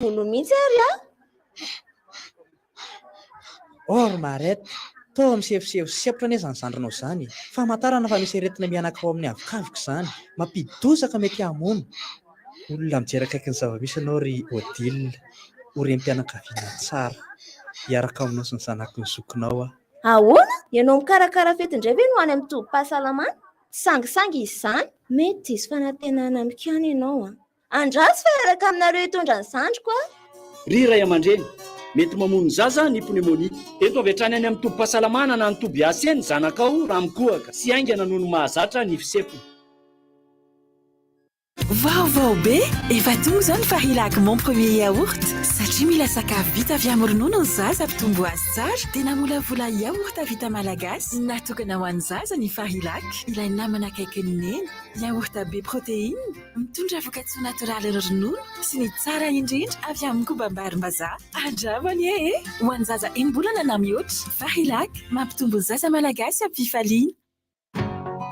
Olo mihitsy ary a. Or Marette, toa misefoseho sepitra anie izany zandrinao izany. Famantarana fa misy aretina mianaka ao amin'ny avokavoka izany. Mampidosaka mety hamono. Olona mijery akaiky ny zava-misy ianao ry Odile. Ho renim-pianakaviana tsara. Hiaraka aminao sy ny zanaky ny zokinao a. Ahoana? Ianao mikarakara fety indray ve no any amin'ny tobim-pahasalamana? Sangisangy izy izany. Mety hisy fanantenana mikany ianao a. Andraso fa hiaraka aminareo hitondra ny zandriko a. Ry Ray aman-dreny, mety mamono zaza ny pneumonia. Eto avy hatrany any amin'ny tobim-pahasalamana na ny toby-asa eny zanakao raha mikohaka. Sy aingana noho ny mahazatra ny fisepony. Vaovao be, efa tonga izao ny Farilac mon premier yaourt satria mila sakafo vita avy amin'ny ronono ny zaza ampitombo azy tsara dia namolavola yaourt vita malagasy natokana ho an'ny zaza ny Farilac. Ilay namana akaiky ny neny, yaourt be protéine, mitondra voka-tsoa natoraly ronono sy ny tsara indrindra avy amin'ny kobam-barim-bazaha. Andramany e! Ho an'ny zaza embolana na mihoatra, Farilac mampitombo zaza malagasy amin'ny fifaliana.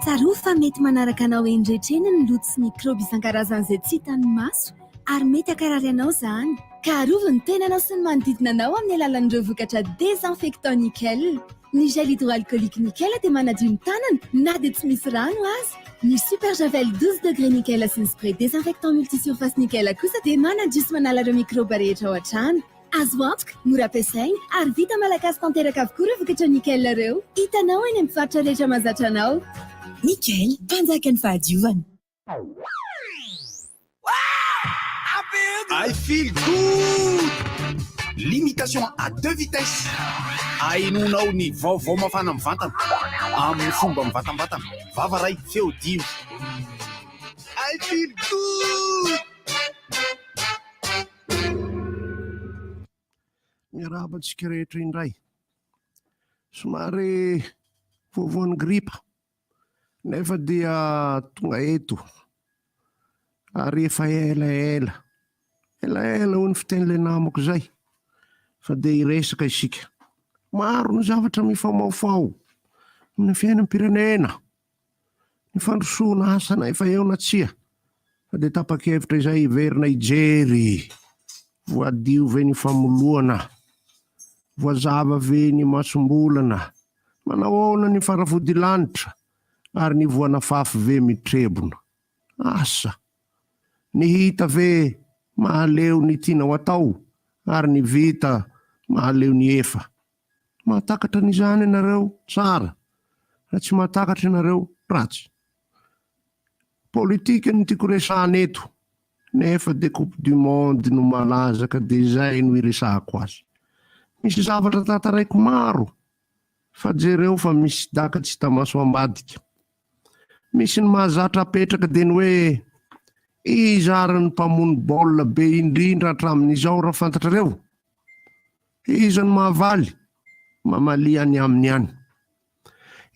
Tsaroa fa mety manaraka anao endretrena ny loto sy mikraoby isan-karazany izay tsy hitan'ny maso ary mety hakarary anao izany. Ka arovy ny tenanao sy ny manodidina anao amin'ny alalan'ireo vokatra désinfectant nickel. Ny gel hydroalcoolique nickel dia manadio ny tanana na dia tsy misy rano azy. Ny super javel 12 degré nickel sy ny spray désinfectant multisurface nickel kosa dia manadio sy manala ireo mikraoba rehetra ao an-trano. Azo antoka, mora ampiasaina ary vita malagasy tanteraka avokoa ireo vokatra nickel ireo. Hitanao eny amin'ny mpivarotra rehetra mahazatra anao. Nickel, mpanjaka ny fahadiovana. I feel good! Limitation à 2 vitesses. Ainonao ny vaovao mafana amin'ny vatana. Amin'ny fomba mivatambatana. Vavaray, feo dio. I feel good! Miarabantsika rehetra indray. Somary voavoan'ny gripa. Nefa dia tonga eto. Ary efa ela ho ny fiten'ilay namako izay. Fa dia iresaka isika. Maro ny zavatra mifamaofao. Ny fiainam-pirenena. Ny fandrosoana asana efa eo na tsia. Fa dia tapa-kevitra izay iverina ijery. Voadio ve ny famoloana. Voazava ve ny masombolana. Manao ahoana ny faravodilanitra. Ary ny voana fafy ve mitrebona. Asa. Ny hita ve mahaleo ny tianao atao. Ary ny vita mahaleo ny efa. Mahatakatra n'izany ianareo tsara. Raha tsy mahatakatra ianareo ratsy. Politika ny tiako resahana eto. Nefa de Coupe du Monde no malaza ka dia izay no iresahako azy. Misy zavatra tataraiko maro. Fa jereo fa misy daka tsy tamaso ambadika. Misy ny mahazatra apetraka dia ny hoe izary ny mpamono baolina be indrindra hatramin'izao raha fantatrareo. Iza ny mahavaly, mamalia any aminy any.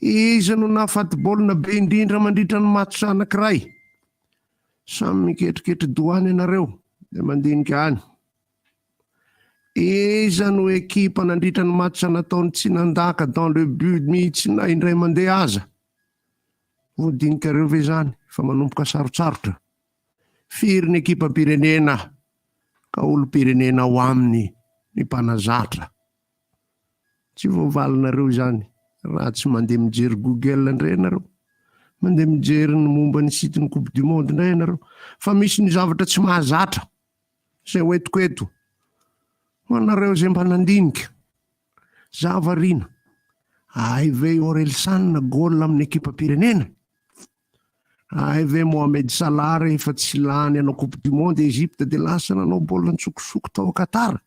Iza no nahafaty baolina be indrindra mandritra ny match anankiray. Samy miketriketry doany ianareo, dia mandinika any. Iza no ekipa nandritra ny match nataony tsy nandaka dans le but mihitsy na indray mandeha aza. Voadinikareo ve zany, fa manomboka sarotsarotra. Firy ny ekipam-pirenena, ka olo-pirenena ao aminy ny mpanazatra. Tsy voavalinareo zany, raha tsy mandeha mijery Google indray ianareo. Mandeha mijery ny momba ny site ny Coupe du Monde indray ianareo. Fa misy ny zavatra tsy mahazatra, izay hoetiko eto. Ho anareo izay mba nandinika. Zavarina, ay ve Orelsan gôl amin'ny ekipam-pirenena. Ay ve Mohamed Salah rehefa tsy lany anao Coupe du Monde Egypte dia lasa nanao baolina nitsokosoko tao Qatar.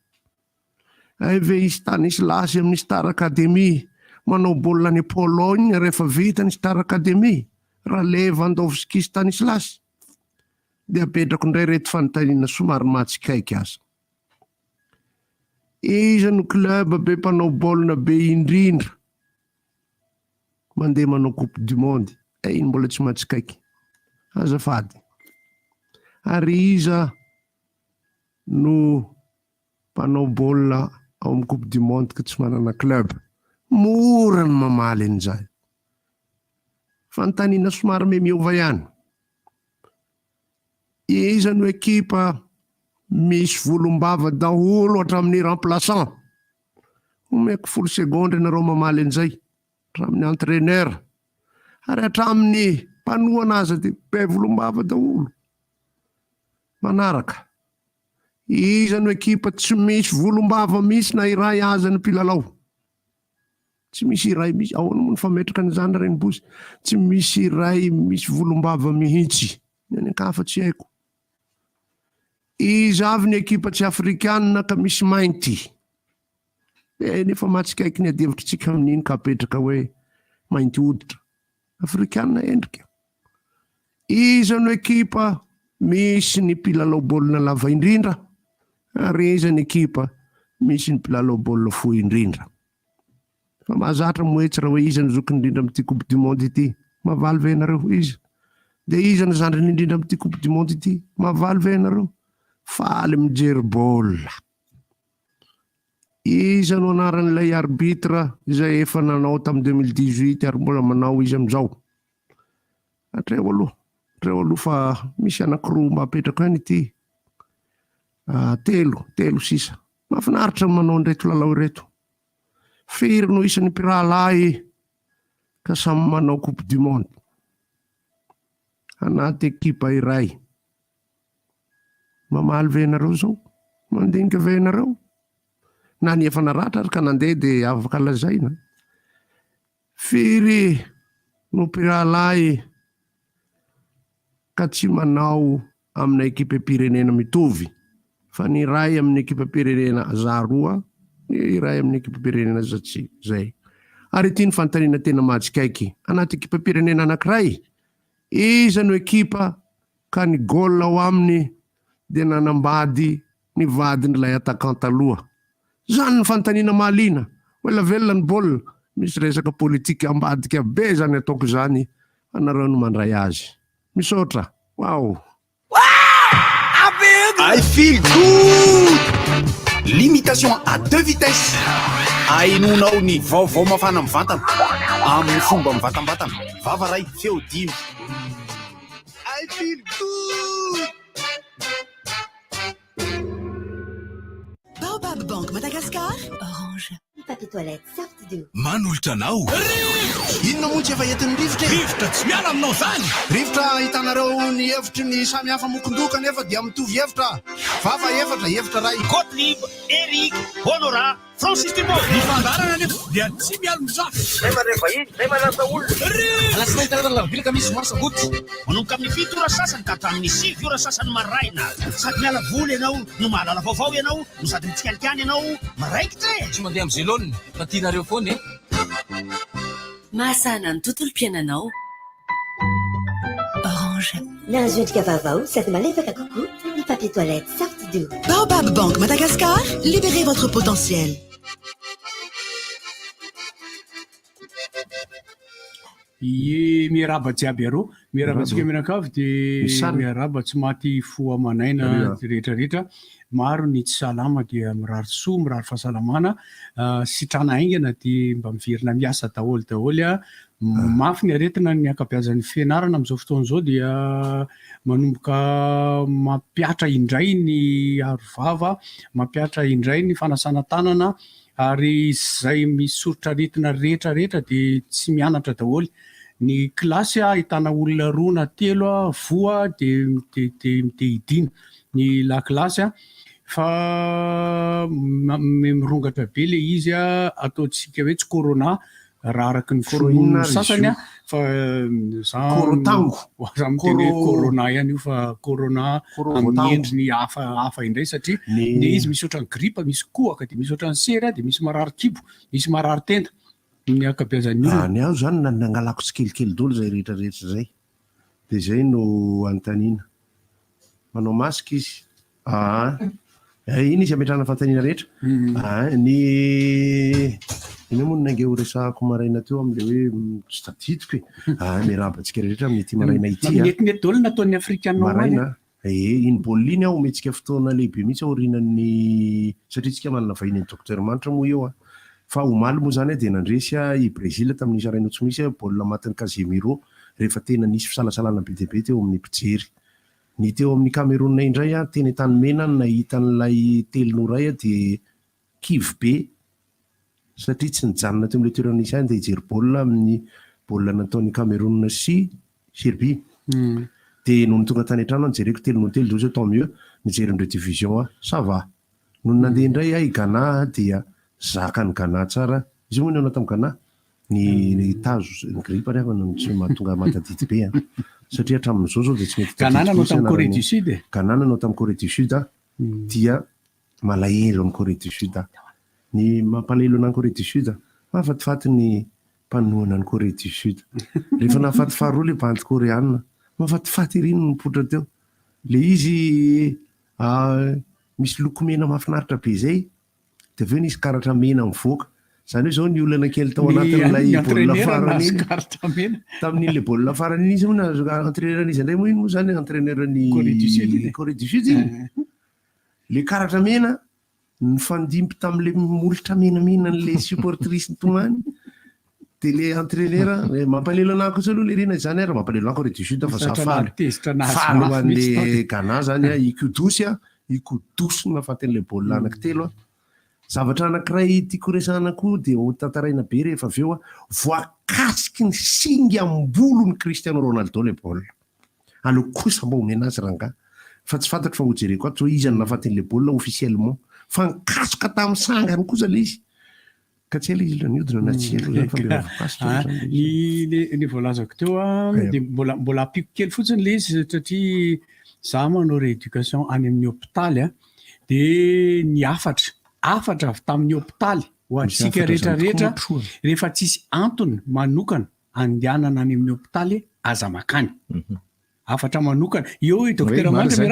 Ay ve Stanislas amin'ny Star Academy manao baolina any Pologne rehefa vita ny Star Academy. Raha Lewandowski Stanislas. Dia apetrako indray reto fanontaniana somary matsikaiky aza. Iza no club be mpanao baolina be indrindra mandeha manao Coupe du Monde. Iny mbola tsy matsikaiky. Azafady. Ary iza no mpanao baolina ao amin'ny Coupe du Monde ka tsy manana club. Mora ny mamaly an'izay. Fanontaniana somary miova ihany. Iza no ekipa misy volombava daholo hatramin'ny remplaçant. Omeko 10 segondy nareo mamaly an'izay hatramin'ny entraîneur ary hatramin'ny mpanohana azy dia be volombava daholo. Manaraka, iza no ekipa tsy misy volombava misy na iray aza ny mpilalao? Tsy misy iray misy, ahoana moa ny fametraka an'izany reny bosy? Tsy misy iray misy volombava mihitsy. Ny ankafa tsy haiko. Iza avy ny ekipa tsy afrikanina ka misy mainty? Nefa matsikaiky ny adivitritsika amin'iny ka apetraka hoe mainty hoditra. Afrikanina endrika. Iza no ekipa misy ny mpilalao baolina lava indrindra? Ary iza ny ekipa misy ny mpilalao baolina fohy indrindra? Fa mahazatra moetsy raha hoe iza ny zokiny indrindra amin'ity coupe du monde ity? Mavaly ve nareo iza? Dia iza ny zandriny indrindra amin'ity coupe du monde ity? Mavaly ve nareo? Faly mijery baolina. Iza no anaran'ilay arbitre izay efa nanao tamin'ny 2018 ary mbola manao izy amin'izao? Atreo aloha fa misy anankiroa mba apetraka any ity. Telo sisa. Mahafinaritra manao an'ireto lalao ireto. Firy no isan'ny mpirahalahy ka samy manao coupe du monde anaty ekipa iray? Mamaly ve nareo zao? Mandinika ve nareo? Na ny efa naratra ary ka nandeha dia afaka lazaina. Firy no mpirahalahy ka tsy manao amina ekipa pirenena mitovy, fa ny iray amin'ny ekipa pirenena zaroa, ny iray amin'ny ekipa pirenena zatsy zay. Ary ity ny fanontaniana tena matsikaiky. Anaty ekipa pirenena anankiray, iza no ekipa ka ny gôl ao aminy dia nanambady ny vadin'ilay attaquant taloha? Zany ny fanontaniana mahaliana. Oela velona ny baolina, misy resaka politika ambadika be zany ataoko zany, anareo no mandray azy. Misaotra. Wow. I feel good. Limitation à 2 vitesses. Ainonao ny vaovao mafana mivantana amin'ny fomba mivatambatana. Vava ray feo 10. I feel good. Baobab Bank Madagascar. Orange. Papier toilette, sorte d'eau. Manolotra anao. Inona moa tsy efa entin'ny rivotra? Rivotra tsy miala aminao zany. Rivotra hitanareo ny hevitry ny samy hafa mokondoka nefa dia mitovy hevitra. Vava hevitra ray. Gottlieb, Eric, Honora, Francis Thibault. Ny fandarana nefa dia tsy miala mizafy. Zay mareva iny, zay manasa olona. Alasina hitanarana lavilaka misy masa goty. Manomboka amin'ny 7 ora sasany ka hatramin'ny 7 ora sasany maraina. Sady miala voly ianao, no mahalala vaovao ianao, no sady mitsikalikany ianao, maraikitra. Tsy mandeha amin'ny zelone, fa tianareo foana e. Mahasana ny tontolo piainanao. Orange. Mianjondrika vaovao sady malefaka kokoa ny papier toilette sorte d'eau. Baobab Bank Madagascar, libérez votre potentiel. Miaraba jiaby arô, miarabantsika mianakavy dia miaraba tsy maty fo amanaina rehetrarehetra. Maro ny tsy salama dia mirary soa, mirary fahasalamana, sitrana aingana dia mba miverina miasa daholy a. Mafy ny aretina ny akabeazan'ny fianarana amin'izao fotoan'izao dia manomboka mampiatra indray ny arovava, mampiatra indray ny fanasana tanana, ary izay misoritra aretina rehetrarehetra dia tsy mianatra daholy. Ny kilasy ahitana olona 2 na 3 voa dia idina ny lakilasy fa mirongatra be le izy ataontsika hoe tsy corona raha araky ny foromonina sasany fa miteny corona ihany io fa corona amin'ny endriny hafa indray satria le izy misy ohatran'ny gripa, misy kohaka, dia misy ohatran'ny sery, dia misy marary kibo, misy marary tenda. Ny akabeazan'ny olona. Ny aho zany nangalako tsikelikely dolo zay rehetrarehetra zay. Dia zay no anontaniana. Manao masika izy. Iny izy ametrahana fanontaniana rehetra. Iny moa nange ho resahako maraina teo amin'ilay hoe tsy tadidiko e. Miarabantsika rehetra amin'ity maraina ity. Netinety daholo nataon'ny afrikanina maraina. Iny baolina iny aho ometsika fotoana lehibe mihitsy aorinan'ny satria tsika manana vahiny docteur Manitra moa eo fa omaly moa zany dia nandresy i Brésil tamin'ny Saraino tsy misy baolina matin'ny Casemiro rehefa tena nisy fisalasalana be dia be teo amin'ny mpijery. Ny teo amin'ny Cameroun indray a teny Tanimena no nahita n'ilay telonoray a dia kivy be satria tsy nijanona teo amin'ilay toerana nisy any dia hijery baolina amin'ny baolina nataon'ny Cameroun sy Serbie. Dia noho ny tonga tany an-trano nijereko telonotelo zao tant mieux nijery indreo division a ça va. Noho nandeha indray i Ghana dia zaka ny Ghana tsara. Izy moa ny anao tamin'ny Ghana ny tazo ny gripa rehefa no tsy mahatonga matadidy be satria hatramin'izao zao dia tsy mety Ghana nanao tamin'ny Corée du Sud e. Ghana nanao tamin'ny Corée du Sud dia malahelo amin'ny Corée du Sud. Ny mampalahelo an'ny Corée du Sud mahafatifaty ny mpanohana ny Corée du Sud. Rehefa nahafatifaty roa ilay bandy koreana mahafatifaty iriny no mipoitra teo. Le izy misy loko mena mahafinaritra be zay dia aveo nisy karatra mena mivoaka. Zany hoe zao ny olana kely tao anatin'ilay baolina farany tamin'ilay baolina farany izy moa entraîneuran'izy indray moa iny moa zany entraîneuran'ny Corée du Sud iny. Le karatra mena ny fandimpy tamin'ilay molotra menamena n'ilay supportrice tomany dia le entraîneur mampalelo anahy kosa aloha le rena zany ary mampalelo anahy Corée du Sud fa za faly ho an'le Ghana zany i Kudus i Kudus no nahafaty an'ilay baolina anankitelo zavatra anankiray tiako resahana koa dia ho tantaraina be rehefa avy eo voakasiky ny singy ambolo ny Cristiano Ronaldo le baolina. Aleo kosa mba omena azy rangahy fa tsy fantatro fa ho jereko ato hoe izy no nahafaty an'ilay baolina officiellement fa nikasoka tamin'ny sangany kosa le izy ka tsy ela izy niodina na tsy ela fa mbola voakasiky ny voalazako teo dia mbola ampiko kely fotsiny le izy satria za manao rééducation any amin'ny hôpitaly dia ny afatra avy tamin'ny hôpitaly ho antsika rehetrarehetra rehefa tsisy antony manokana andehanana any amin'ny hôpitaly aza makany. Afatra manokana eo dokotera Manitra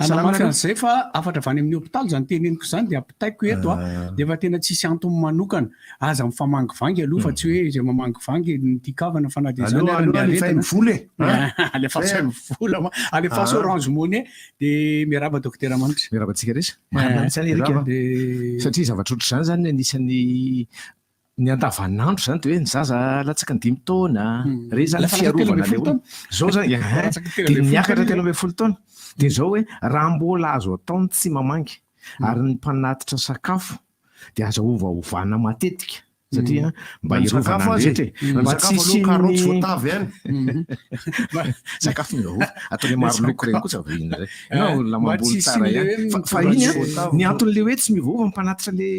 anamafy an'izay fa afatra avy any amin'ny hôpitaly zany teneniko zany dia ampitaiko eto dia efa tena tsisy antony manokana aza mifamangivangy aloha fa tsy hoe izay mamangivangy nitikavana fa na dia zany alefaso Orange Money dia miaraba dokotera Manitra. Miarabantsika resy satria zavatra ohatr' izany zany anisan'ny ny andavanandro zany dia hoe ny zaza latsaka ny 5 taona re zany fiarovana le olona zao zany dia niakatra 13 taona dia zao hoe raha mbola azo ataony tsy mamangy ary ny mpanatitra sakafo dia azahovahovana matetika satria mba hirovana rehetra mba tsy sakafo miova ataony maro loko reny kosa vina zay olona mamboly tsara ihany fa iny ny anton'le hoe tsy mivoava mpanatitra le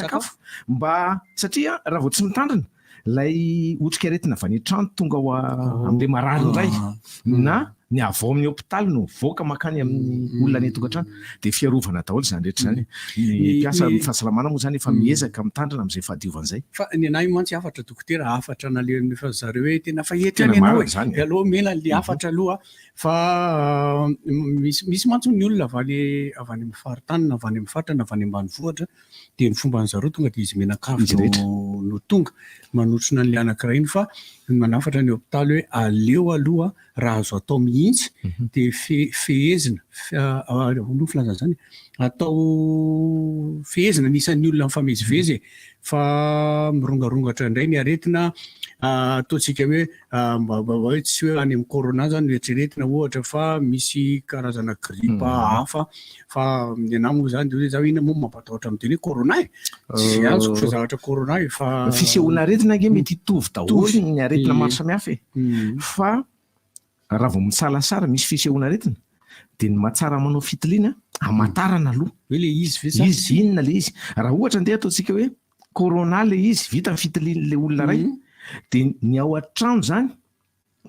sakafo mba satria raha vao tsy mitandrina lay otrika aretina avy any trano tonga ho amin'le marary iray na ny avao amin'ny hôpitaly no voaka makany amin'ny olona ny tokantrano dia fiarovana daholo zany rehetra zany ny mpiasa fahasalamana moa zany efa miezaka mitandrina amin'izay fahadiovan'izay. Fa ny anahy mantsy afatra dokotera afatra naleon'ny fa zareo hoe tena fa etrany ianao dia aloha mena le afatra aloha fa misy mantsy ny olona avy any amin'ny faritany na avy any amin'ny faritra na avy any ambanivohitra dia ny fomba an'zareo tonga dia izy menakavy no tonga manotrona n'le anankiray iny fa manafatra ny hôpitaly hoe aleo aloha raha azo atao mihitsy dia fehezina no filazana zany atao fehezina nisan'ny olona mifamezivezy fa mirongarongatra indray ny aretina ataontsika hoe mba hoe tsy hoe any amin'ny corona zany eritreretina ohatra fa misy karazana gripa hafa fa ny anahy moa zany dia hoe za ina moa mampatahotra amin'ny teny hoe corona tsy azoko fa zavatra corona fa fisehoana aretina nge mety hitovy daholo ny aretina maro samihafa fa raha vao misalasara misy fisehoana aretina dia ny mahatsara manao fitiliana amatarana aloha hoe le izy izy inona le izy raha ohatra ndeha ataontsika hoe corona le izy vita ny fitilian'le olona ray dia ny ao an-trano zany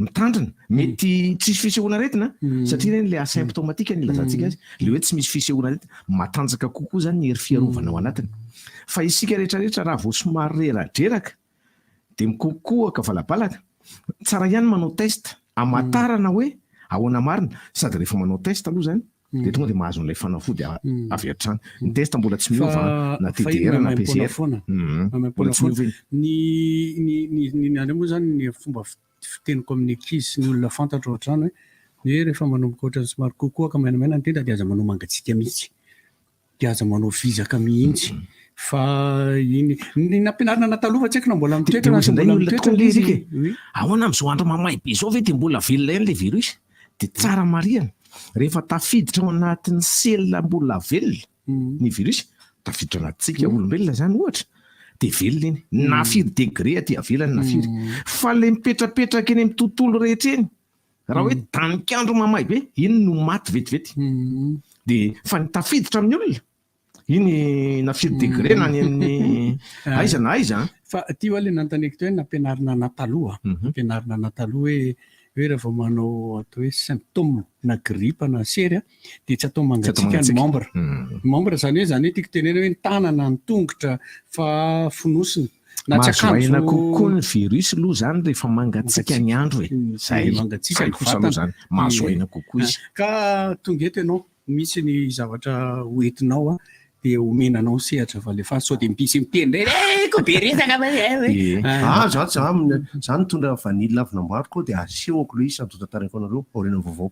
mitandrina mety tsisy fisehoana aretina satria reny le asymptomatika ny ilazantsika azy le hoe tsy misy fisehoana aretina matanjaka kokoa zany ny hery fiarovana ao anatiny fa isika rehetrarehetra raha vao somary reradreraka dia mikokoaka valabalaka tsara ihany manao test amatarana hoe ahoana marina sady rehefa manao test aloha zany dia tonga dia mahazo n'ilay fanafody avy hatrany ny test mbola tsy miova na TDR na PCR mbola tsy miova ny any moa zany ny fomba fiteniko amin'ny ankizy sy ny olona fantatra ohatrany hoe rehefa manomboka ohatrany somary kokoaka mainamaina ny tenda dia aza manao mangatsika mihitsy dia aza manao vizaka mihitsy fa iny nampianarina nataloha fa tsy haiko na mbola mitoetra na mbola mitoetra le izy ahoana amin'izao andro mamay be zao ve dia mbola velona ihany le virus de tsara mariana rehefa tafiditra ao anatin'ny selina mbola velona ny virus tafiditra anatintsika olombelona zany ohatra de velona iny na firy degré aty avelany na firy fa le mipetrapetraka eny amin'ny tontolo rehetra eny raha hoe danikandro mamay be iny no maty vetivety de fa ny tafiditra amin'ny olona iny na firy degré na ny amin'ny aiza na aiza fa ty oa le nantaneko to hoe nampianarina nataloha nampianarina nataloha hoe rehefa vao manao atao hoe symptôme na grippe na sery de tsy atao mangatsiaka ny membre zany hoe tiako tenena hoe ny tanana ny tongotra fa fonosina na tsy akanjo kokoa ny virus aloha zany rehefa mangatsiaka ny andro zay mangatsiaka kosa zany mahazoaina kokoa izy ka tonga eto ianao misy ny zavatra hoentinao de omenanao sehatra fa lefa sao de mpisy miteny ko be resaka zany tondra vanilla avy namboariko de asehoko le izy sandotatarako anareo aoriana vaovao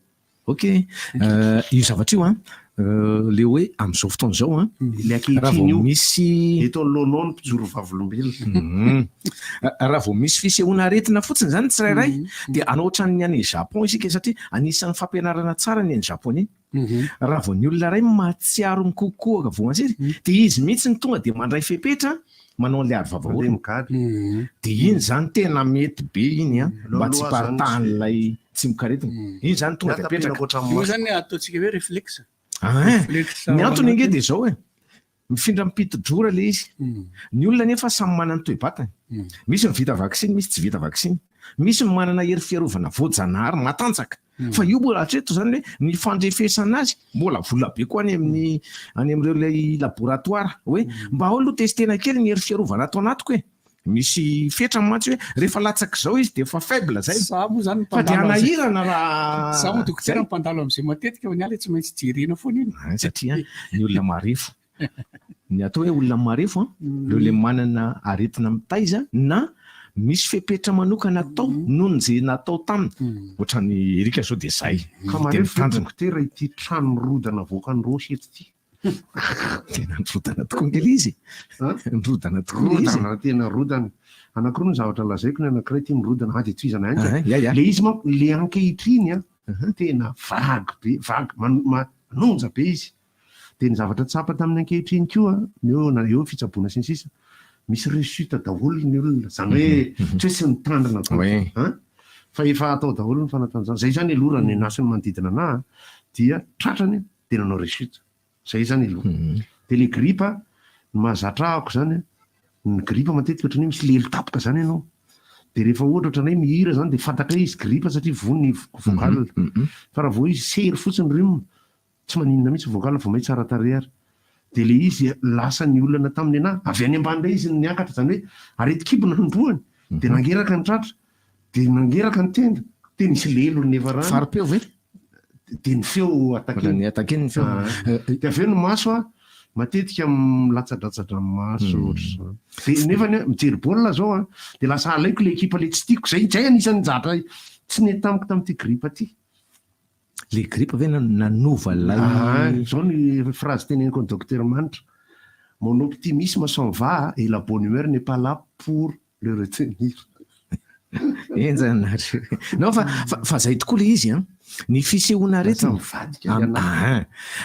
io zavatra io le hoe am'izao fotoana zao le akehitriny io misy eto lonao ny mpijoro vavolombelona raha vao misy fisehoana aretina fotsiny zany tsirairay de anao ohatran'ny any Japon isika satria anisan'ny fampianarana tsara ny any Japon iny raha vao ny olona ray matsiaro mikokoaka voansiry de izy mihitsy ny tonga de mandray fepetra manao le ary vavaolona de iny zany tena mety be iny mba tsy partahan'lay tsy mikaretina iny zany tonga de petraka io zany ataontsika hoe réflexe ny antony inge de zao mifindra mipiti-drora le izy ny olona nefa samy manana toe-batany misy mivita vaksiny misy tsy vita vaksiny misy manana hery fiarovana voajanahary matanjaka fa io mbola hatreto zany hoe ny fandrefesana azy mbola vola be koa any amin'ireo lay laboratoire hoe mba ao aloha testena kely ny hery fiarovana atao anatiko misy fetra mantsy hoe rehefa latsaka zao izy de fa faible zay fa de anahirana raha za mo dokotera mpandalo am'izay matetika ny ala tsy maintsy jerena foana iny satria ny olona marefo ny atao hoe olona marefo reo le manana aretina mitaiza na misy fepetra manokana atao noho nje natao taminy ohatran'ny erika zao de zay ka marefo dokotera ity trano rodana voakany rosy eto ty tena rodana tokoa ngely izy rodana tokoa rodana tena rodana anankiroa ny zavatra lazaiko ny anankiray ty mirodana de toizana any le izy manko le ankehitriny tena vagy manonja be izy de ny zavatra tsapa tamin'ny ankehitriny koa eo fitsaboana sy ny sisa misy resute daholo ny olona zany hoe tsy hoe sy mitandrina fa efa atao daholo ny fanatanjahana zay zany elora ny nasiny manodidina ana dia tratrany de nanao resute zay zany aloha de le gripa ny mahazatrahako zany ny gripa matetika ohatran'ny misy lelo tapoka zany ianao de rehefa ohatra ohatranay mihira zany de fantatra izy gripa satria vony vocal fa raha vao izy sery fotsiny rimo tsy maninona mihitsy vocal vao may tsara tareary de le izy lasa ny olana taminy ana avy any ambany le izy niakatra zany hoe aretikibona ny boany de nangeraka ny tratra de nangeraka ny tenda de nisy lelo nefa faripeo ve de ny feo atakeny feo de aveo ny maso matetika milatsadratsadra maso de nefa mijery baolina zao de lasa alaiko le ekipa le tsy tiako zay anisan'ny zatra tsy nety tamiko tamin'ity gripa ty le grippe ve nanova lay zao ny phrase teneniko ny docteur Manitra mon optimisme s'en va et la bonne humeur n'est pas là pour le retenir enjanareo no fa zay tokoa le izy ny fisehoana aretina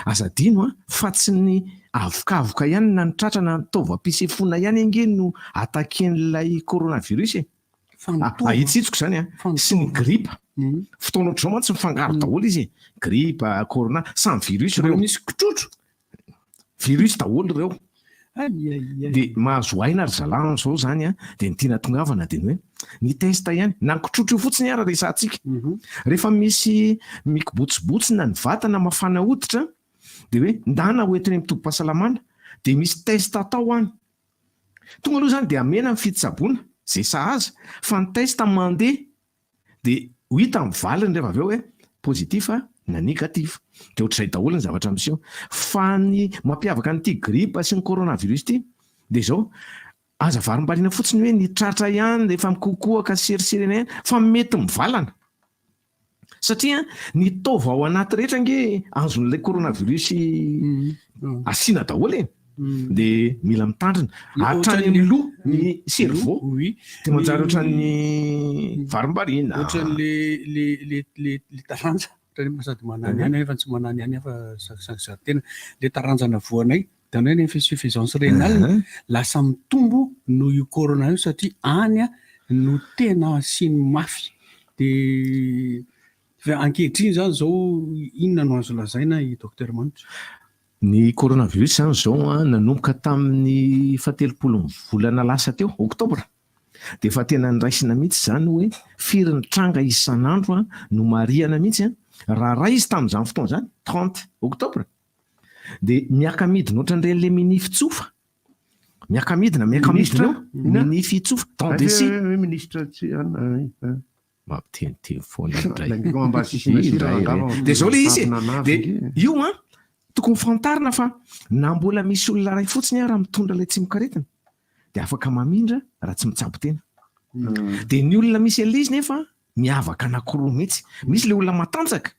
azadino fa tsy ny avokavoka ihany na ny tratrana taova-pisefona ihany ange no ataken'lay coronavirus ahitsitsiko zany sy ny gripa fotoana ohatr'izao mantsy mifangaro daholo izy gripa corona samy virus reo misy kitrotro virus daholo reo de mahazo aina ry zalana zao zany de ny tiana tongavana de ny hoe ny testa ihany na nkitrotro io fotsiny ara resantsika rehefa misy mikobotsibotsy na ny vatana mafana hoditra de hoe ndana hoentiny mitombo-pahasalamana de misy testa atao any tonga aloha zany de amena mifitsaboana zay sahaza fa ny testa mandeha de ho hita mivaliny rehefa aveo hoe positif na négatif de ohatr'izay daholo ny zavatra misy eo fa ny mampiavaka nyity gripa sy ny coronavirus ty de zao aza varim-baliana fotsiny hoe ny tratra ihany rehefa mikokoaka seriserena ihany fa mety mivalana satria ny tova ao anaty rehetra nge azon'ilay coronavirus asiana daholo de mila mitandrina hatrany amin'ny loha ny cerveau de manjary ohatran'ny varim-balina ohatran'le taranja sady manany ihany efa tsy manany ihany afa zaritena le taranjana voanay dany hoe insuffisance rénale lasa mitombo no io corona io satria any no tena siny mafy de ankehitriny zany zao inona no azo lazaina i docteur Manitra? Ny coronavirus zany zao nanomboka tamin'ny 17 volana lasa teo oktobra de efa tena niraisina mihitsy zany hoe firy ny tranga isan'andro no mariana mihitsy raha izy tamin'izany fotoana zany 30 oktobra de miaka-midina ohatran'ireny le minify tsofa miaka-midina minify tsofa tandesi ministre tsy mampiteniteny foana de zao le izy de io tokony fantarina fa na mbola misy olona ray fotsiny raha mitondra ilay tsy mikaretina de afaka mamindra raha tsy mitsabo tena de ny olona misy an'ilay izy nefa miavaka anankiroa mihitsy misy le olona matanjaka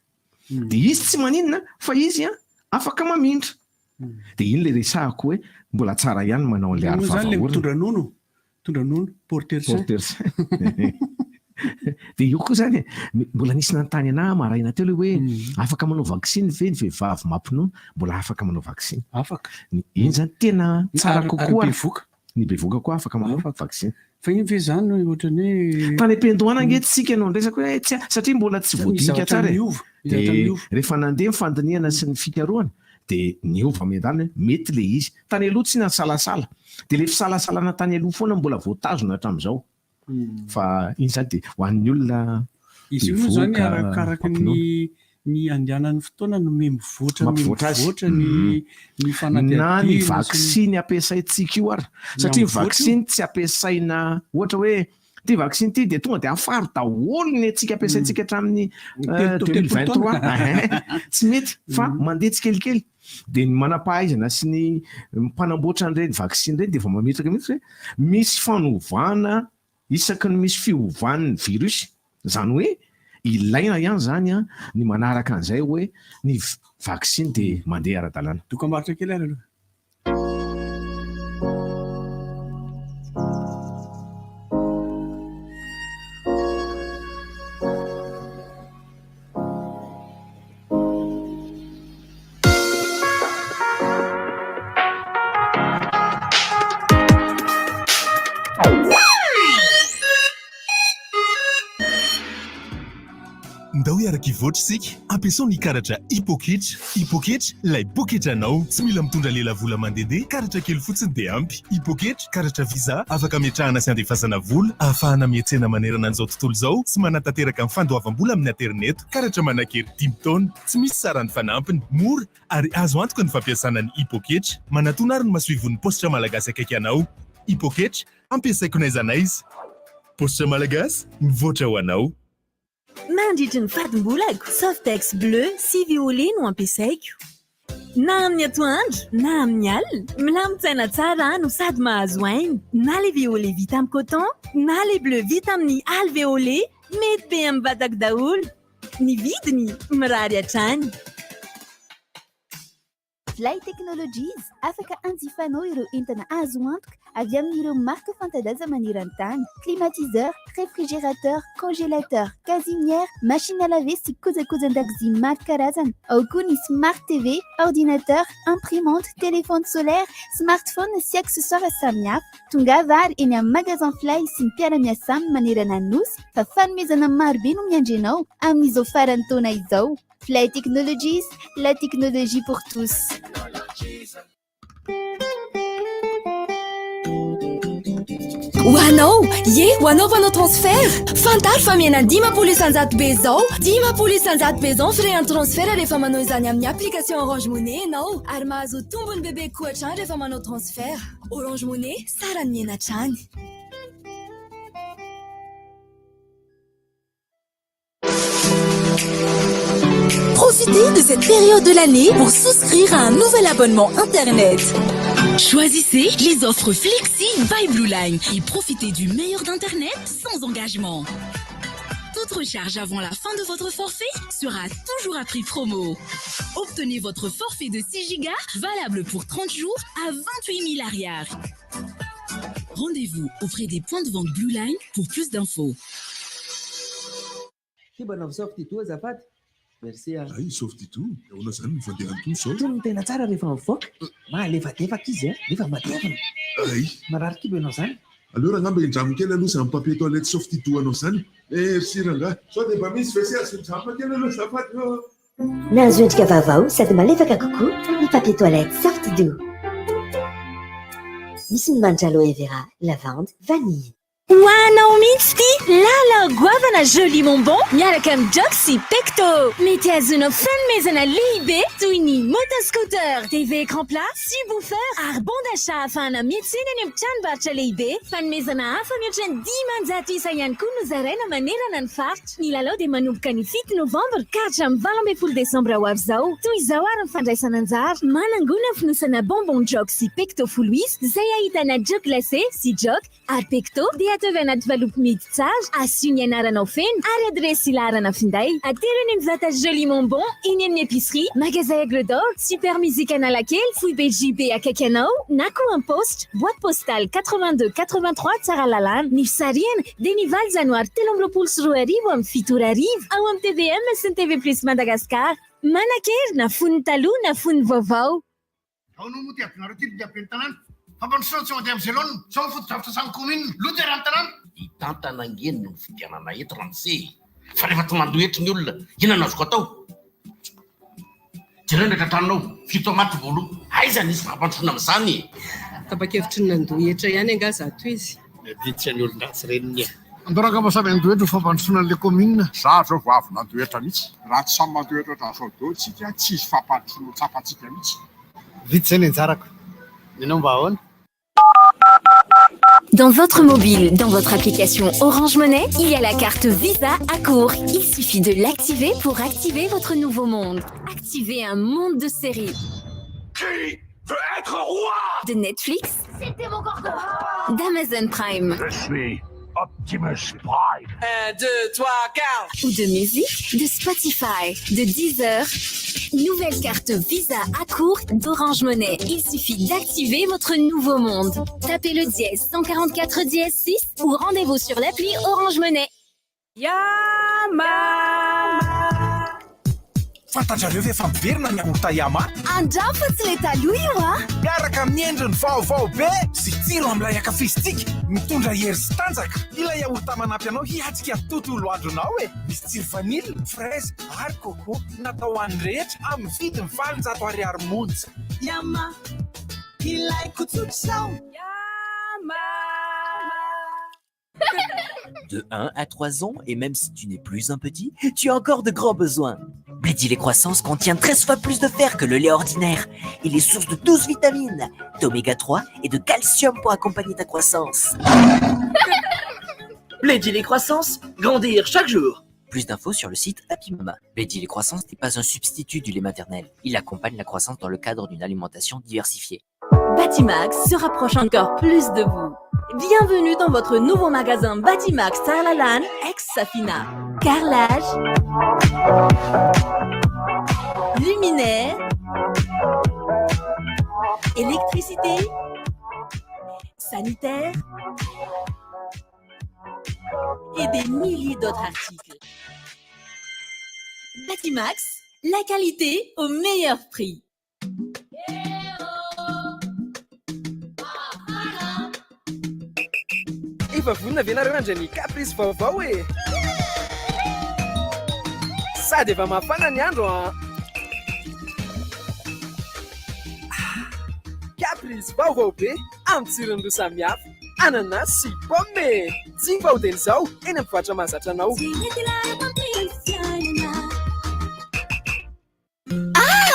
de izy tsy maninona fa izy afaka mamindra de iny le resahako hoe mbola tsara ihany manao an'le ary mitondra nono porteur de io koa zany mbola nisy nanontany ana maraina teo le hoe afaka manao vaksiny ve ny vehivavy mampinono mbola afaka manao vaksiny afaka iny zany tena tsara kokoa ny bevoka koa afaka manao vaksiny fa iny ve zany ohatrany hoe tany am-pendohana angetitsika no andresaka hoe satria mbola tsy voadinika tsara de rehefa nandeha mifandiniana sy ny fikaroana de niova miandalina mety le izy tany aloha tsy nasalasala de le fisalasalana tany aloha foana mbola voatazona hatramin'izao fa iny zany de ho an'ny olona izy io zany arakaraka ny andehanan'ny fotoana no mivoatra ny fanateady na ny vaksiny ampiasaintsika io ary satria ny vaksiny tsy ampiasaina ohatra hoe ty vaksiny ty de tonga de afaro daholo ny antsika ampiasaintsika hatramin'ny 2023 tsy mety fa mandeha tsikelikely de ny manam-pahaizana sy ny mpanamboatra an'ireny vaksiny ireny de efa mametraka mihitsy hoe misy fanovana isaky ny misy fiovan'ny virus zany hoe ilaina ihany zany ny manaraka an'izay hoe ny vaksiny de mandeha ara-dalàna dokam-barotra kely ary aloha ndao iaraka ivoatra isika ampiasao ny karatra hipoketra lay poketranao tsy mila mitondra lela vola mandehandeha karatra kely fotsiny dia ampy hipoketra karatra visa afaka ametrahana sy andefasana vola ahafahana miantsena manerana an'izao tontolo izao sy manatanteraka amin'ny fandoavam-bola amin'ny internet karatra manakery 10 taona tsy misy sarany fanampiny mora ary azo antoka ny fampiasana ny hipoketra manatona ary ny masoivon'ny positra malagasy akaiky anao hipoketra ampiasaiko n'aiza n'aiza positra malagasy mivoatra ho anao mandritra ny fatim-bolako Softex bleu sy violet no ampiasaiko na amin'ny atoandro na amin'ny alina milamintsaina tsara no sady mahazo aina na le violet vita amin'ny coton na le bleu vita amin'ny alvéolé mety be amin'ny vatako daholo ny vidiny mirary hatrany Fly Technologies afaka anjifanao ireo entana azo antoka avy amin'ireo marque fanta-daza maneran-tany climatiseur, réfrigérateur, congélateur, gazinière, machine à laver sy kojakojan-dakozia maro karazana ao koa ny smart TV, ordinateur, imprimante, téléphone solaire, smartphone sy accessoires samihafa tongava ary eny amin'ny magasin Fly sy ny mpiara-miasa aminy manerana ny nosy fa fanomezana marobe no miandry anao amin'izao faran'ny taona izao Fly Technologies, la technologie pour tous. Ho anao transfert fantaro fa miena 10 isanjato be zao 10 isanjato be zao frais en transfert rehefa manao izany amin'ny application Orange Money ianao ary mahazo tombony bebe kohatrany rehefa manao transfert Orange Money sara ny miena trany Profitez de cette période de l'année pour souscrire à un nouvel abonnement Internet. Choisissez les offres Flexi by Blue Line et profitez du meilleur d'Internet sans engagement. Toute recharge avant la fin de votre forfait sera toujours à prix promo. Obtenez votre forfait de 6 Go valable pour 30 jours à 28 000 arrières. Rendez-vous auprès des points de vente Blue Line pour plus d'infos. merci a ay softy to ahoana zany mifandehanto zao tony tena tsara rehefa mivoaka malefadefaka izy a rehefa matevana ay marary kibo ianao zany alors angamba indramo kely aloha zany papier toilette softy to anao zany merci ranga sao dia mba misy vese asindrama kely aloha zafady Nahazo endrika vaovao sady malefaka kokoa ny papier toilette Softdo. Misy ny manitra aloe vera, lavande, vanille. Hoanao mihitsy ty lala goavana joli bonbon miaraka amin'ny Joxy Pecto. Mety azonao fanomezana lehibe toy ny motoscooter, TV écran plat, subwoofer ary bon d'achat ahafahana miantsena any amin'ny tranombarotra lehibe. Fanomezana hafa mihoatra ny 10,000 isa ihany koa no zaraina manerana ny faritra. Ny lalao dia manomboka ny 7 novambra ka hatramin'ny 12 desambra ho avy izao. Toy izao ary ny fandraisana anjara. Manangona ny fonosana bonbon Joxy Pecto full wis izay ahitana jok glacé sy jok ary Pecto dia atao anaty valopy midy tsara, asio ny anaranao feno ary adresy ilarana finday. Aterony mivata joli bonbon eny amin'ny épicerie, magasin Aigle d'Or, super musique Analakely, Fouille BJB akaiky anao, na koa amin'ny poste, boîte postale 82 83 Tsaralalàna. Ny fisarihana dia ny 20 janoary 2024 amin'ny 7 arivo ao amin'ny TVM sy ny TV Plus Madagasikara. Manan-kery na fony taloha na fony vaovao. Ao no moa ty avinareo ty diaben'ny tanàna. Fampandosoana tsy mandeha amin'ny zelona, sao foto-davitra samy commune, loatra raha ny tanàna. Hitantana ngeny no fidianana eto ramose. Fa rehefa tsy mandohetry ny olona, inona azoko atao? Jereo ndratra tranonao, fito maty volo. Aiza nisy fampandosoana amin'izany? Tapa-kevitry ny nandohetra ihany anga zato izy. Viditsy ny olon-dratsy reniny. Andoraka mba samy andohetra fampandosoana an'ilay commune. Za zao vavy nandohetra mihitsy. Raha tsy samy mandohetra ohatran'izao dotsika, tsisy fampandosoana tsapantsika mihitsy. Vite zay ny anjarako. Nenao mba ahoana? Dans votre mobile, dans votre application Orange Money, il y a la carte Visa à court. Il suffit de l'activer pour activer votre nouveau monde. Activez un monde de séries. Qui veut être roi? De Netflix. C'était mon cordon. D'Amazon Prime. Je suis Optimus Prime. 1, 2, 3, 4. Ou de musique. De Spotify. De Deezer. Nouvelle carte Visa à court d'Orange Money. Il suffit d'activer votre nouveau monde. Tapez le dièse 144 dièse 6 ou rendez-vous sur l'appli Orange Money. Yama! Fantatrareo ve fa miverina ny aorta Yama? Andrafa tsy le taloha io a? Miaraka amin'ny endriny vaovao be sy tsiro amin'ilay akafistika mitondra hery sy tanjaka. Ilay aorta manampy anao hiatsika tontolo andronao e. Misy tsiro vanily, fraise ary coco. Natao an'ny rehetra amin'ny vidiny 700 ariary monja. Yama, ilaiko tsotr'izao. Yama! De 1 à 3 ans, et même si tu n'es plus un petit, tu as encore de grands besoins. Bledi lait croissance contient 13 fois plus de fer que le lait ordinaire. Il est source de 12 vitamines, d'oméga 3 et de calcium pour accompagner ta croissance. Bledi lait croissance, grandir chaque jour. Plus d'infos sur le site Happy Mama. Bledi lait croissance n'est pas un substitut du lait maternel. Il accompagne la croissance dans le cadre d'une alimentation diversifiée. Batimax se rapproche encore plus de vous. Bienvenue dans votre nouveau magasin Batimax Tsaralalàna, ex-Safina. Carrelage, luminaire, électricité, sanitaire et des milliers d'autres articles. Batimax, la qualité au meilleur prix. Efa vonina ve nareo andrany caprice vaovao e sady efa mafana ny andro a caprice vaovao be amin'ny tsirony roa samihafa ananas sy pomme tsy vahodeny izao eny amin'ny mpivarotra mahazatra anao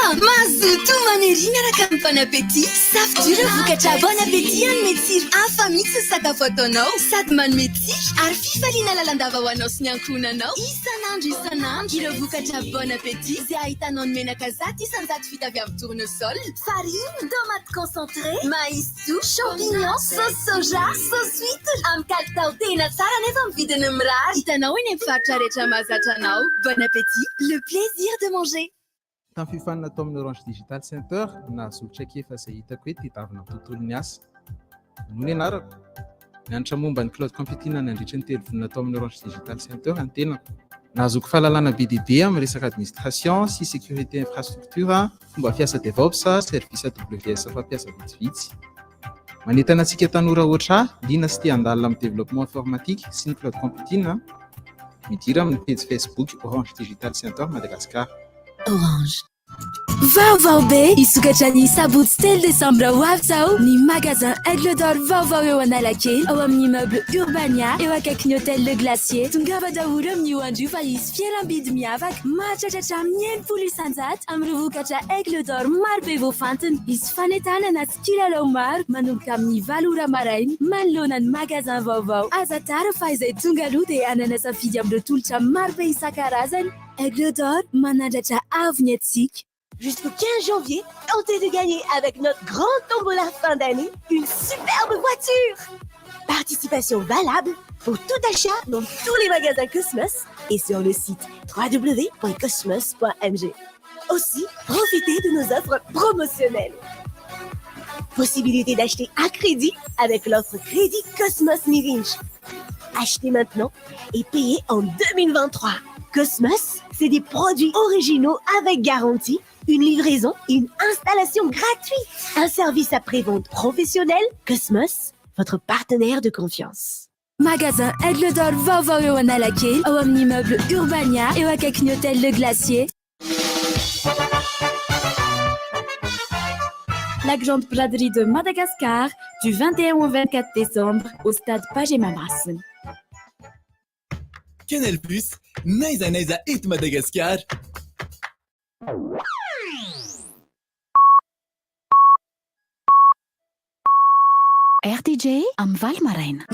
Mazoto manery miaraka amin'ny Bon Appétit. Safidira vokatra Bon Appétit anome tsiro hafa mihitsy ny sakafo ataonao sady manome tsiro ary fifaliana lalandava ho anao sy ny ankohonanao isan'andro ireo vokatra Bon Appétit izay ahitanao ny menaka zato isan-jato vita avy amin'ny tournesol, farine, tomate concentré, maïs doux, champignon, sauce soja, sauce huître amin'ny kalitao tena tsara nefa amin'ny vidiny mirary. Hitanao eny amin'ny mpivarotra rehetra mahazatra anao. Bon Appétit, le plaisir de manger. Tamin'ny fifanana tao amin'ny Orange Digital Center nahazotra kefa izay hitako hoe tedavina amin'ny tontolon'ny asa. Noho ny anarako, mianatra momba ny cloud computing nandritra ny 3 volana tao amin'ny Orange Digital Center antenako. Nahazoako fahalalana be dia be amin'ny resaka administration sy sécurité infrastructure, fomba fiasa DevOps, service AWS fampiasa vitsivitsy. Manentana antsika tanora ohatra liana sy tia handalina amin'ny développement informatique sy ny cloud computing, midira amin'ny page Facebook Orange Digital Center Madagascar. Orange. Vaovao be isokatra ny sabotsy telo desambra ho avy zao ny magasin Aigle d'Or vaovao eo Analakely ao amin'ny immeuble Urbania eo akaiky ny hôtel Le Glacier. Tongava daholo amin'ny andro fa izy fialam-bidy miavaka mahatratratra amin'ny 100 isan-jato amin'ny vokatra Aigle d'Or maro be voafantiny. Izy fanentanana sy kilalao maro manomboka amin'ny 8 ora maraina manoloana ny magasin vaovao. Aza tara fa izay tonga aloha dia anana safidy amin'ireo tolotra maro be isan-karazany. Aigle d'Or manandratra avenue antsika. Jusqu'au 15 janvier, tentez de gagner avec notre grande tombola fin d'année une superbe voiture. Participation valable pour tout achat dans tous les magasins Cosmos et sur le site www.cosmos.mg. Aussi, profitez de nos offres promotionnelles. Possibilité d'acheter à crédit avec l'offre Crédit Cosmos Mirinch. Achetez maintenant et payez en 2023. Cosmos, c'est des produits originaux avec garantie, une livraison et une installation gratuite. Un service après-vente professionnel. Cosmos, votre partenaire de confiance. Magasin Aigle d'Or vaovao eo Analakely ao amin'ny immeuble Urbania eo akaiky ny hôtel Le Glacier. La grande braderie de Madagascar du 21 au 24 décembre au stade Pajemamasin. Canal Plus, Naisa Naisa et Madagascar. RTJ am Valmaraina.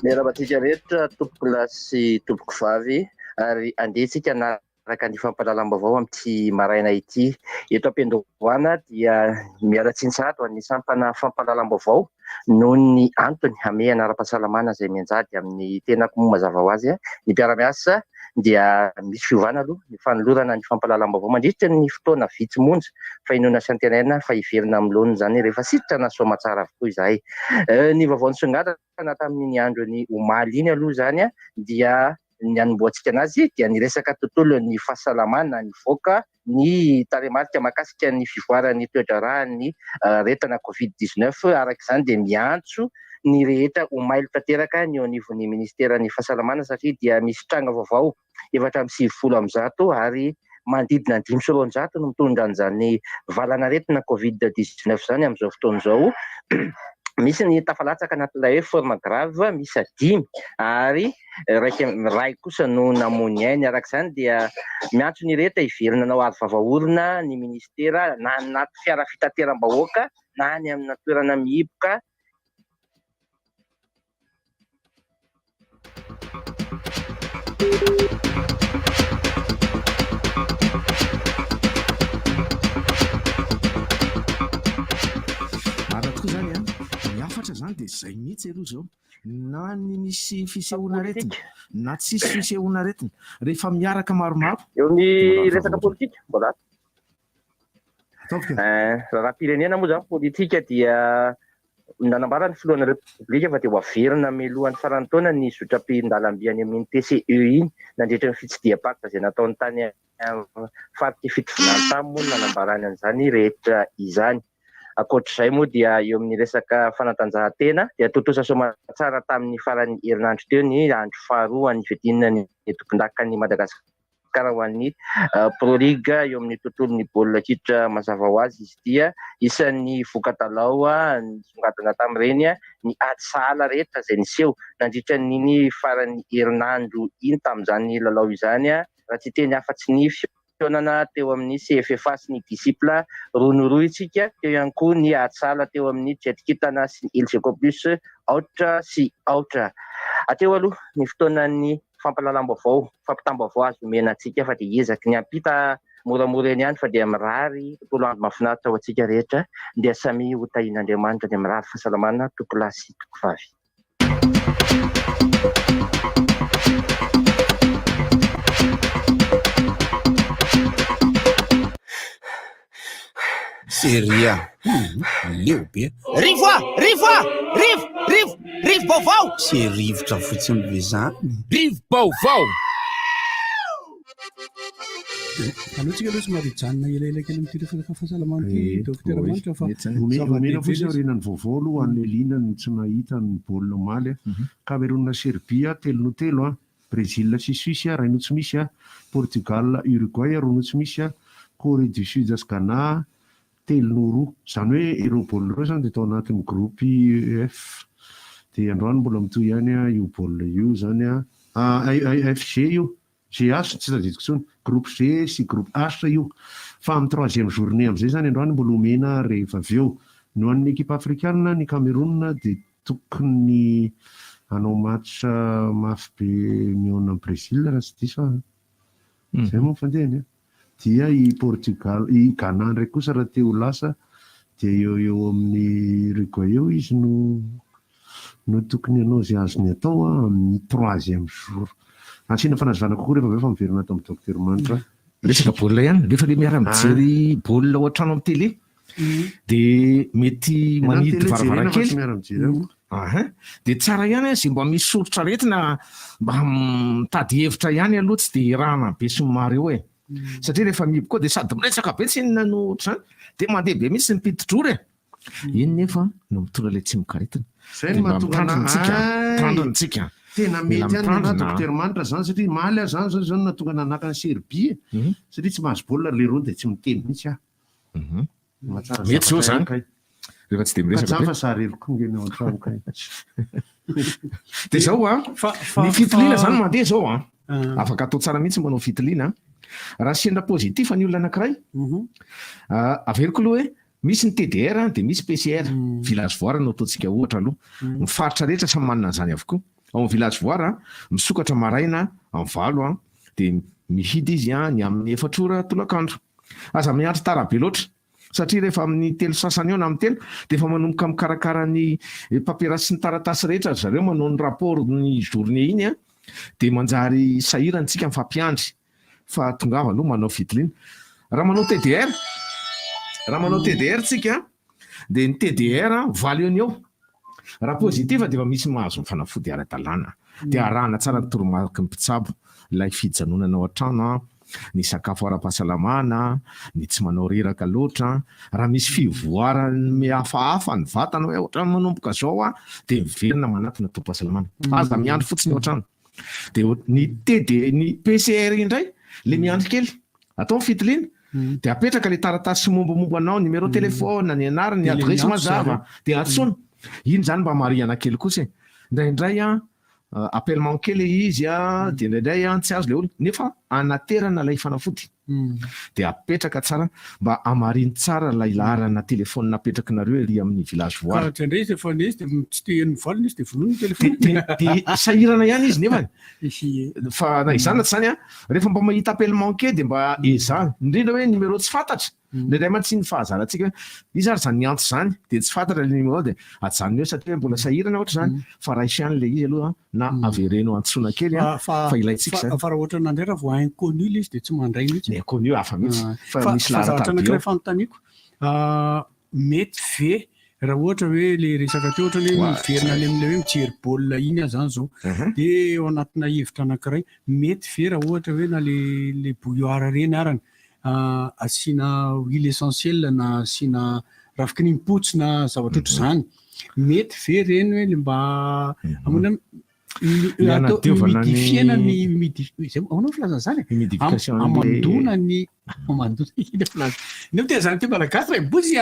Miarabatsika rehetra tompoko lahy sy tompoko vavy ary andehitsika naraka ny fampahalalam-baovao amin'ity maraina ity. Eto am-Piandohana dia miara-tsinsato ny sampana fampahalalam-baovao noho ny antony ame anara-pahasalamana izay mianjady amin'ny tenako moa mazava ho azy. Ny mpiara-miasa dia misy fiovana aloha ny fanolorana ny fampahalalam-baovao mandritra ny fotoana vitsy monja fa inoana sy antenaina fa hiverina amin'ny laoniny zany rehefa sitrana soma tsara avokoa izahay. Ny vaovao nisongadina tamin'ny andro ny omaly iny aloha zany dia ny anomboantsika anazy dia ny resaka tontolo ny fahasalamana ny voaka ny taremarika mahakasika ny fivoaran'ny toe-draharahan'ny retana Covid-19 araka izany dia miantso ny rehetra omaily tanteraka ny eo anivon'ny ministeran'ny fahasalamana satria dia misy tranga vaovao 420 ary manodidina 500 no mitondra an'izany valana retina Covid-19 zany amin'izao fotoana izao. Misy ny tafalatsaka anatin'ilay hoe forme grave misy 5 ary ray kosa no namony ainy. Araka izany dia miantso ny rehetra hiverina anao ady vavaorona ny ministera na anaty fiara fitateram-bahoaka na ny amina toerana mihiboka. Zany dia izay mihitsy aloha zao na ny misy fisehoana retina na tsisy fisehoana retina rehefa miaraka maromaro eo ny resaka politika mbola raha-pirenena moa zany politika dia nanambara ny filohan'ny republika fa dia ho averina melohan'ny faran'ny taona ny zotram-pindalam-by any amin'ny TCE iny nandritra ny fitsidiam-pacte izay nataony tany faritra fitovinany tany moa nanambarany an'izany rehetra izany. Ankoatr'izay moa dia eo amin'ny resaka fanatanjahantena dia totosa soamantsara tamin'ny faran'ny herinandro teo ny andro faharoa ny fedinina ny tompon-dakan'ny Madagasikara ho an'ny Pro League eo amin'ny tontolon'ny baolina kitra mazava ho azy. Izy dia isan'ny voka-talao nisongadina tamin'ireny ny ady sahala rehetra izay niseho nandritra ny faran'ny herinandro iny tamin'izany lalao izany raha tsy teny afa-tsy ny fitonana teo amin'ny CFFA sy ny disciple roa isika teo ihany koa ny atsala teo amin'ny Jetkitana sy ny Ilzeko Plus aotra sy aotra. Ateo aloha ny fotoanan'ny fampahalalam-baovao fampitam-baovao azo omena antsika fa dia ezaky ny ampita moramora eny ihany fa dia mirary tontolo andro mahafinaritra ho antsika rehetra dia samy ho tahin'Andriamanitra dia mirary fahasalamana toko lahy sy toko vavy. seria leo be rivo baovao se rivotra fotsiny ve zany rivo baovao alohatsika aloha somary janona elaela kely amity resaka fahasalamana ty dokotera manitra fa omena fotsiny aorenany vaovao aloha an'le linany tsy nahita ny baolina maly Cameroun Serbia 3-0 Brésil sy Suisse 2 tsy misy Portugal Uruguay 2 tsy misy Corée du Sud sy Ghana 3-2 zany hoe ireo baolina ireo zany dia tao anatin'ny groupe F dia androany mbola mitohy ihany io baolina io zany FG io GH tsy tadidiko tsony groupe G sy groupe H io fa amin'ny 3e journée amin'izay zany androany mbola omena rehefa avy eo no an'ny équipe africaine ny Cameroun dia tokony hanao match mafy be mihaona amin'ny Brésil raha tsy diso zay moa fandehany dia i Portugal i Ghana ndraiky kosa raha te ho lasa dia eo amin'ny Uruguay eo izy no tokony hanao zay azony atao amin'ny 3e jour asiana fanazavana kokoa rehefa avy fa miverina ato amin'ny docteur Manitra resaka baolina ihany rehefa le miara mijery baolina ao an-trano amin'ny télé dia mety manidy varavarankely dia tsara ihany zay mba misy soritra retina mba mitady hevitra ihany aloha tsy dia irahana be sy maro eo satria rehefa mihiby koa dia sady miresaka be tsy inona no ohatr'izany dia mandeha be mihitsy mipidi-drory iny nefa no mitondra ilay tsy mikaretina zay no mahatonga tena mety any na docteur Manitra zany satria maly zany natonga nanaka ny Serbia satria tsy mahazo baolina le roa dia tsy miteny mihitsy mety zao zany rehefa tsy dia miresaka fa sareriko ngeny ao an-trano kay dia zao ny fitiliana zany mandeha zao afaka atao tsara mihitsy manao fitiliana raha sendra pozitif ny olona anankiray averiko aloha hoe misy ny TDR dia misy PCR village voire no ataontsika ohatra aloha ny faritra rehetra samy manana zany avokoa ao amin'ny village voire misokatra maraina amin'ny 9 dia mihidy izy ny amin'ny 4 ora tolakandro aza miandry tara be loatra satria rehefa amin'ny 3 sasany eo na amin'ny 3 dia efa manomboka mikarakara ny papierasy sy ny taratasy rehetra zareo manao ny rapport ny journée iny dia manjary sahirantsika mifampiandry fa tongava aloha manao fitiliana raha manao TDR tsika dia ny TDR valy eo ny eo raha pozitiva dia efa misy mahazo ny fanafody ara-dalàna dia arahana tsara ny toromarika ny mpitsabo ilay fijanonana ao an-trano ny sakafo ara-pahasalamana ny tsy manao reraka loatra raha misy fivoarany hafahafa ny vatana hoe ohatrany manomboka zao dia miverina manatona tom-pahasalamana aza miandry fotsiny ao an-trano dia ny PCR indray le miandry kely atao fitiliana dia apetraka le taratasy sy mombamomba anao numéro telefona ny anarany ny adresy mazava dia atsona iny zany mba marihana kely kosa indraindray appel manqué le izy dia indraindray tsy azo le olona nefa anaterana ilay fanafody dia apetraka tsara mba amariny tsara ilay laharana telefona napetraka nareo ery amin'ny village voire dia sahirana ihany izy nefa fa na izany zany rehefa mba mahita appel manqué dia mba ezahany indrindra hoe numéro tsy fantatra ndraindray mantsy ny fahazarantsika hoe izy ary zany niantso zany dia tsy fantatra le numéro dia ajanony eo satria mbola sahirana ohatra zany fa raisy ihany le izy aloha na avereno antsoina kely fa ilaitsika zany fa raha ohatra nandray raha vao inconnu le izy dia tsy mandray mihitsy inconnu hafa mihitsy fa misy zavatra anankiray fanontaniako mety ve raha ohatra hoe le resaka teo ohatra hoe miverina any amin'ilay hoe mijery baolina iny zany zao dia ao anatina hevitra anankiray mety ve raha ohatra hoe na le bouilloire reny arany asiana huile essentielle na asiana ravikininim-potsy na zavatra ohatra zany mety ve reny hoe mba amonana midifiana ny aonao filazana zany amandona ny ny tena zany ty malagasy ray bozy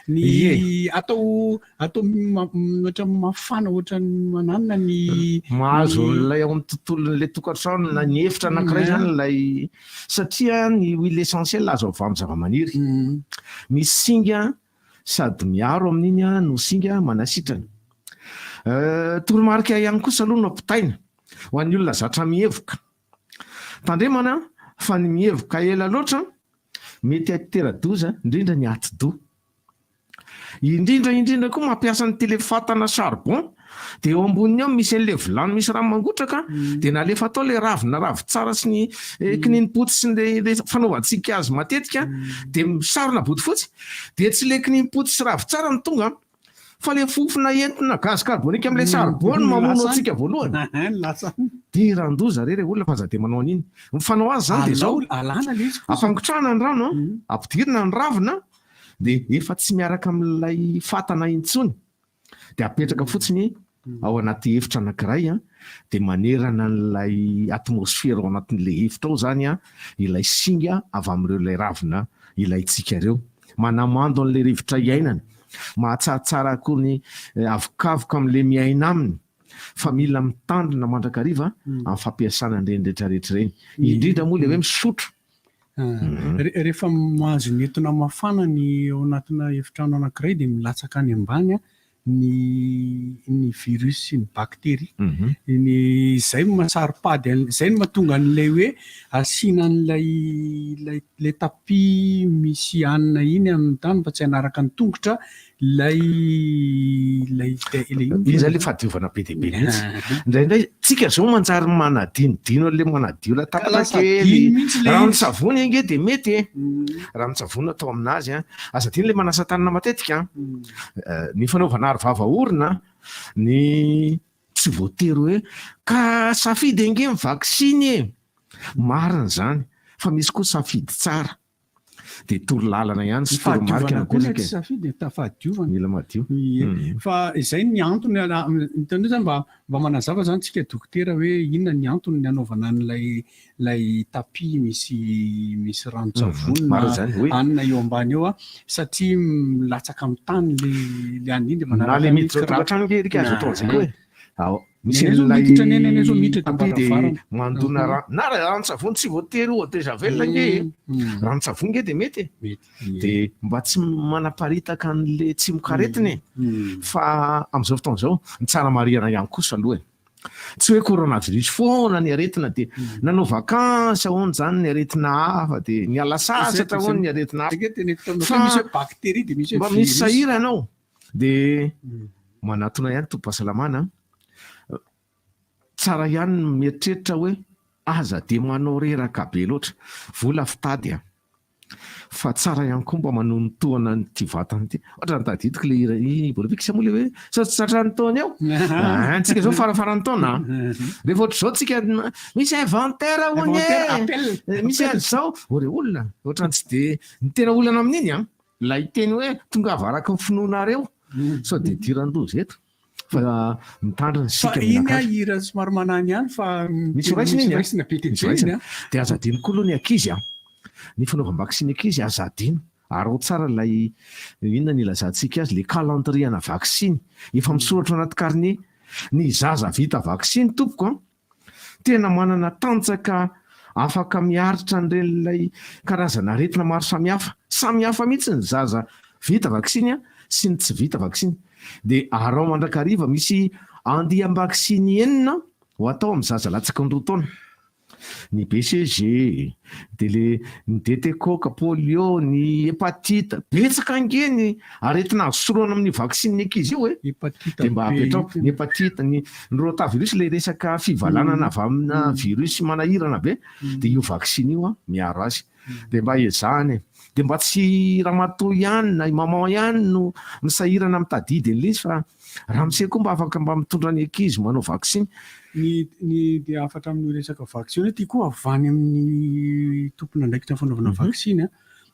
ny atao ohatra mafana ohatra ny mananona ny mahazo lay ao amin'ny tontolon'le tokantrano na ny efitra anankiray zany lay satria ny huile essentielle azo avy amin'ny zavamaniry misy singa sady miaro amin'iny no singa manasitrany toromarika ihany kosa aloha no ampitaina ho an'ny olona zatra mihevoka tandremana fa ny mihevoka ela loatra mety atitera-doza indrindra ny ati-do indrindra koa mampiasa ny telefatana charbon dia eo amboniny eo misy an'ilay vilany misy rano mangotraka dia nalefa atao ilay ravina ravy tsara sy ny kininimpotsy sy le fanaovantsika azy matetika dia misarona botifotsy dia tsy le kininimpotsy sy ravy tsara ny tonga fa le fofona entina gaz carbonika amin'ilay charbon mamono antsika voalohany dia randoza re olona fa za dia manao an'iny mifanao azy zany dia zao ampangotrahana ny rano ampidirina ny ravina dia efa tsy miaraka amin'ilay fatana intsony dia apetraka fotsiny ao anaty efitra anankiray dia manerana n'ilay atmosfera ao anatin'ilay efitra ao zany ilay singa avy amin'ireo ilay ravina ilayntsika ireo manamando an'ilay rivotra iainana mahatsaratsara akory ny avokavoka amin'ilay miaina aminy fa mila mitandrina mandrakariva amin'ny fampiasana an'ireny rehetrarehetra ireny indrindra moa le hoe misotro rehefa mahazo nentina mafana ny ao anatina efitrano anankiray dia milatsaka any ambany ny virus sy ny bakteria zay masaripady zay no mahatonga an'ilay hoe asiana an'ilay tapis misy hanina iny amin'ny tany mba tsy hanaraka ny tongotra iny zay le fahadiovana be dia be mihitsy indraindray tsika zao manjary manadinodino an'le manadio latabatra kely ranon-tsavony ange dia mety ranon-tsavony atao aminazy aza diny le manasa tanana matetika ny fanaovana arovava orina ny tsy voatery hoe ka safidy ange ny vaksiny marina zany fa misy koa safidy tsara dia toro lalana ihany sy toromarika mila madio fa izay ny antony tandreo zany mba manazava zany tsika dokotera hoe inona ny antony ny anaovana n'lay tapis misy ranon-tsavony anina eo ambany eo satria milatsaka amin'ny tany le an'iny na le miditra tokantrano nge rika azo atao zay hoe misy dia mandona na ranon-tsavony tsy voatery ohatra javel nge ranon-tsavony nge dia mety dia mba tsy manaparitaka an'le tsy mikaretiny fa amin'izao fotoana izao ny tsara mariana ihany kosa aloha tsy hoe coronavirus foana ny aretina dia nanao vakansy ahoana zany ny aretina hafa dia ny alasasatra ahoana ny aretina hafa mba misy sahira ianao dia manatona ihany tom-pahasalamana tsara ihany mieritreritra hoe aza dia manao reraka be loatra vola fitady fa tsara ihany koa mba manontoana nyty vatany ty ohatra nytadidiko le borobikisa moa le hoe satsatra ny taona eo tsika zao farafarany taona rehefa ohatra zao tsika misy inventaire honie misy azy zao ore olona ohatra ny tsy dia ny tena olana amin'iny lay teny hoe tonga avaraka ny finoanareo sao dia dirandozy eto fa mitandrina sika iny hira somary manany ihany fa misy raisina be dia azadiny koa aloha ny ankizy ny fanaovam-baksiny ankizy azadiny ary ao tsara lay inona ny ilazantsika azy le calendrier-na vaksiny efa misoratra anaty carnet ny zaza vita vaksiny tompoko tena manana tanjaka afaka miaritra an'irelay karazana aretina maro samihafa mihitsy ny zaza vita vaksiny sy ny tsy vita vaksiny dia arao mandrakariva misy andiam-baksiny enina ho atao amin'ny zaza latsaka ny roa taona ny BCG dia le ny DT-coque polio ny hepatite betsaka angeny aretina soroana amin'ny vaksiny ankizy io dia mba apetrao ny hepatite ny rotavirus le resaka fivalanana avy amina virus manahirana be dia io vaksiny io miaro azy dia mba ezahany dia mba tsy ramatoa ihany na maman ihany no misahirana mitadidy an'ilay izy fa raha misy koa mba afaka mba mitondra ny ankizy manao vaksiny ny dia afatra amin'ny resaka vaksiny ty koa avany amin'ny tompona ndraikitra fanaovana vaksiny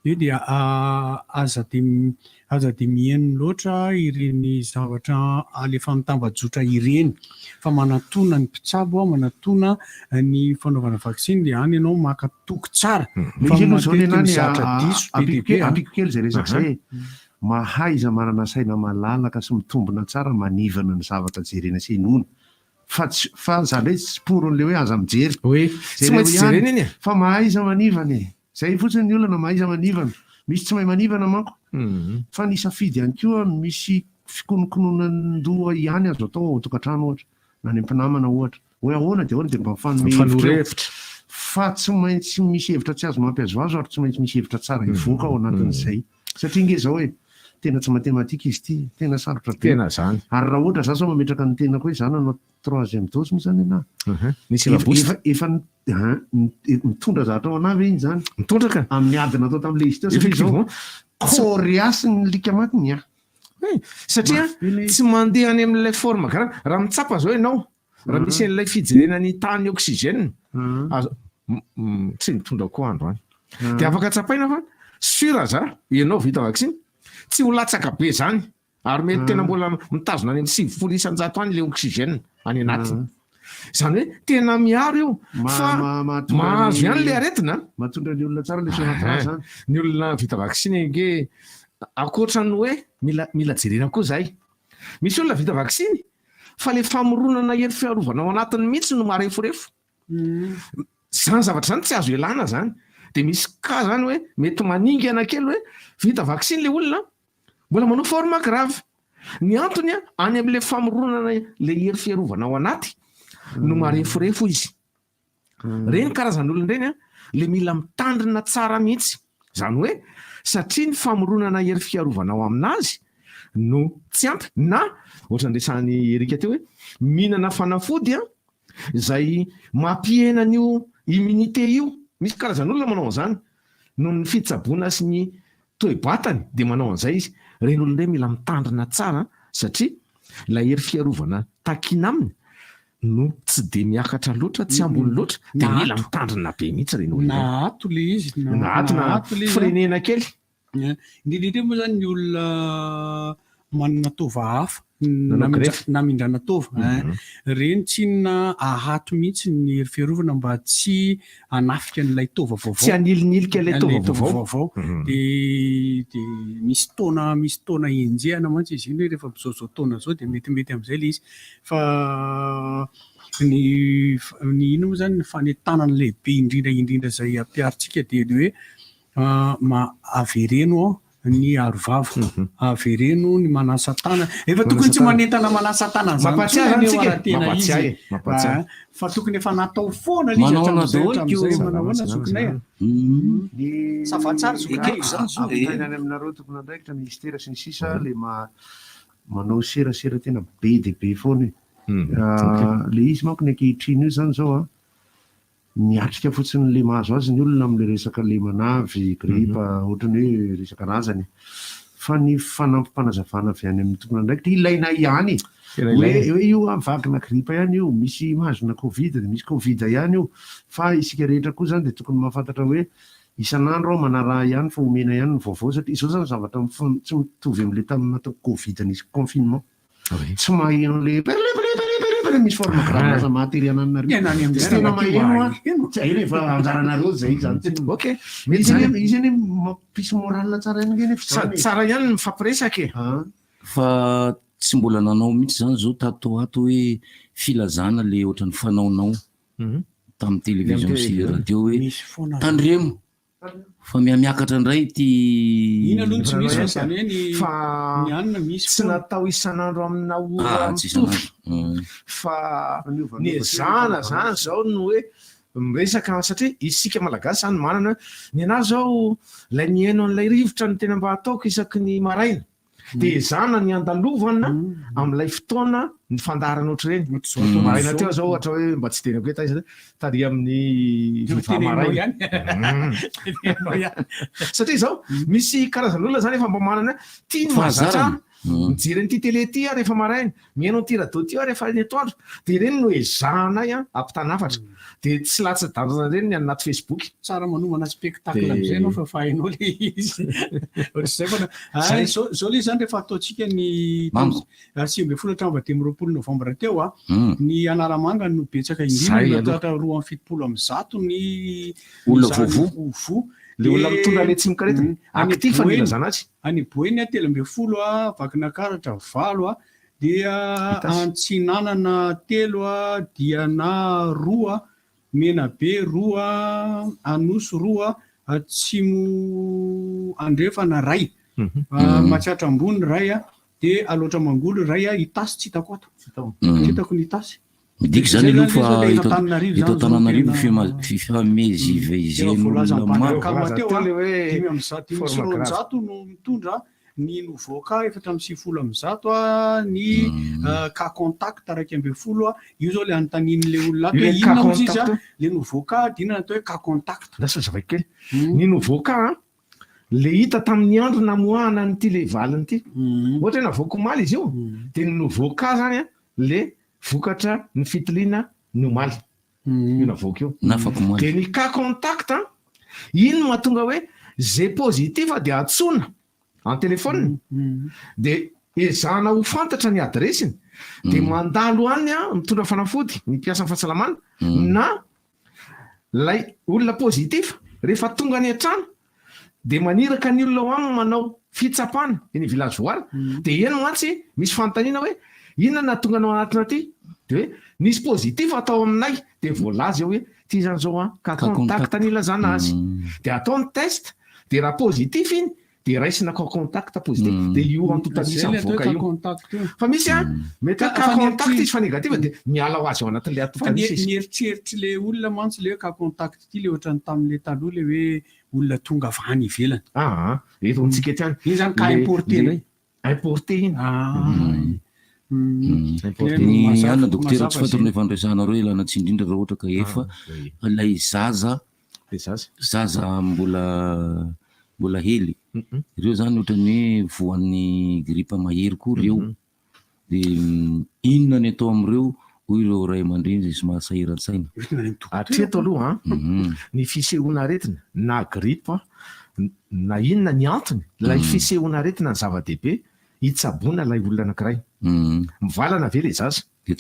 io dia aza dia mihaino loatra ireny zavatra alefa mitambajotra ireny fa manatona ny mpitsabo manatona ny fanaovana vaksiny dia any ianao makatoky tsara ampiko kely zay resaka zay mahaiza manana saina malalaka sy mitombona tsara manivana ny zavatra jerena sy inona fa zany tsy poron'le hoe aza mijery fa mahaiza manivana zay fotsiny ny olana mahaiza manivana misy tsy mahay manivana manko fa ny safidy ihany koa misy fikonokononandoha ihany azo atao ao tokantrano ohatra na ny ampinamana ohatra hoe ahoana dia ahoana dia mba mifanorevitra fa tsy maintsy misy hevitra tsy azo mampiazoazo ary tsy maintsy misy hevitra tsara ivoaka ao anatin'izay satria nge zao hoe tena tsy matematika izy ty, tena sarotra be. Tena zany. Ary raha ohatra za sao mametraka ny tena koa izany anao troisième dose moa zany ana. Misy labost. Efa mitondra zavatra ao anavy iny zany. Mitondra ka? Amin'ny adina atao tamin'ilay izy teo satria zao coriace ny lika matiny a. Satria tsy mandeha any amin'ilay forme karaha raha mitsapa zao ianao raha misy an'ilay fijerenany tany oxygène tsy mitondra koa andro any. Dia afaka tsapaina fa sura za ianao vita vaccine tsy ho latsaka be zany ary mety tena mbola mitazona any amin'ny 7 isan-jato any le oxygène any anatiny. Zany hoe tena miaro io fa mahazo ihany le aretina. Mahatondra ny olona tsara le sonatrany zany. Ny olona vita vaccine nge akoatrany hoe mila jerena koa zay. Misy olona vita vaccine fa le famoronana hery fiarovana ao anatiny mihitsy no marefurefo. Zany zavatra zany tsy azo elana zany. Dia misy ka zany hoe mety maningy anakely hoe vita vaccine le olona mbola manao forme grave. Ny antony any amin'le famoronana le hery fiarovana ao anaty no marefurefo izy. Reny karazan'olona reny le mila mitandrina tsara mihitsy. Zany hoe satria ny famoronana hery fiarovana ao aminazy no tsy ampy na ohatran'resany Erika teo hoe mihinana fanafody izay mampihena an'io immunité io. Misy karazan'olona manao an'izany no ny fitsaboana sy ny toe-batany dia manao an'izay izy. Reny olona mila mitandrina tsara satria la hery fiarovana takina aminy no tsy dia miakatra loatra, tsy ambony loatra dia mila mitandrina be mihitsy reny olona. Na ato le izy. Na ato na firenena kely. Indrindra moa zany ny olona manana tova hafa na mindrana tova. Reny tsy na ahato mihitsy ny hery fiarovana mba tsy hanafika an'ilay tova vaovao. Tsy hanilnilika ilay tova vaovao. Dia misy taona enjehana mantsy izy iny hoe rehefa zao taona zao dia metimety amin'izay le izy. Fa ny ino moa zany ny fanentanana lehibe indrindra izay ampiarintsika dia hoe avereno ny arovava, avereno ny manasa tanana. Efa tokony tsy manentana manasa tanana zany fa tokony efa natao foana manahoana zokinay safatsara zokinay any aminareo tokony andraikitra ministera sy ny sisa le manao serasera tena be dia be foana le izy manko ny ankehitriny io zany zao miatrika fotsiny le mahazo azy ny olona amin'le resaka le manavy gripa ohatrany hoe resaka razany fa ny fanampim-panazavana avy any amin'ny tokony andraikitra ilaina ihany hoe io vakina gripa ihany io misy mahazona covid dia misy covid ihany io fa isika rehetra koa zany dia tokony mahafantatra hoe isan'andro ao manara ihany fa omena ihany ny vaovao satria izao zany zavatra tsy mitovy amin'le tamin'ny covid nisy confinement tsy maheno le misy forme grave materiana tena maheno zay rehefa anjaranareo zay zany. Ok. Izy any mampisy morale tsara ihany ngeny tsara ihany ny mifampiresaka fa tsy mbola nanao mihitsy zany zao tato ato hoe filazana le ohatran'ny fanaonao tamin'ny télévision sy radio hoe tandremo fa miakatra indray ty ina aloha tsy misy zany hoe ny anina misy tsy natao isan'andro amina ora mitofy fa ny zana zany zao no hoe miresaka satria isika malagasy zany manana ny anazy zao lay mihaino an'ilay rivotra no tena mba ataoko isaky ny maraina dia zana ny andalovana amin'ilay fotoana ny fandarana ohatr'ireny maraina teo zao ohatra hoe mba tsy tenako hoe tary amin'ny vivamaraina satria zao misy karazan'olona zany efa mba manana tia ny mahazatra mijery an'ity télé ty rehefa maraina mihaino an'ity radio ty rehefa ny atoandro dia reny no ezanay ampitanafatra dia tsy latsa-dandrona reny ny anaty Facebook. Tsara manomana spectacle amin'izay anao fa fahainao le izy zao le zany rehefa ataontsika ny 9 novambra teo ny anaramanga no betsaka indrindra 270 ny olona vovo le olona mitondra le tsy mikaretina aktifa ny ilazanazy any Boeny 13 vakinankaratra 7 dia Antsinanana 3 Diana 2 Menabe 2 Anosy 2 Atsimo Andrefana ray Matsiatra ambony ray dia Aloatra Mangolo ray Itasy tsy hitako ato hitako ny Itasy midika zany aloha fa eto Antananarivo fifamezivezen'olona maro no mitondra ny novoaka 450 ny cas contact 240 io zao le anontanian'le olona hoe inona moa izy le novoaka dinana atao hoe cas contact. Lasa zavakely ny novoaka le hita tamin'ny andro namoahana nyity le valiny ity ohatra hoe navoaka omaly izy io dia ny novoaka zany a le vokatra ny fitiliana ny omaly io navoaka io dia ny cas contact ino mahatonga hoe zay positif dia atsona en téléphone dia ezahana ho fantatra ny adresiny dia mandalo any a mitondra fanafody ny mpiasa ny fahasalamana na lay olona positif rehefa tonga ny an-trano dia maniraka ny olona aminy manao fitsapana eny villageoire dia eny mantsy misy fanontaniana hoe inona nahatonga anao anatina aty dia hoe nisy positif atao aminay dia voalaza hoe ty zany zao a cas contact ny ilazana azy dia atao ny test dia raha positif iny dia raisina cas contact positif dia io antotanisa mivoaka io fa misy a mety hoe cas contact izy fa negativa dia miala ho azy ao anatin'le atotanisa izy. Ny eritreritry le olona mantsy le hoe cas contact ity le ohatrany tamin'le taloha le hoe olona tonga avy any ivelany eto ntsika ty any iny zany cas importé iny ny anina dokotera tsy fatao amin'ny fandraisanareo ilana tsy indrindra raha ohatra ka efa lay zaza mbola hely ireo zany ohatrany hoe voan'ny grippe mahery koa reo dia inona ny atao am'ireo hoy ireo ray aman-dreny zay somary sahiran-tsaina hatreto aloha ny fisehoana aretina na grippe na inona ny antony lay fisehoana aretina ny zava-dehibe hitsabona lay olona anankiray mivalana ve le zaza dia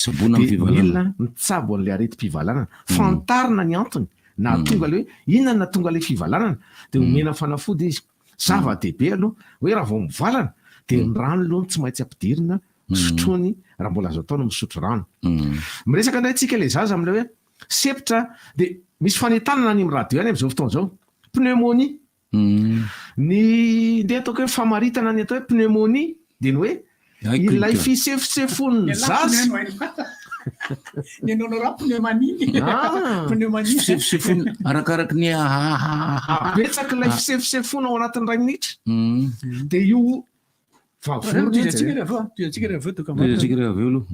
mitsabo an'le areti-pivalanana fantarina ny antony na tonga le hoe inona na tonga le fivalanana dia omena fanafody izy zava-dehibe aloha hoe raha vao mivalana dia ny rano aloha tsy maintsy ampidirina misotrony raha mbola azo ataona misotro rano miresaka indray tsika le zaza am'le hoe sepitra dia misy fanentanana ny radio any am'izao fotoana zao pneumonie ny ndeha ataoko hoe famaritana ny atao hoe pneumonie dia ny hoe ilay fisefisefony zaza fisefisefony arakaraky ny apetsaka ilay fisefisefona ao anatin'ny ray minitra dia io vavorontsika rehefa aveo aloha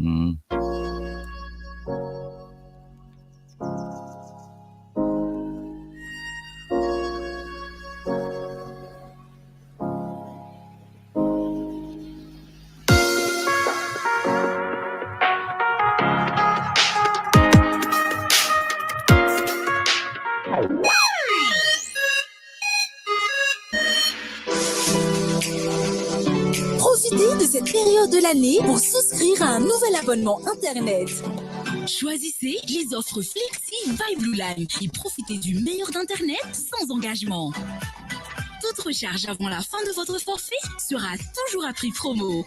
Profitez de cette période de l'année pour souscrire à un nouvel abonnement Internet. Choisissez les offres Flexi by Blue Line et profitez du meilleur d'Internet sans engagement. Toute recharge avant la fin de votre forfait sera toujours à prix promo.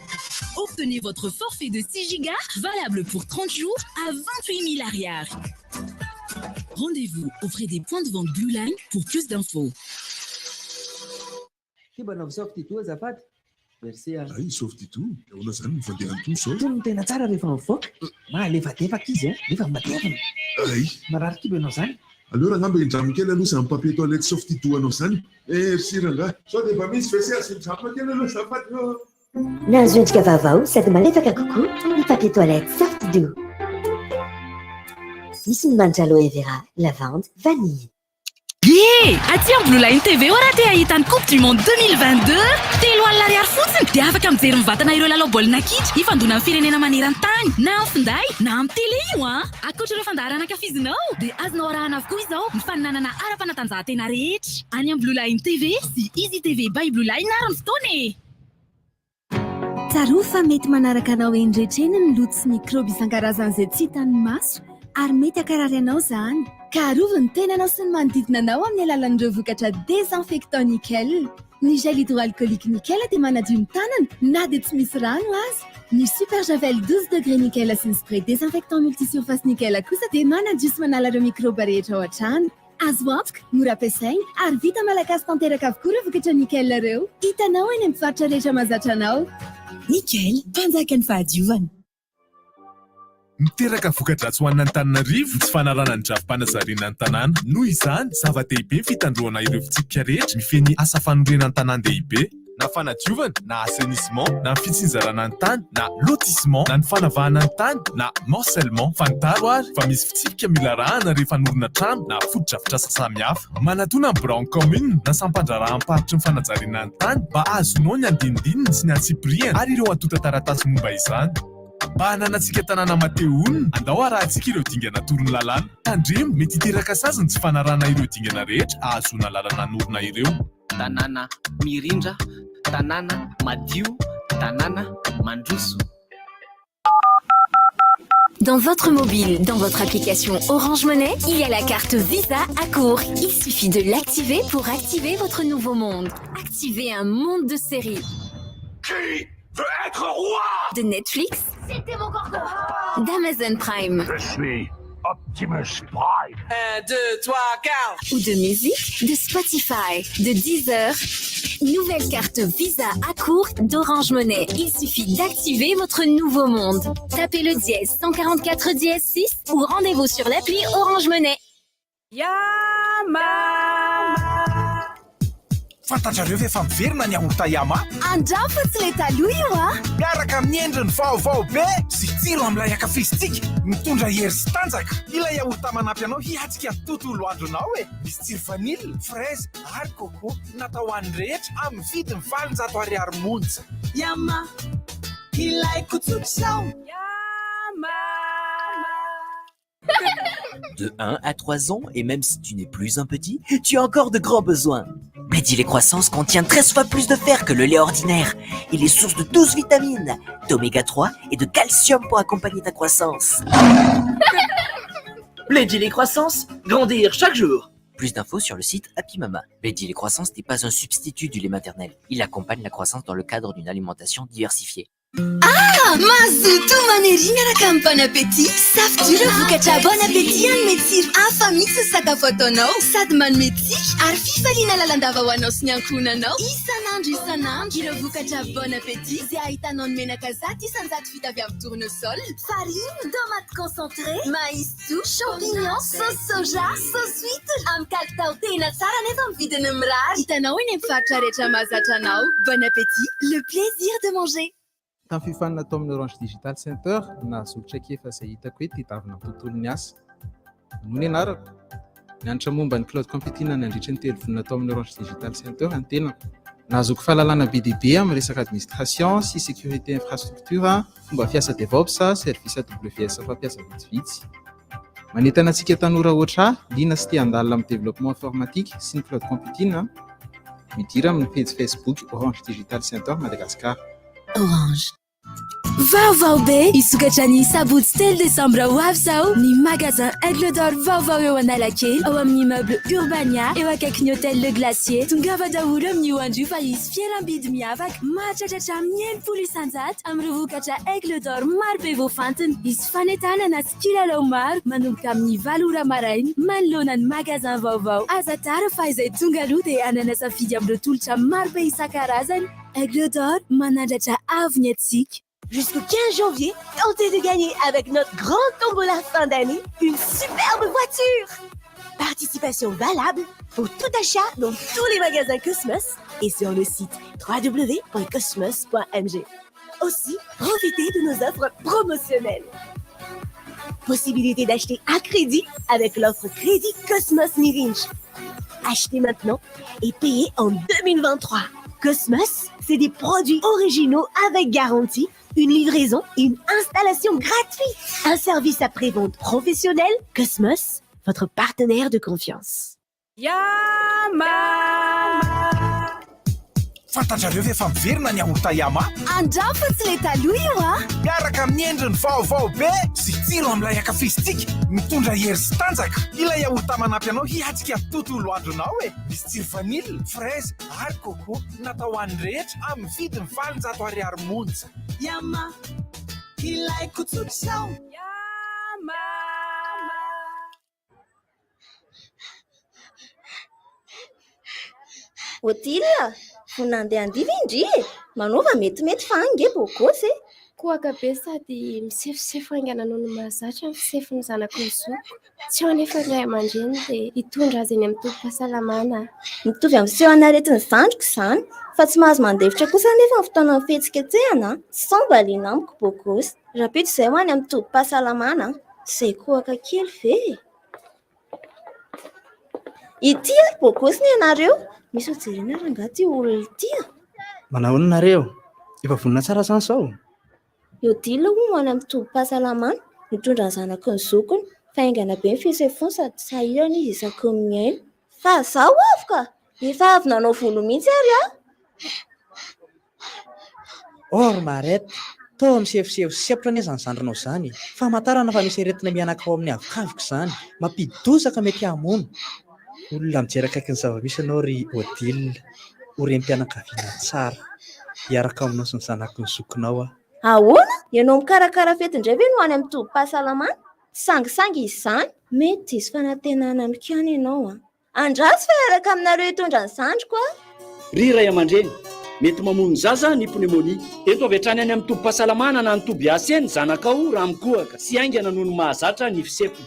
Obtenez votre forfait de 6 Go valable pour 30 jours à 28 000 arrières. Rendez-vous auprès des points de vente Blue Line pour plus d'infos. Merci. Ay, softy tout. Ona zany mifandeha to so. Tony tena tsara rehefa mivoaka. Malefadefaka izy rehefa matevana. Ay. Marary kibo ianao zany. Alors angamba indramo kely aloha zany papier toilette softy tout anao zany. Merci ranga. So dia mba misy WC asindramo kely aloha zafady. Nahazo endrika vaovao sady malefaka kokoa ny papier toilette Softdo. Misy ny manitra aloe vera, lavande, vanille. Yeah! Aty amin'ny Blue Line TV raha te ahita ny Coupe du Monde 2022 telo alina ariary fotsiny dia afaka mijery mivantana ireo lalao baolina kitra hifandona amin'ny firenena maneran-tany na amin'ny finday na amin'ny tele io akoatra ireo fandaharana ankafizinao dia azonao arahana avokoa izao ny faninanana ara-panatanjahantena rehetra any amin'ny Blue Line TV sy Easy TV by Blue Line ary ny fotoana e. Tsaroa fa mety manaraka anao endretreny ny loto sy mikroby isan-karazany izay tsy hitan'ny maso ary mety akarary anao zany. Ka arovy ny tenanao sy ny manodidina anao amin'ny alalan'ireo vokatra désinfectant nickel. Ny gel hydroalcoolique nickel dia manadio ny tanana na dia tsy misy rano azy. Ny super javel 12 degré nickel sy ny spray désinfectant multisurface nickel kosa dia manadio sy manala ireo mikroba rehetra ao an-trano. Azo antoka, mora ampiasaina ary vita malagasy tanteraka avokoa ireo vokatra nickel ireo. Hitanao eny amin'ny mpivarotra rehetra mahazatra anao. Nickel, mpanjaka ny fahadiovana. Miteraka vokatratso ho an'Antananarivo tsy fanarana ny dravi-panazariana ny tanàna. Noho izany, zava-dehibe fitandroana ireo fitsipika rehetra mifehy ny asa fanorenana ny tanàn-dehibe. na fanadiovana na assainissement na ny fitsinjarana ny tany na lotissement na ny fanavahana ny tany na morcellement fantaro ary fa misy fitsipika mila rahana rehefa norona trano na fotodrafitrasa samihafa manatona ny branche commune na sampandrarahamparotry ny fanajariana ny tany mba azonao ny andinidininy sy ny antsipriana ary ireo atota taratasy momba izany mba hananantsika tanàna mateonina andao arahantsika ireo dingana torony lalàna tandremo mety hiteraka saziny tsy fanarana ireo dingana rehetra ahazona lalana norona ireo tanàna mirindra tanàna madio tanàna mandroso. Dans votre mobile, dans votre application Orange Money, il y a la carte Visa à court. Il suffit de l'activer pour activer votre nouveau monde. Activez un monde de séries. Qui veut être roi? De Netflix. C'était mon cordon. D'Amazon Prime. Je suis Optimus Prime. 1, 2, 3, 4. Ou de musique, de Spotify, de Deezer. Nouvelle carte Visa à court d'Orange Money. Il suffit d'activer votre nouveau monde. Tapez le dièse 144 dièse 6 ou rendez-vous sur l'appli Orange Money. Fantatrareo ve fa miverina ny aorta Yama? Andrafo tsy le taloha io a? Miaraka amin'ny endriny vaovao be sy tsiro amin'ilay akafisitsika mitondra hery sy tanjaka. Ilay aorta manampy anao hiatsika tontolo andronao e. Misy tsiro vanille, fraise ary coco natao an'ny rehetra amin'ny vidiny 700 ariary monja. Yama, ilaiko tsotr'izao. De 1 à 3 ans, et même si tu n'es plus un petit, tu as encore de grands besoins. Bledi lait croissance contient 13 fois plus de fer que le lait ordinaire. Il est source de 12 vitamines, d'oméga 3 et de calcium pour accompagner ta croissance. Bledi lait croissance, grandir chaque jour. Plus d'infos sur le site Happy Mama. Bledi lait croissance n'est pas un substitut du lait maternel. Il accompagne la croissance dans le cadre d'une alimentation diversifiée. Ah, mazoto maneriana araka ny bon appétit. Safidira vokatra bon appétit anome tsiro hafa mihitsy ny sakafo ataonao sady manome tsika ary fifaliana lalandava ho anao sy ny ankohonanao isanandro ireo vokatra bon appétit izay ahitanao ny menaka zato isanjato vita avy amin'ny tournesol, farine, tomate concentré, maïs doux, champignon, sauce soja, sauce huître amin'ny kalitao tena tsara nefa amin'ny vidiny mirary. Hitanao eny amin'ny faritra rehetra mahazatra anao. Bon appétit, le plaisir de manger. Tamin'ny fifanana tao amin'ny Orange Digital Center nazotra kefa izay hitako hoe tedavina amin'ny tontolon'ny asa. Noho ny anarako nianatra momba ny cloud computing nandritra ny 3 volana tao amin'ny Orange Digital Center ny tenako. Nahazoko fahalalana be dia be amin'ny resaka administration sy sécurité infrastructure, fomba fiasa DevOps, service AWS fampiasa vitsivitsy. Manentana antsika tanora ohatra liana sy tia handalina amin'ny développement informatique sy ny cloud computing, midira amin'ny page Facebook Orange Digital Center Madagascar. Orange. Vaovao be isokatra ny sabotsy 3 Desambra ho avy zao ny magasin Aigle d'Or vaovao eo Analakely ao amin'ny immeuble Urbania eo akaikin'ny hôtel Le Glacier. Tongava daholo amin'ny hoandro fa izy fiaram-bidy miavaka mahatratratra amin'ny 100 isanjato amin'ireo vokatra Aigle d'Or maro be voafantiny. Izy fanentanana sy kilalao maro manomboka amin'ny 8 ora maraina manoloana ny magasin vaovao. Aza tara fa izay tonga aloha dia anana safidy amin'ireo tolotra maro be isan-karazany. Aigle d'Or manandratra avenir antsika. Jusqu'au 15 janvier, tentez de gagner avec notre grande tombola fin d'année une superbe voiture. Participation valable pour tout achat dans tous les magasins Cosmos et sur le site www.cosmos.mg. Aussi, profitez de nos offres promotionnelles. Possibilité d'acheter à crédit avec l'offre Crédit Cosmos Mirinch. Achetez maintenant et payez en 2023. Cosmos, c'est des produits originaux avec garantie, une livraison et une installation gratuite. Un service après-vente professionnel. Cosmos, votre partenaire de confiance. Fantatrareo ve fa miverina ny aorta Yama? Andrafo tsy le taloha io a? Miaraka amin'ny endriny vaovao be sy tsiro amin'ilay akafisitsika mitondra hery sy tanjaka. Ilay aorta manampy anao hiatsika tontolo andronao e. Misy tsiro vanille, fraise ary coco natao an'ny rehetra amin'ny vidiny 700 ariary monja. Yama, ilaiko tsotr'izao. Otila, vao nandeha andiva indri e, manova metimety fa ange bokosy e. Kohaka be sady misefosefo aingana noho ny mahazatra ny fisefo ny zanako ny zoko. Tsy ho anefa ray aman-dreny dia hitondra azy eny amin'ny tombom-pahasalamana. Mitovy amin'ny seho anaretin'ny zandriko izany, fa tsy mahazo mandevitra kosa nefa ny fotoana ny fihetsiketsehana. Samba liana amiko bokosy. Rapito izay ho any amin'ny tombom-pahasalamana. Izay kohaka kely ve? Ity bokosy ny ianareo. Misy hojerena rangaha ty olona ity. Manao nareo? Efa vonina tsara izany sao? Eo dila ho any amin'ny tombom-pahasalamana, mitondra ny zanako ny zokony, fa aingana be ny fisefony sady sahirana izy isaky ny miaina. Fa zaho avoka, efa avy nanao volo mihitsy ary aho. Or marety, tao misefosefo septra anie izany zandrinao izany. Fa matarana fa misy aretina mianaka ao amin'ny avokaviko izany. Mampidosaka mety hamono. Olona mijery akaiky ny zava-misy ianao ry Odile, ho rem-pianakaviana tsara. Hiaraka aminao sy ny zanako ny zokonao aho. Ahoana? Ianao mikarakara fety indray ve no any amin'ny tombom-pahasalamana? Sangisangy izany. Mety diso fanantenana ny kiana ianao. Andraso fa hiaraka aminareo hitondra ny zandriko aho. Ry ray aman-dreny, mety mamono zaza ny pneumonia. Eto avy hatrany any amin'ny tombom-pahasalamana na ny tobiasy eny zanakao raha mikohaka. Sy aingana noho ny mahazatra ny fisefo.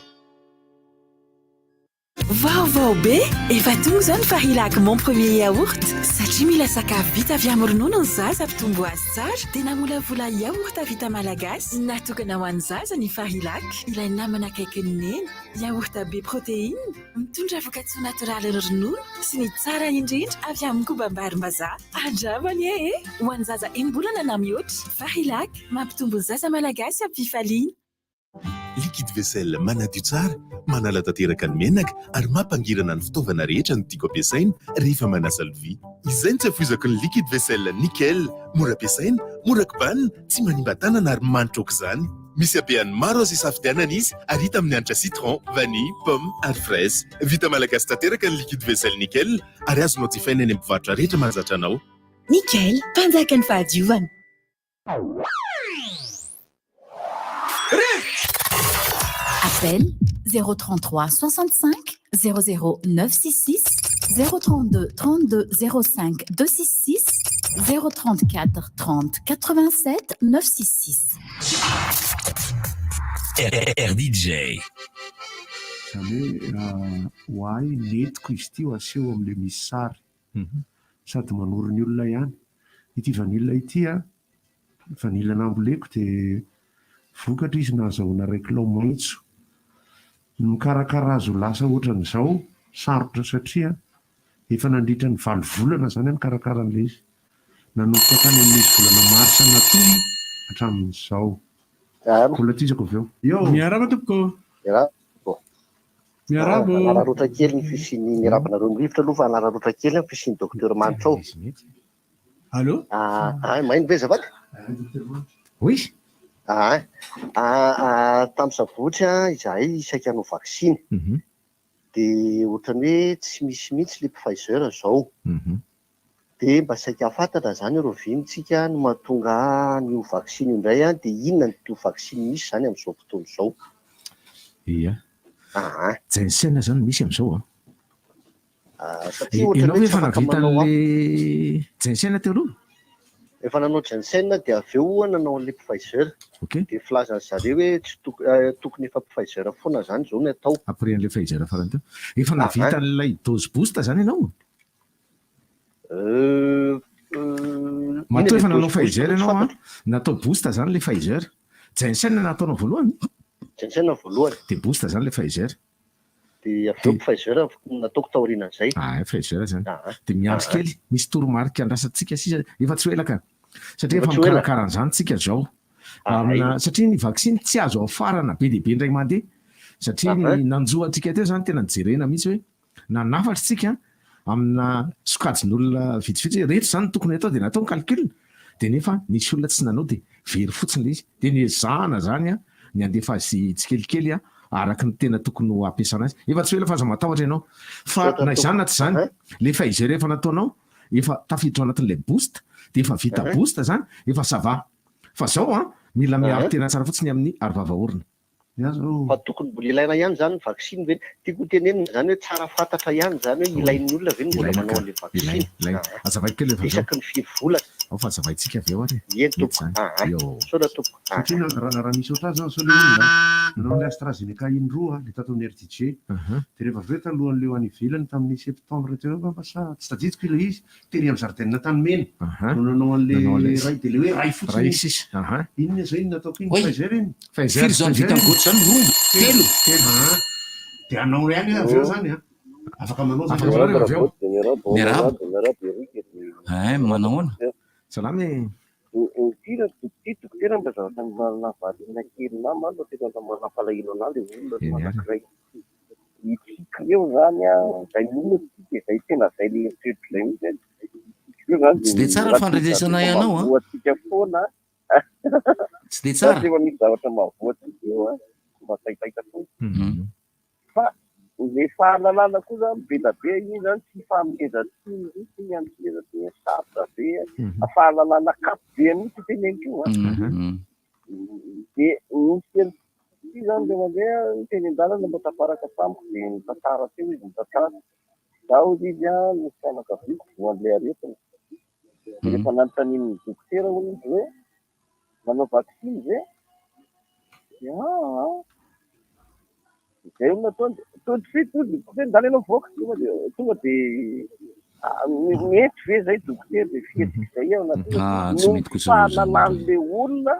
Vaovao be, efa tonga izao ny Farilac mon premier yaourt. Satria mila sakafo vita avy amin'ny ronono ny zaza ampitombo azy tsara. Dia namolavola yaourt vita malagasy. Natokana ho an'ny zaza ny Farilac. Ilay namana akaiky ny neny. Yaourt be protéine. Mitondra voka-tsoa natoraly ny ronono. Sy ny tsara indrindra avy amin'ny kobam-barim-bazaha. Andramany e! Ho an'ny zaza embolana na mihoatra. Farilac mampitombo ny zaza malagasy amin'ny fifaliana. Liquide vaisselle manadio tsara, manala tanteraka ny menaka ary mampangirana ny fitaovana rehetra no tiako ampiasaina rehefa manasa lovia. Izay no tsy afoizako ny liquide vaisselle nickel, mora ampiasaina, mora kobanina, tsy manimba tanana ary manitra aok'izany. Misy habehany maro azo isafidianana izy ary hita amin'ny hanitra citron, vanille, pomme ary fraise. Vita malagasy tanteraka ny liquide vaisselle nickel ary azonao jifaina any amin'ny mpivarotra rehetra mahazatra anao. Nickel, mpanjaka ny fahadiovana. Appel 033 65 00 966 032 32 05 266 034 30 87 966. RDJ. Zany hoe ho ahy netiko izy ity ho aseho amin'ilay misy sary. Sady manoro ny olona ihany. Ity vanila ity vanila namboleko dia vokatra izy nahazahoana ray kilao maitso. Mikarakara azy ho lasa ohatran'izao sarotra satria efa nandritra ny 7 volana zany mikarakara an'ilay izy. Nanomboka tany amin'izy volana marsa natoy hatramin'izao. Mbola tizako avy eo. Eo. Miaraba tompoko. Miarabo. Anararotra kely ny fisian'ny miarabanareo ny rivotra aloha fa anararotra kely ny fisian'ny dokotera Mantrao. Allô? Maino be zavady? Oui. Tamin'ny sabotsy izahay isaika hanao vaksiny. Dia ohatrany hoe tsy misy mihitsy le Pfizer izao. Dia mba saika hafantatra zany ireo vinitsika no mahatonga ny vaksiny indray dia inona ny vaksiny misy zany amin'izao fotoana izao. Iya. Jensen zany misy amin'izao. Satria ianao efa navita an'le Jensen teo aloha? Efa nanao Jensen dia avy eo nanao an'le Pfizer. Dia filazan'ny zareo hoe tsy tokony efa Pfizer foana zany izao no atao. Après an'le Pfizer farany teo. Efa navita an'ilay dose boost zany ianao? Matoa efa nanao Pfizer ianao natao boost zany le Pfizer. Jensen nataonao voalohany? Jensen voalohany. Dia boost zany le Pfizer. Dia avy eo Pfizer nataoko taorianan'izay. Pfizer zany. Dia miandry kely misy toromarika andrasantsika sisa efa tsy hoelaka. Satria efa mikarakara an'izany tsika zao. Satria ny vaksiny tsy azo afarana be dia be indray mandeha. Satria ny nanjoantsika teo zany tena nijerena mihitsy hoe nanafatra tsika amina sokajin'olona vitsivitsy rehetra zany tokony atao dia natao ny calcul. Dia nefa nisy olona tsy nanao dia very fotsiny ilay izy. Dia ny ezahana zany ny andefa azy tsikelikely araka ny tena tokony ho ampiasana azy. Efa tsy hoe fa aza matahotra ianao. Fa na izany na tsy izany, le Pfizer efa nataonao, efa tafiditra ao anatin'ilay boost, dia efa vita boost zany, efa sava. Fa zao mila miaro tena tsara fotsiny amin'ny arovava-orona. Fa tokony mbola ilaina ihany zany ny vaksiny ve? Tiako tenenina zany hoe tsara fantatra ihany zany hoe ilain'ny olona ve mbola manao an'ilay vaksiny. Azavaiko kely efa isaky ny 5 volana. ao fa zavaintsika avy eo ary eny tompo sona tompo satria raha misy oatra azy so le olona nanao le AstraZeneca indroa le tato amin'ny RTG dia rehefa avy eo talohan'leo any ivelany tamin'ny septembre teo fa tsy tadidiko ilay izy tery amin'ny zaridaina tany mena no nanao an'le ray dia le hoe ray fotsiny inona zay nataoko iny Pfizer iny firy zany vita amin'ny goatra zany roa telo dia anao ihany avy eo zany afaka manao avy eo miaraba manahoana salamy tira titoko tena mba zavatra navalina kely na malo tena manapalahelo ana le olona anankiray itsika eo zany zay olona dia zay tena zay le eritreritro zay mihitsy tsy de tsara fandrenesana ianao voatsika foana tsy de tsara efa misy zavatra mahavoatsika eo mba saitaita foana fa le fahalalana koa zany be da be iny zany tsy fahamezantsiny mihitsy ny am'fiezatsiny sarotra be fahalalana kapo be mihitsy teneniko dia misy ty zany le mandeha teny an-dalana mba tafaraka tamiko dia mitantara teo izy mitantara zaho izy misy fianakaviako voan'le aretina rehefa nanontanian'ny dokotera hono izy hoe manao vaccine zay zay olona tondry anao voaka tonga dia mety ve zay dokotera dia fihetsika zay eo noho tsy fahalalàn'le olona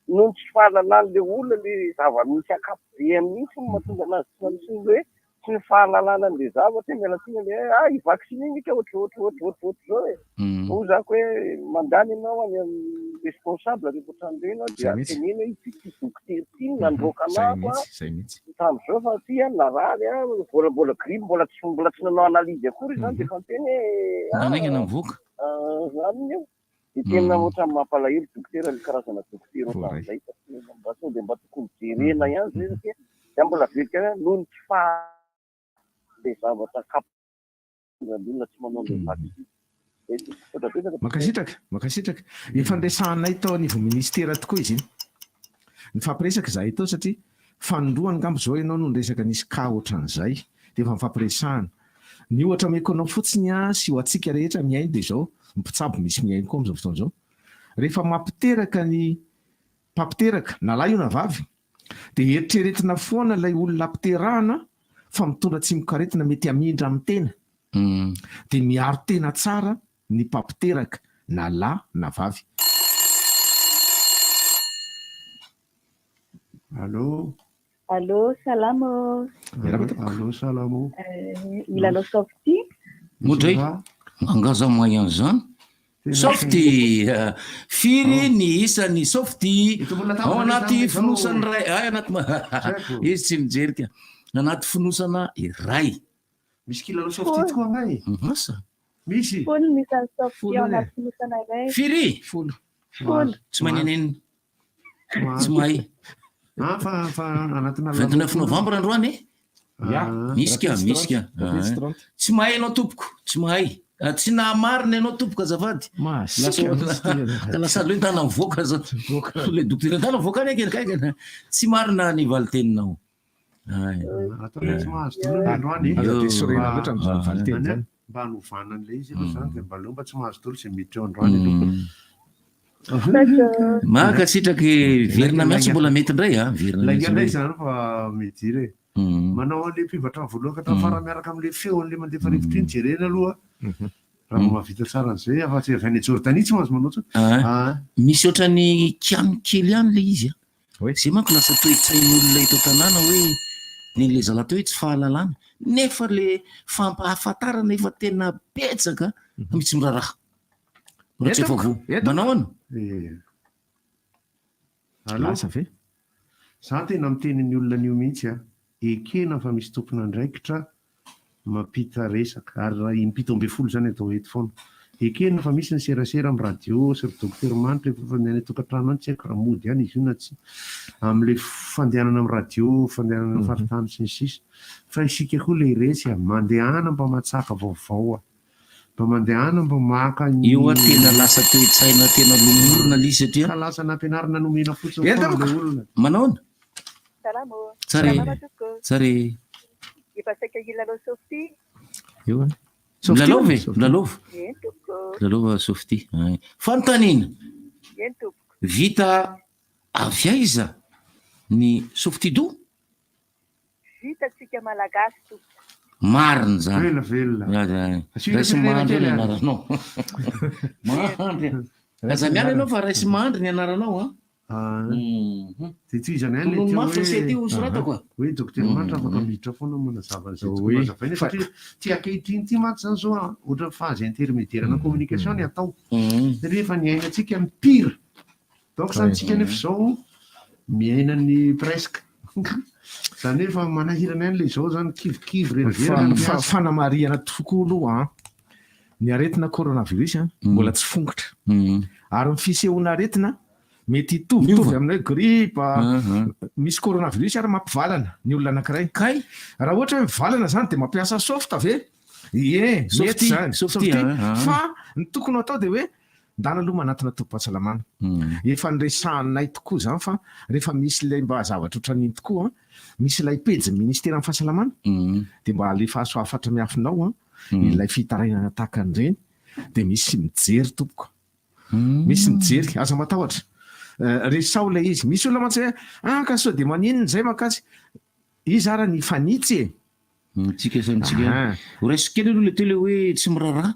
noho tsy fahalalàn'le olona le zava-misy akapobe mihitsy no mahatonga anazy tsy manisy hoe tsy ny fahalalàna an'le zavatra mialatsiny le i vaccine iny ka ohatrohatrohatrohatrohatro zao ho zako hoe mandany ianao any amin'ny responsable rehefa ohatran'ireo ianao dia tenena ity dokotera ty nandroaka anako tam'izao fa ty narary mbola grimy mbola tsy nanao analizy akory zany dia efa miteny nanaingana mivoaka zany io dia tena ohatra mampalahelo dokotera le karazana dokotera ohatran'izay mba sao dia mba tokony jerena ihany zay satria za mbola velika noho ny tsy le zavatra kapoolona tsy manao le vaccine makasitraka ifandraisanay tao an'ivo ministera tokoa izy iny ny fampiresaka zahay tao satria fanondroany ngambo zao ianao no nresaka nisy ka ohatran'izay dia efa mifampiresahana ny ohatra mekonao fotsiny sy ho atsika rehetra miainy dia zao mpitsabo misy miainy koa am'izao fotoana zao rehefa mampiteraka na lahy io na vavy dia eritreretina foana ilay olona ampiterahana fa mitondra tsy mikaretina mety amindra amin'ny tena dia miaro tena tsara ny mpampiteraka na lahy na vavy. Allô, salamo. Allô, salamo. Milanao softy. Modray mangaza moyen zany softy firy ny isan'ny softy ao anaty finosany ray anaty izy tsy mijerika anaty finosana iray misy kilalao softy tokoa ngay masa misy folo misy softy ao anaty finosana iray firy folo tsy manenenina tsy mahay fa anatina 29 novembre androany misy ka tsy mahay ianao tompoko tsy mahay tsy namarina ianao tompoko azafady lasa loe tana mivoaka le dokotera tana mivoaka any akaikany tsy marina ny valiteninao mba hanovanan'le izy zany dia mba leo mba tsy mahazo tolo zay miditra eo androany mahakasitraky verina miatsy mbola mety indray verinaay zany fa midiry manao an'le mpivatra voaloha ka tafara miaraka amin'le feon'le mandefa rivotra iny jerena aloha raha mavita tsara n'izay afa tsy avy any Jordanie tsy mahazo manao misy ohatrany kiano kely ihany le izy zay manko lasa toe-tsain'olona ito tanàna hoe nyle zala teo hoe tsy fahalalana nefa le fampahafantarana efa tena betsaka mitsy miraraha ratsy efa vo manao ano lasa ve za tena mitenin'ny olona an'io mihitsy ekena fa misy tompona andraikitra mampita resaka ary raha impito ambe folo zany atao eto foana ekena fa misy ny serasera amin'ny radio sy ry dokotera manitra efa ny tokantrano any tsy haiko raha mody ihany izy io na tsy amin'le fandehanana amin'ny radio fandehanana amin'ny faritany sy ny sisa fa isika koa le resy mandehana mba matsaka vaovao mba mandehana mba maka io tena lasa toe-tsaina tena lomorona li satria ka lasa nampianarina nomena fotsiny olona manaona tsare efa saika ilanao softy io Milalova Softy. Fanontaniana. Vita avy aiza ny Softido? Vitatsika malagasy tompoko. Marina zany. Raisy mandry ny anaranao. Mandry. Aza miala ianao fa raisy mandry ny anaranao a. De tsy izany ihany le mafy ho soratako hoe dokotera Manitra afaka miditra foana manazava zay satria ty ankehitriny ty maty zany zao ohatra phase intermédiaire na communication ny atao rehefa ny ainatsika mipira donc santsika nefa zao miainany presque zany efa manahirana ihany le zao zany kivikivy fanamariana tokoa aloha ny aretina coronavirus mbola tsy fongotra ary ny fisehoana aretina mety itovitovy aminay grippe misy coronavirus ary mampivalana ny olona anankiray raha ohatra hoe mivalana zany de mampiasa soft ave mety zany fa ny tokony atao de hoe ndana aloha manatina tobim-pahasalamana efa nyresaninay tokoa zany fa rehefa misy lay mba zavatra ohatran'iny tokoa misy lay pejy ministera amin'ny fahasalamana de mba alefa asoafatra miafinao ilay fitarainana tahaka an'ireny de misy mijery tompoko misy mijery aza matahotra resao lay izy misy olona mantsy hoe ka sao de maninona zay makasy izy ara ny fanitsy tsika raisokely aloha le tele hoe tsy miraharaha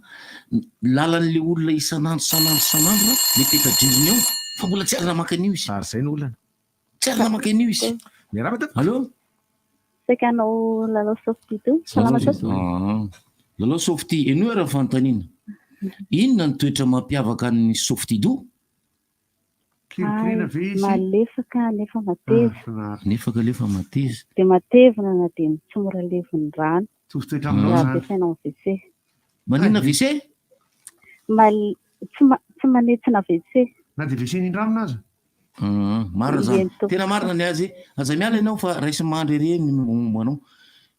lalan'le olona isanandro mety etadrindriny ao fa mbola tsy ary namaka an'io izy ary zay ny olana tsy ary namaka an'io izy miarahaba allo Sekanao lalao Softy to salama lalao Softy eno raha fanontaniana inona ny toetra mampiavaka ny Softy do malefaka nefa mateza lefa mateza de matevina na de tsy mora leviny rano ampiasainao WC manina WC tsy manetsina WC na de WC nindrano aza marina zany tena marina ny azy aza miala ianao fa raisy mandry ireny momba anao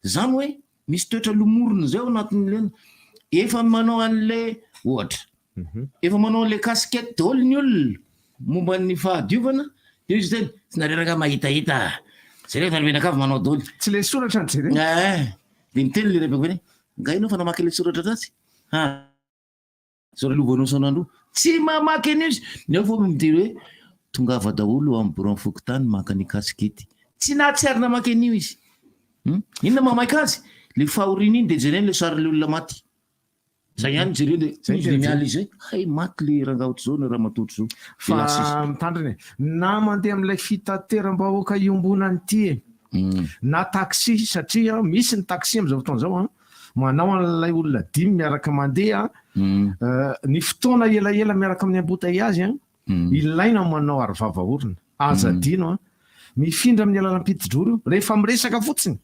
zany hoe misy toetra lomorona zay ao anatin'lena efa manao an'le ohatra efa manao an'le casquette daholo ny olona momba ny fahadiovana de izy zany tsy nareraka mahitahita zay rehefa menakavy manao daholo tsy le soratra ny jere de miteny le rebeko hoe ngainao fa namaky le soratra ratsy zao lovanao sanandro tsy mamaky an'io izy neo fo mitery hoe tongava daholo amin'ny bourron fokotany maka ny kasikety tsy nahatsiary namaky an'io izy inona mamaky azy le fahoriny iny de jereny le sary le olona maty zay ihany jereny izy miala izy hay maty le rangaotra zao na raha matotro zao fa mitandriny na mandeha amin'ilay fitateram-bahoaka iombonany ty na taxi satria misy ny taxi am'izao fotoana zao manao an'lay olona dimy miaraka mandeha ny fotoana elaela miaraka amin'ny embouteillage ilaina manao ary vavaorona azadino mifindra amin'ny alalan'ny pitidroro rehefa miresaka fotsiny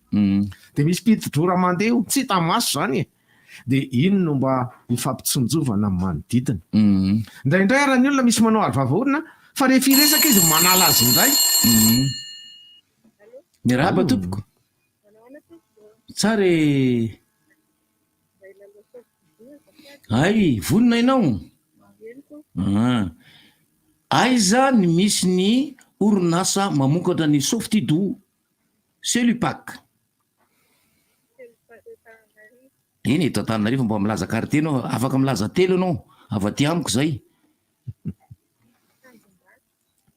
de misy pitidrora mandeha tsy tamaso zany de ino no mba ifampitsonjovana amin'ny manodidina indraindray araha ny olona misy manao ary vavaorona fa rehefa iresaka izy manala azy indray miarahaba tompoko tsara ay vonona ianao aiza ny misy ny orinasa mamokatra ny Softido Selupac iny eto Antananarivo mba milaza kartie anao afaka milaza telo anao avaty amiko zay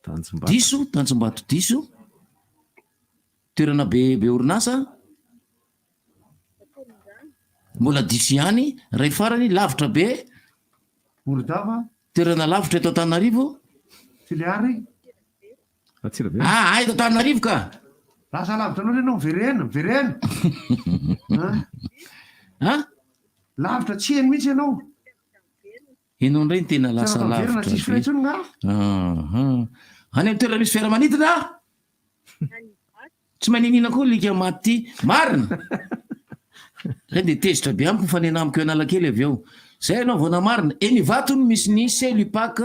Tanjombato diso toerana be orinasa mbola diso ihany ray farany lavitra be Ourdava toerana lavitra eto Antananarivo Filiary eto Antananarivo ka lasa lavitra anao renao verena lavitra tsy eny mihitsy ianao enao ndray ny tena lasa lavitra tsisy firaitsony nga any amin'ny toerana misy fiaramanidina tsy maninina koa lika maty marina zay de tezitra be amiko fanena amiko analakely avy eo zay anao vona marina eny vatony misy ny Selupac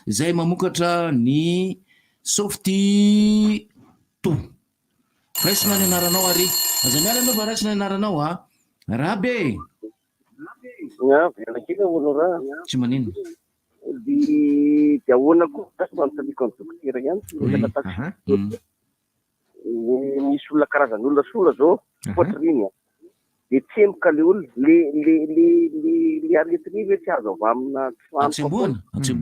zay mamokatra ny Softido raisina ny anaranao ary aza miala anao fa raisina ny anaranao raha be tsy manino de ahoana koa tasy manontaniako ny dokotera ihany misy olona karazan'olona sola zao poitrine dia tsemboka le olona le aretina hoe tsy azo avy amina atsemboana tsy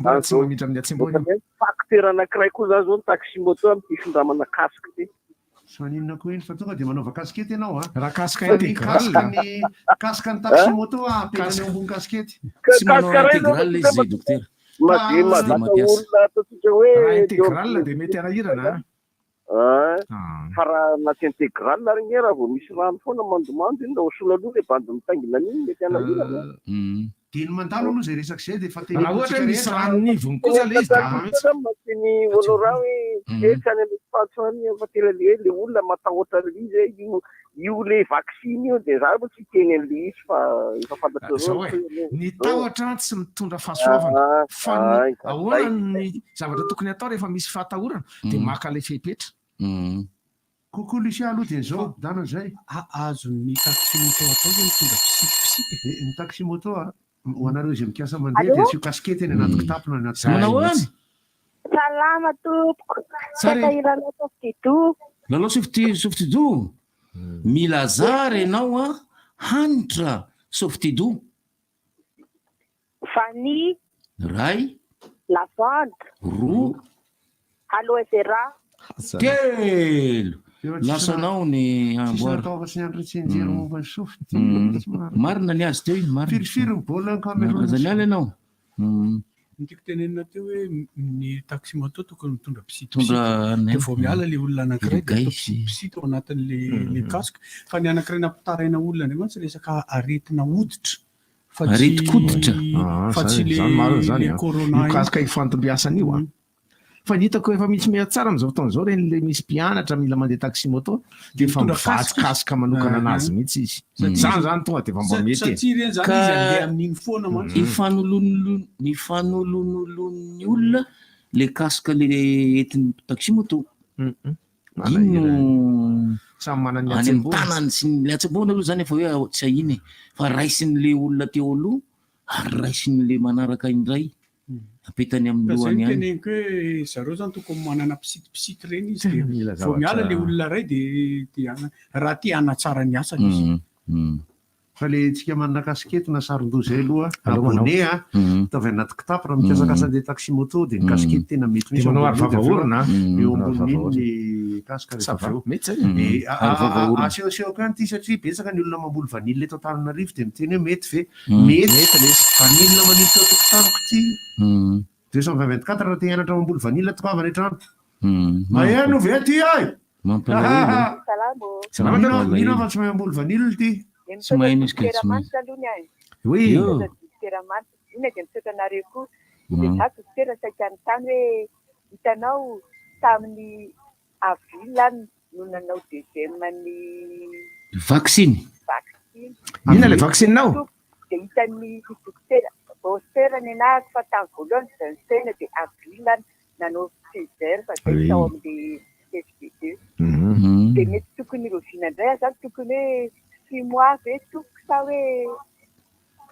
mamitra amin'ny atsemboana facteur anankiray koa za zao ny taximoto amin'ity findramana kasika ty maninona koa iny fa tonga dia manaova kaskety ianao a raha kasika intégral kasika ny taximoto apetrany eo ambony kaskety tsy manao intégral izy docteur mazaka olona ataotsika hoe intégral dia mety arahirana fa raha naty intégral regny raha vao misy rano foana mandomando iny raha hosola aloha le bandy mitangina an'iny mety anahirana dia ny mandalo aloha zay resaka zay dia fa raha ohatra hoe misy ranonivony kosa le izy matiny voaloha hoe etsy any amin'ny espace any fa tena le olona matahotra an'le izy io le vaccine io dia za tsy teny an'le izy fa efa fantatro ny tahotra tsy mitondra fahasoavana fa ahoana ny zavatra tokony atao rehefa misy fahatahorana dia maka le fepetra kokoa lucia aloha dia zao dana zay azo ny taximoto atao zay mitondra psikipisika ny taximoto ho anareo izay mikasa mandeha dia tsy kaskety eny anaty kitapona anaty manahoany salama tompoko satahiranao softido lalao softido milazary ianao a hanitra softido vanille ray lavande roa aloe vera telo lasanao ny amboara sy andretsenjero momba ny softy marina ny azy teo iny marifiry ny baolina camerazany aly ianao nitiko tenenina teo hoe ny taximoto tokony mitondra psitopsika dia vao miala le olona anankiray dia psito ao anatin'le casque fa ny anankiray nampitaraina olona ndray mantsy resaka aretina hoditra areti-koditra fa tsy le corona io casque ifantombiasana io a fa ny hitako efa misy meha tsara amin'izao fotoan'izao reny le misy mpianatra mila mandeha taximoto dia efa mivatsy kasika manokana anazy mihitsy izy zany tonga dia efa mba mety satria reny zany izy andeha amin'iny foana mantsy ifanolonolony olona le kasika le entin'ny taximoto ino samy manany any amin'ny tanany sy le atsemboana aloha zany efa hoe tsy ahiny fa raisin'le olona teo aloha ary raisin'le manaraka indray apetany amin'ny lohany any teneniko hoe zareo zany tokony manana psitipisity reny izy dia vao miala le olona ray dia raha ty hanatsara ny asany izy fa le tsika manana kaskety na saron-doha zay aloha abone ataovy anaty kitapo raha mikasakasa andeha taximoto dia ny kaskety tena mety misy manao ary vavaorona eo amboniny ny kasika aseoseoko any ty satria betsaka ny olona mamboly vanille eto Antananarivo dia miteny hoe mety ve mety vanille manilo teo tokotaniko ty 224 raha te hianatra mamboly vanille tokoavana etrano maheno ve ty ay mino fa tsy mahay mamboly vanille ty tsy maheno izy oui ina dia misaotranareo koa dia za dokotera saika ny tany hoe hitanao tamin'ny avril any no nanao deuxième ny vaccine ina le vaccinenao dia hitan'ny dokotera ny anahako fa tamin'ny voalohany zany tena dia avril any nanao Pfizer fa zay tao amin'ny FD2 dia mety tokony rovina indray zany tokony hoe 6 mois ve toko sa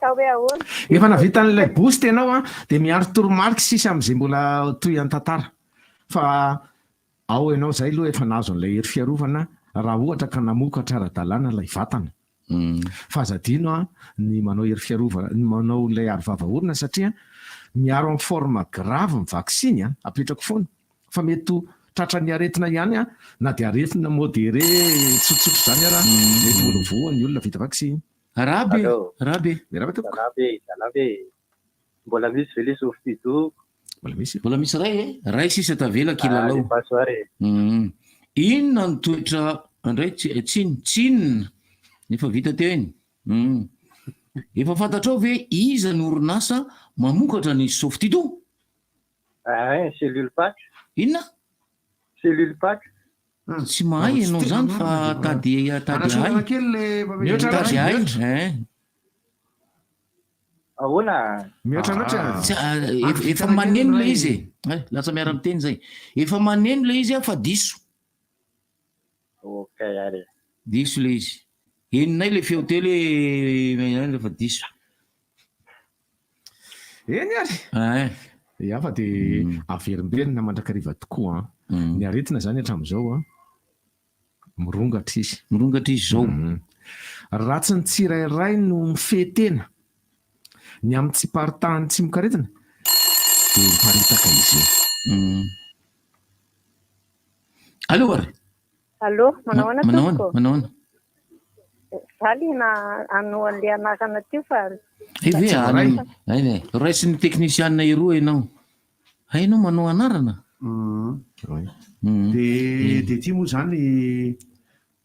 hoe ahoana efa navita n'ilay boost ianao a dia miaro toromarika sisy amin'izay mbola toy an-tantara fa ao ianao zay aloha efa nahazo an'ilay hery fiarovana raha ohatra ka namokatra ara-dalàna ilay vatana fa azadino a ny manao hery fiarovana ny manao ilay aro vava-orona satria miaro amin'ny forme grave ny vaksiny a apetrako foana fa mety tratra ny aretina ihany a na dia aretina modéré tsotsotso zany ara mety voalovoa ny olona vita vaksiny rabe mbola misy ve le softido mbola misy ray sisa tavela kilalao inona ny toetra andray tsinina nefa vita teo eny efa fantatrao ve iza ny orinasa mamokatra ny softido cellule pack inona cellule pack tsy mahay ianao zany fa tady ahoana efa maneno le izy lasa miara miteny zay efa maneno le izy fa diso diso le izy eninay le feo teo lefa diso eny ary fa dia averimberina mandrakariva tokoa ny aretina zany hatramin'izao a mirongatra izy zao ratsy ny tsirairay no mifehtena ny amin'ny tsy paritahany tsy mikaretina dia miparitaka izy allo ary allo manahoana manahoana zaly na anao an'le anarana teo fa raisiny teknisianina eroa ianao hainao manao anarana dia ty moa zany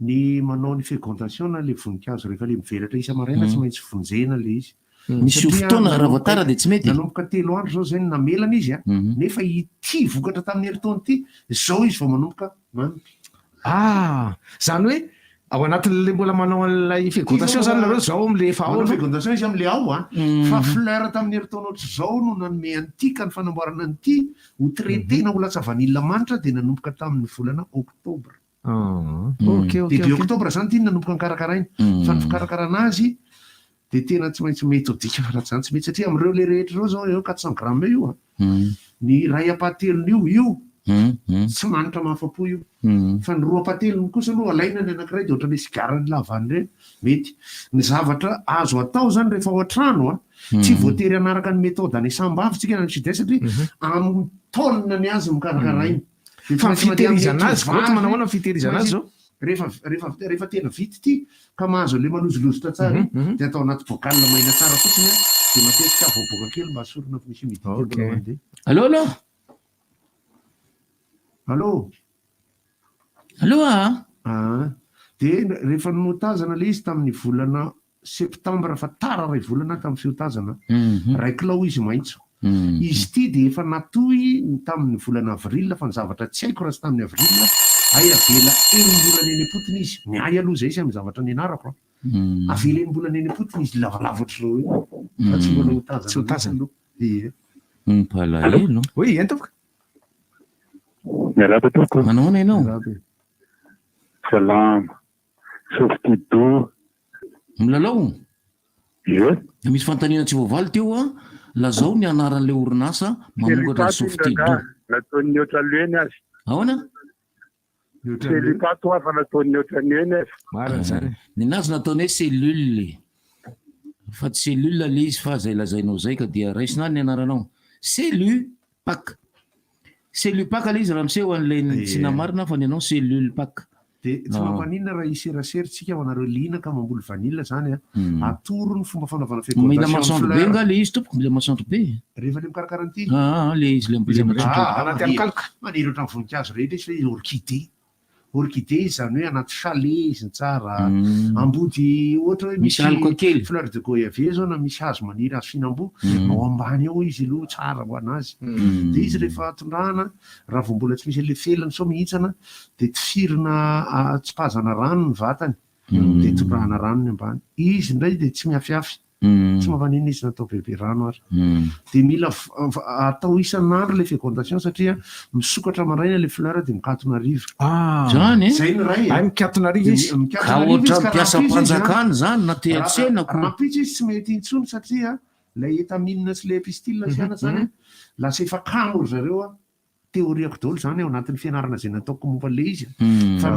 ny manao ny fécondation na le voninkazo rehefa le mivelatra isa-maraina tsy maintsy vonjena le izy misy fotoana raha voatara dia tsy mety nanomboka 3 andro zao zany namelana izy nefa ity vokatra tamin'ny herintaona ity zao izy vao manomboka zany hoe ao anatin'le mbola manao an'ilay fécondation zany nareo zao am'le efa ao fécondation izy am'le ao fa fleur tamin'ny herintaona ohatry zao no nanome an'ity ka ny fanamboarana an'ity ho traitena ho lasa vanilla manitra dia nanomboka tamin'ny volana oktobra dia oktobra zany ty nanomboka nikarakaraina fa ny fikarakarana azy dia tena tsy maintsy méthodique fa raha zany tsy mety satria am'ireo le rehetra reo zao eo 400 grammes io ny ray apatelony io tsy manitra mahafapo io fa ny roa apatelony kosa aloha alaina ny anankiray dia ohatra le sigarany lavany reny mety ny zavatra azo atao zany rehefa ao an-trano tsy voatery anaraka ny méthode any sambavitsika na ny sud-est satria amin'ny taonina ny azy mikarakaraina fa fitehirizana azy ohatra manahoana fitehirizana azy zao rehefa tena vity ty ka mahazo le malozolozotra tsara dia atao anaty bocal maina tsara fotsiny dia matetika voaboaka kely mba asorona misy midity dia rehefa notazana le izy tamin'ny volana septambra fa tara ray volana tamin'ny fiotazana raikilao izy maintso izy ty dia efa natoy tamin'ny volana avril fa ny zavatra tsy haiko raha sy tamin'ny avril ay avela enimbolana eny apotiny izy ny ay aloha zay sy amin'ny zavatra ny anarako avela enimbolana eny apotiny izy lavalava ohatry zao fa tsy mbola hotazana mpalahelo oe entako miaraka toko manahoana ianao salama softido milalao misy fantanina tsy voavaly teo lazao ny anaran'le orinasa mamokatra softido nataony ohatrany eny azy ahoana selipato fa nataony ohatrany eny azy ninazy nataony hoe cellule fa tsy cellule le izy fa zay lazainao zay ka dia raisina ny anaranao cellupak le izy raha miseho an'le tsy namarina fa ny anao cellule pak dia tsy mampanina raha iseraseritsika ao anareo lina ka mamboly vanilla zany atoro ny fomba fanaovana mila masanto be nga le izy tompoko mila masanto be rehefa le mikarakaraan'ity le izy le anaty alkalika maniry ohatran'ny voninkazo rehetra izy fa orchidée izy zany hoe anaty chalet izy ny tsara ambody ohatra hoe misy fleur de goyave zao na misy hazo maniry azo fihinam-bo ao ambany ao izy aloha tsara ho anazy dia izy rehefa tondrahana raha vao mbola tsy misy le felany sao mihitsana dia tifirina tsipazana rano ny vatany dia tondrahana rano ny ambany izy indray dia tsy miafiafy tsy mavanina izy natao bebe rano ary dia mila atao isan'andro le fécondation satria misokatra maraina le fleur dia mikatona rivotra zany zay ny ray mikatona rivo izy ka ohatra mpiasa mpanjakana zany na tehatsenako rapitsy izy tsy mety intsony satria lay etaminina sy le pistile siana zany lasa efa kamoro zareo théoriako daholo zany ao anatin'ny fianarana zay nataoko momba le izy fa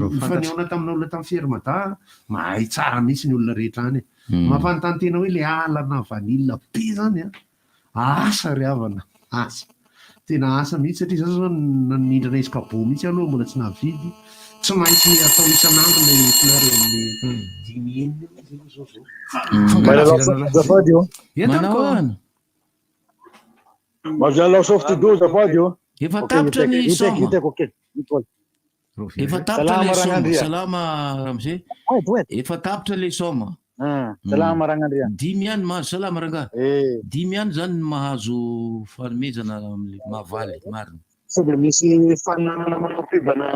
ny aona tamin'ny olona tamin'ny fermada mahay tsara mihitsy ny olona rehetra any mampanontany tena hoe le alana vanilla be zany asa ry havana asa tena asa mihitsy satria zao zao nanindrana izy kabo mihitsy aloha mbola tsy nahavidy tsy maintsy atao isan'andro le fleur amin'ny 10 manahoana mazalao softido zafady io efa tapitra ny soma efa tapitra le soma salama ramse efa tapitra le soma salama ragnandria 10 ihany mahazo salama ranga 10 ihany zany mahazo fanomezana amle mahavaly marina sady misy fananana manapibana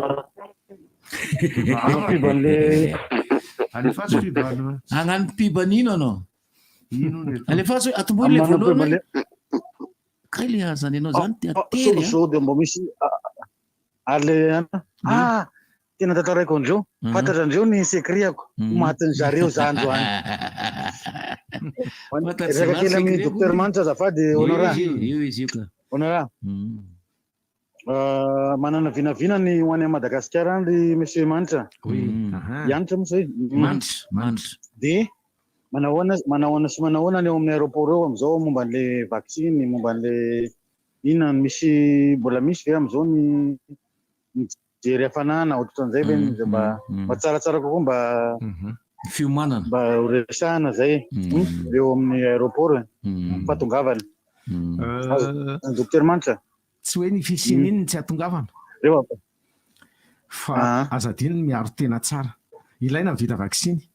agnano pibanino anao alefatsy hoe atomboy le voalohany kay le azany anao zany teatery so dia mbo misy ale tena tataraiko andreo fantatra andreo ny sekriako matiny zareo zandro any resaka kely amin'ny docteur manitra azafady honora io izy io ka honora manana vinavinany ho any Madagasikara any ry monsieur Manitra. Ianitra moa zay. Manitra. De manahoana sy manahoana ny eo amin'ny aéroport eo amizao momba an'le vaccine, momba an'le inona misy mbola misy ve amizao ny mijery hafanana ohatran'izay ve mba tsaratsara kokoa mba fiomanana mba horesahana zay eo amin'ny aéroport fatongavana. Docteur Manitra. Tsy hoe ny fisiny iny tsy hatongavana fa azadiny miaro tena tsara. Ilaina mivita vaksiny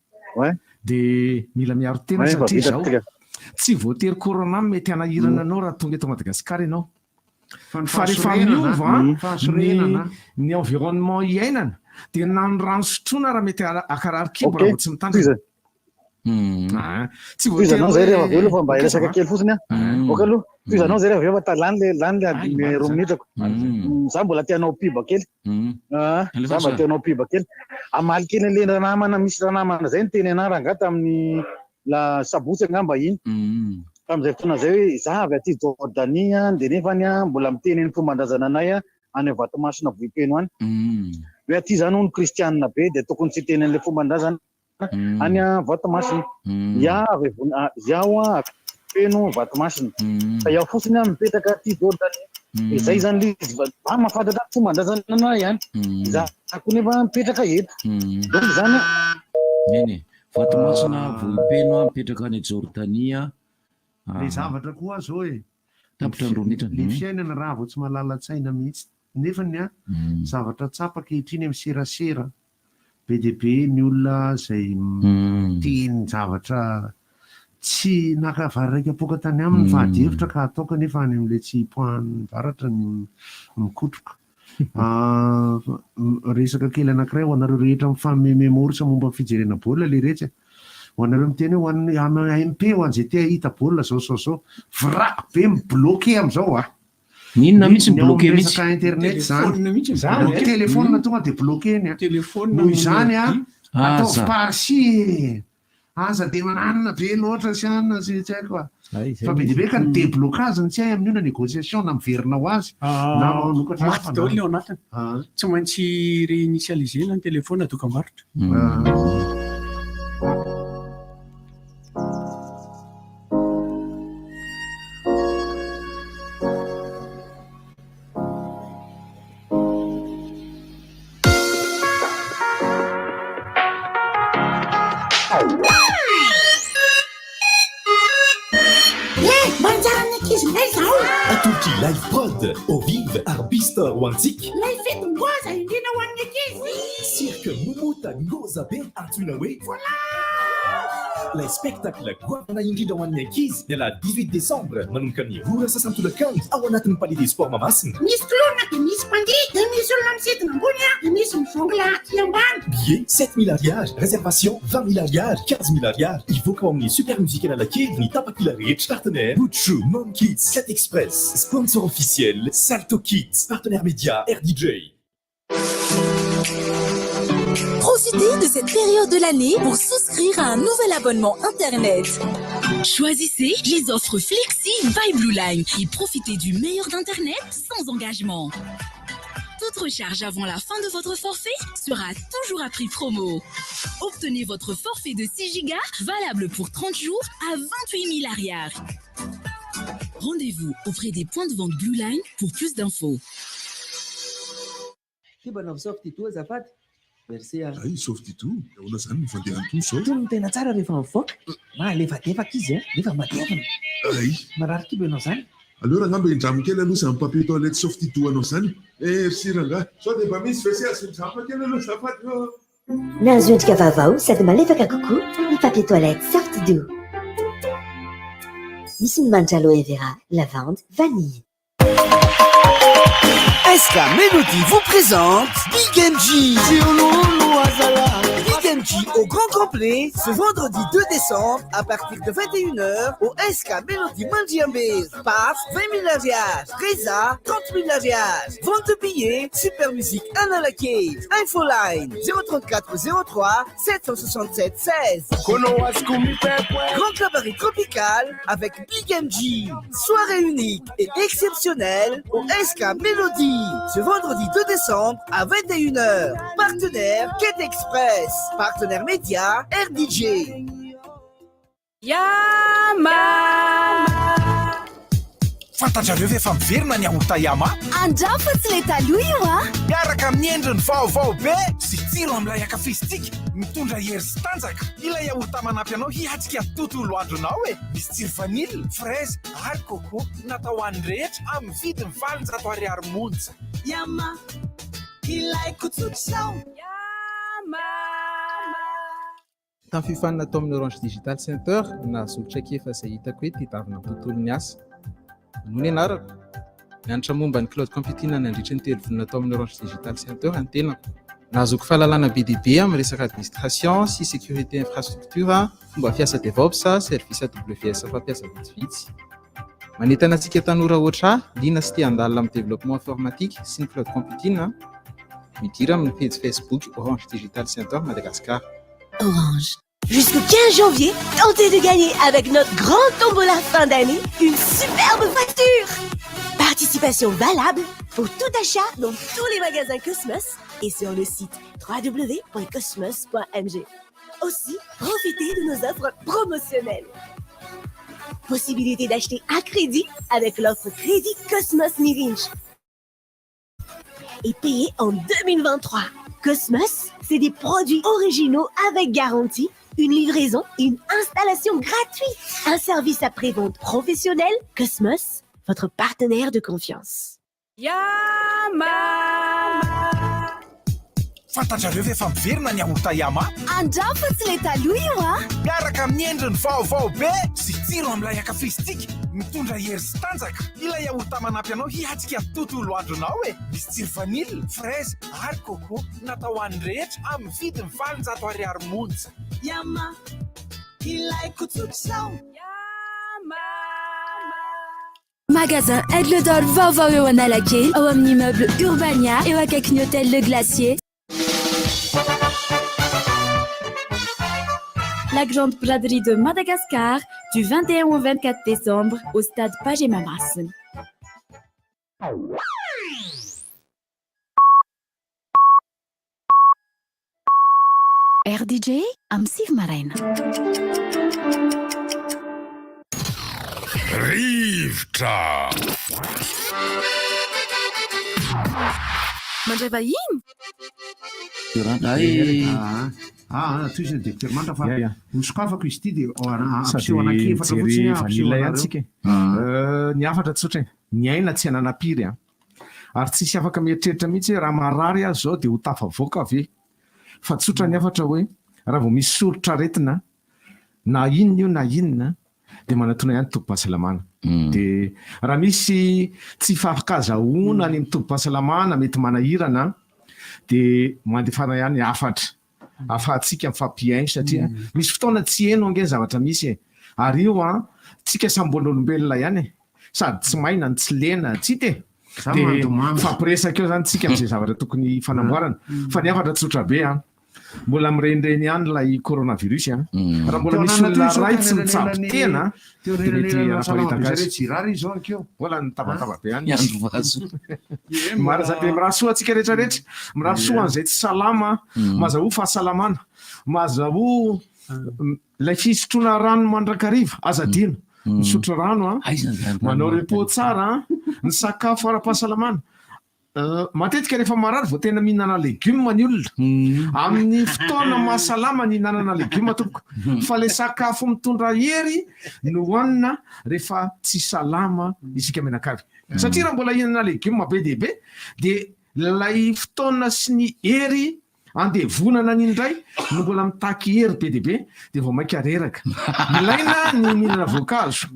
de mila miaro tena satria zao tsy voatery corona mety hanahirana anao raha tonga eto Madagasikara ianao. Fa rehefa miova ny environnement iainana dia na ny rano sotroina raha mety akarary kibo raha vao tsy mitandrina. Tsy voatery zay rehefa aveo fa mba iresaka kely fotsiny oka aloha toizanao zay rehefa aveo fa lany rominitako za mbola tianao piba kely za mba tianao piba kely amaly kely le ranamana misy ranamana zay ny teny ana raha ngata amin'ny la sabotsy angamba iny tam'izay fotoana zay hoe za avy aty Jordania de nefany mbola miteny ny fomban-drazana anay any Vatomasina Vohipeno any hoe aty zany ony kristianina be de tokony tsy teny an'le fomban-drazana any Vatomasina iaho Vohipeno Vatomasina fa iaho fotsiny mipetraka aty Jordania zay zany le mahafantatra fomban-drazana anay ihany za ako nefa mipetraka eto donc zany eny Vatomasina Vohipeno mipetraka any Jordania. Le zavatra koa zao tapitra andronitra le fiainana raha vao tsy malala-tsaina mihitsy nefany zavatra tsapaka etriny amin'ny serasera be dia be ny olona zay teny zavatra tsy nakavariraika poka tany aminy fahadevitra ka ataoka nefa any amin'le tsy poany varatra ny mikotroka. Resaka kely anankiray ho anareo rehetra mifamememory momba fijerena baolina le rehetra ho anareo miteny hoe hoan'ny AMP ho an'izay te hahita baolina zao vra be mibloqué am'izao Inona mihitsy bloqué mihitsy? Resaka internet zany telefônina tonga de bloqué ny noho izany atao parsi aza de mananina be loatra sy anina sy tsy haiko fa be dia be ka ny déblocage ny tsy hay amin'io na négociation na miverina ho azy na nokatra maty daholo ny ao anatiny tsy maintsy réinitialiser ny telefôna dokam-barotra. Atouti Live Prod, au vive, arbiste ou antique. Live fait ngoza indina wanyekizi. Cirque Mumuta Ngoza Ben Artunawe. Voilà. Les spectacles Guarana Indina Wanyekiz de la 18 décembre. Manunkani Rura Sasantulakan, Awanatan Palais des Sports Mamassin. Miss Clona de Miss Pandi, de Miss Olmamset Nambunia, de Miss Mfongla Kiamban. Billets 7 000 ariages, réservation 20 000 ariages, 15 000 ariages. Il faut qu'on ait super musical à la quai, ni tapakilari, partenaire, Butchou, Mom Kids, Cat Express, sponsor officiel, Salto Kids, partenaire média, RDJ. Profitez de cette période de l'année pour souscrire à un nouvel abonnement Internet. Choisissez les offres Flexi by Blue Line et profitez du meilleur d'Internet sans engagement. Toute recharge avant la fin de votre forfait sera toujours à prix promo. Obtenez votre forfait de 6 Go valable pour 30 jours à 28 000 ariares. Rendez-vous auprès des points de vente Blue Line pour plus d'infos. Merci. Ay, sauf du tout. On a ça, nous faisons tout ça. Tout le temps, ça arrive en foc. Les vatefa qui les va materne. Ay. Marar qui benosan. Alors, on a bien jamais qu'elle nous un papier toilette sauf du tout à nos sangs. Eh, si ranga, soit des familles spéciales, c'est ça pas qu'elle nous a pas de. Nazion de Cavavao, ça demande les coucou, les papiers toilettes sortent d'où. Nissin Manjalo et Vera, lavande, vanille. SK Melody vous présente Big MG. Big MG au grand complet ce vendredi 2 décembre à partir de 21h au SK Mélodie Mandiambé. Passe 20 000 ariages, Reza 30 000 ariages. Vente de billets, Super Musique Anna Laquet. Infoline 034 03 767 16. Grand cabaret tropical avec Big MG. Soirée unique et exceptionnelle au SK Mélodie ce vendredi 2 décembre à 21h. Partenaire Quête Express. Partenaire média RDJ. Fantatrareo ve fa miverina ny aorta Yama? Andrafa tsy le taloha io a? Miaraka amin'ny endriny vaovao be sy tsiro amin'ilay akafistika mitondra hery sy tanjaka. Ilay aorta manampy anao hiatsika tontolo andronao e. Misy tsiro vanille, fraise ary coco natao an'ny rehetra amin'ny vidiny 700 ariary monja. Yama, ilaiko tsotsotra. Tamin'ny fifanina tao amin'ny Orange Digital Center nazotra kefa izay hitako hoe tedavina amin'ny tontolon'ny asa. Noho ny anarako mianatra momba ny cloud computing nandritra ny 3 volana tao amin'ny Orange Digital Center ny tenako. Nahazoko fahalalana be dia be amin'ny resaka administration sy sécurité infrastructure, fomba fiasa DevOps, service AWS fampiasa vitsivitsy. Manentana antsika tanora oatra liana sy tia handalina amin'ny développement informatique sy ny cloud computing, midira amin'ny page Facebook Orange Digital Center Madagascar. Orange. Jusqu'au 15 janvier, tentez de gagner avec notre grand tombola fin d'année une superbe facture. Participation valable pour tout achat dans tous les magasins Cosmos et sur le site www.cosmos.mg. Aussi, profitez de nos offres promotionnelles. Possibilité d'acheter à crédit avec l'offre Crédit Cosmos Mirinch et payer en 2023. Cosmos, c'est des produits originaux avec garantie, une livraison et une installation gratuite. Un service après-vente professionnel. Cosmos, votre partenaire de confiance. Fantatrareo ve fa miverina ny aorta Yama? Andrafa tsy le taloha io a? Miaraka amin'ny endriny vaovao be sy tsiro amin'ilay akafistika mitondra hery sy tanjaka. Ilay aorta manampy anao hiatsika tontolo andronao e. Misy tsiro vanille, fraise ary coco natao an'ny rehetra amin'ny vidiny 700 ariary monja. Yama, ilaiko tsotsotra. Magasin Aigle d'Or vaovao eo Analakely ao amin'ny immeuble Urbania eo akaikin'ny hôtel Le Glacier. La grande braderie de Madagascar du 21 au 24 décembre au stade Pajemamassen. RDJ Amsiv Maraina. Rivotra. Mandray vahiny? Toy izay docteur Manta fa hosokafako izy ity dia ampiseho anankiefatra fotsiny antsika. Ny afatra tsotra ny aina tsy ananapiry ary tsisy afaka mieritreritra mihitsy raha marary azy zao dia ho tafavoaka ave. Fa tsotra ny afatra hoe raha vao misy soritra aretina na inona io na inona dia manatona ihany tobim-pahasalamana. Dia raha misy tsy fafakazahoana ny tobim-pahasalamana mety manahirana dia mandefana ihany afatra afahantsika mifampiaino satria misy fotoana tsy heno ange zavatra misy ary io tsika sambola olombelona ihany sady tsy maina tsy lena tsy te dia fampiresaka eo zany tsika amin'izay zavatra tokony fanamboarana fa ny afatra tsotra be mbola mirenireny ihany ilay coronavirus raha mbola misy olona ray tsy mitsapy tena dia mety anaparitaka azy mbola nitabataba be ihany marazabe mirahasoa antsika rehetrarehetra mirahasoa an'izay tsy salama mazaho fahasalamana mazaho ilay fisotroana rano mandrakariva azadino misotro rano manao repos tsara ny sakafo ara-pahasalamana. Matetika rehefa marary vao tena mihinana legioma ny olona amin'ny fotoana mahasalama ny hinanana legioma tompoko fa le sakafo mitondra hery no hoanina rehefa tsy salama isika menakavy satria raha mbola hinana legioma be dia be dia lay fotoana sy ny hery andevonana n'indray no mbola mitaky hery be dia be dia vao mainka reraka ilaina ny mihinana voankazo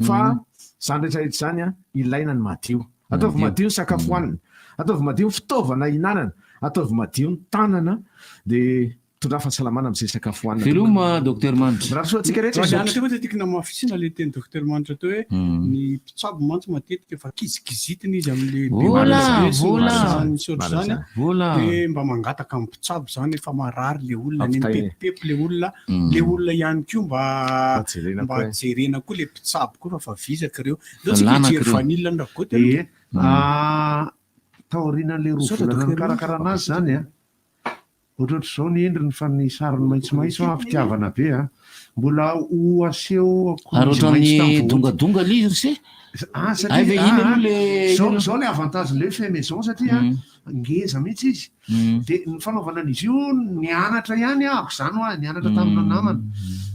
fa zany rehetrarehetra zany ilaina ny madio. Ataovy madio ny sakafo hoanina, ataovy madio ny fitaovana hinanana, ataovy madio ny tanana dia tondra fahasalamana amin'izay sakafo hoanina. Veloma Dr Manitra. Raha soa atsika rehetra Anateko dia tiako namafisina le teny Dr Manitra teo hoe ny mpitsabo mantsy matetika efa kizikizitiny izy amin'le misaotra zany dia mba mangataka amin'ny mpitsabo zany efa marary le olona ny mipepipepy le olona ihany koa mba jerena koa le mpitsabo koa fa vizaka ireo leo tsika jery vanille ny ragoty taorian'le rovolana mikarakara azy zany a ohatratra zao ny endriny fa ny sariny maitsomaitso fitiavana be a mbola ho aseho ary ohatrany dongadonga le izy zao le avantagen'le fait maison satria ngeza mihitsy izy dia ny fanaovana an'izy io nianatra ihany ahako zany ho nianatra tamina namana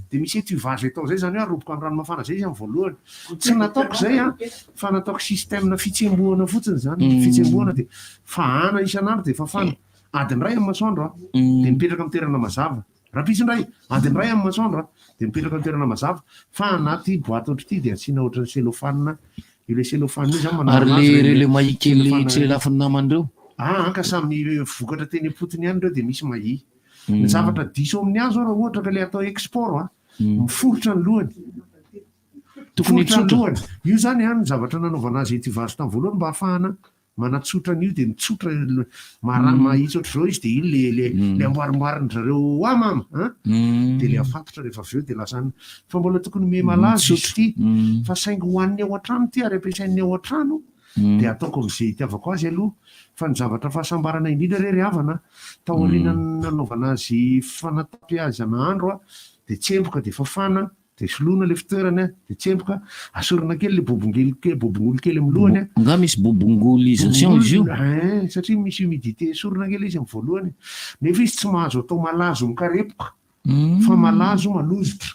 dia misy étuvage atao zay zany hoe aroboka amin'ny ranomafana zay izy amin'ny voalohany tsy nataoko zay a fa nataoko système fitsemboana fotsiny zany fitsemboana dia fahana isan'andro dia fafana adiny ray amin'ny masoandro dia mipetraka amin'ny toerana mazava rapisindray adiny ray amin'ny masoandro dia mipetraka amin'ny toerana mazava fa anaty boaty ohatr'ity dia asiana ohatra ny cellophane io le cellophane io zany ary le mahikely tsy le lafin'ny namandreo anka samy vokatra teny apotiny ihany ireo dia misy mahi ny zavatra diso amin'ny azo raha ohatra ka le atao export miforotra ny lohany tokony lohany io zany ny zavatra nanaovana azy étuvage tamin'ny voalohany mba hahafahana manatsotra an'io dia mitsotra mahitsy ohatr'izao izy dia iny le amboarimboariny zareo mama dia le afatotra rehefa avy eo dia lasany fa mbola tokony memalazy izy ty fa saingy hoan'ny ao an-trano ty ary ampiasain'ny ao an-trano dia ataoko amin'izay itiavako azy aloha fa ny zavatra fahasambarana indrindra rery havana taoriana nanaovana azy fanatapiazana andro dia tsemboka dia fafana dia soloina le fitoerany dia tsemboka asorina kely le bobongolo kely amin'ny lohany nga misy bobongolisation izy io satria misy humidité sorina kely izy amin'ny voalohany nefa izy tsy mahazo atao malazo mikarepoka fa malazo malozotra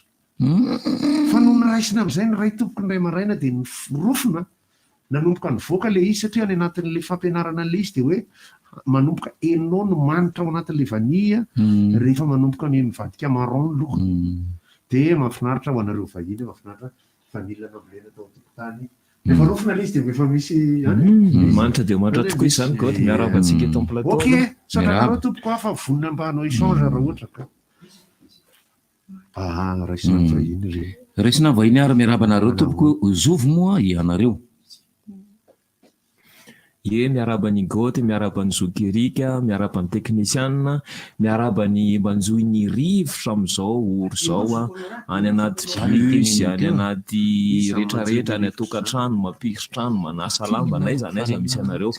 fa no niraisina amin'izay ny ray tompoko ny ray maraina dia nirofona nanomboka nivoaka le izy satria any anatin'le fampianarana le izy dia hoe manomboka enao no manitra ao anatin'le vania rehefa manomboka ny mivadika marron loko dia mahafinaritra ho anareo vahiny mahafinaritra vanille nambolena tao an-tokotany rehefa rofona le izy dia efa misy manitra dia manitra tokoa izany koa miaraba antsika eto amin'ny plateau ok sakarao tompoko afa vonina mba hanao échange raha ohatra ka raisina vahiny re raisina vahiny ary miarabanareo tompoko zovo moa ianareo miarabany goty miarabany zokerika miarabany technician miarabany banjoiny rivotra amin'izao ory zao any anaty plus any anaty rehetrarehetra any atokantrano mampisotrano manasa lamba nay zany azy misy anareo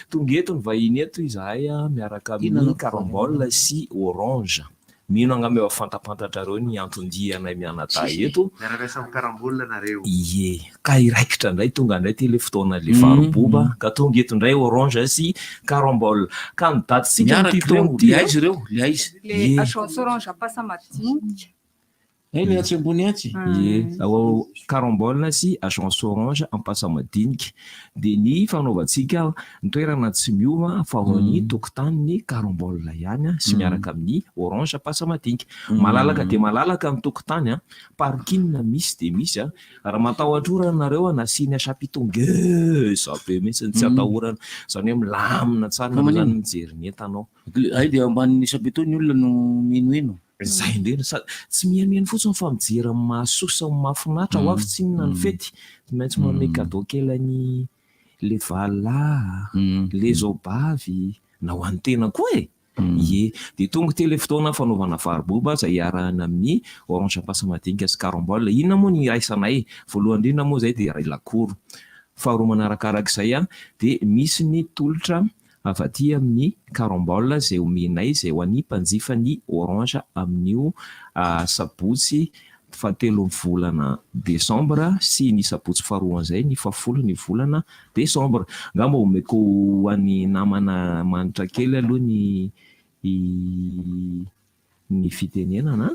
tonga eto ny vahiny eto izahay miaraka amin'ny carambole sy orange mino angamba eo fantapantatrareo ny antondianay mianata eto ka iraikitra ndray tonga ndray ty le fotoana le faroboba ka tonga eto ndray orange sy carambole ka midaty sika liaizy ireo liaizy le agence orange apasa madinika le atsy ambony atsy carambole sy agence orange ampasa madinika dia ny fanaovantsika nitoerana tsy miova fa ho ny tokotany ny carambole ihany sy miaraka amin'ny orange ampasa madinika malalaka dia malalaka amin'ny tokotany parkina misy dia misy raha matahotra nareo nasiany chapitongeza be mihitsy tsy atahorana zany hoe milamina tsara zany mijery ny entanao ay dia ambanin'ny chapiteau ny olona no minoino zay indrindra tsy mihanomihany fotsiny fa mijery mahasosa mahafinaritra ho avy tsy inona ny fety maintsy manome cadeau kelany le vala le zobavy na ho an'ny tena koa dia tonga tele fotoana fanaovana varoboba zay iarahana amin'ny orange ampasa madinika sy carambole inona moa ny raisanay voalohany indrindra moa zay dia ray lakoro faharoa manarakarak'izay dia misy ny tolotra avy aty amin'ny carambole zay omenay zay ho any mpanjifa ny orange amin'io sabotsy fatelon'ny volana décembre sy ny sabotsy faharoan'izay ny fafolo ny volana décembre ngamba omeko hoan'ny namana manitra kely aloha ny fitenenana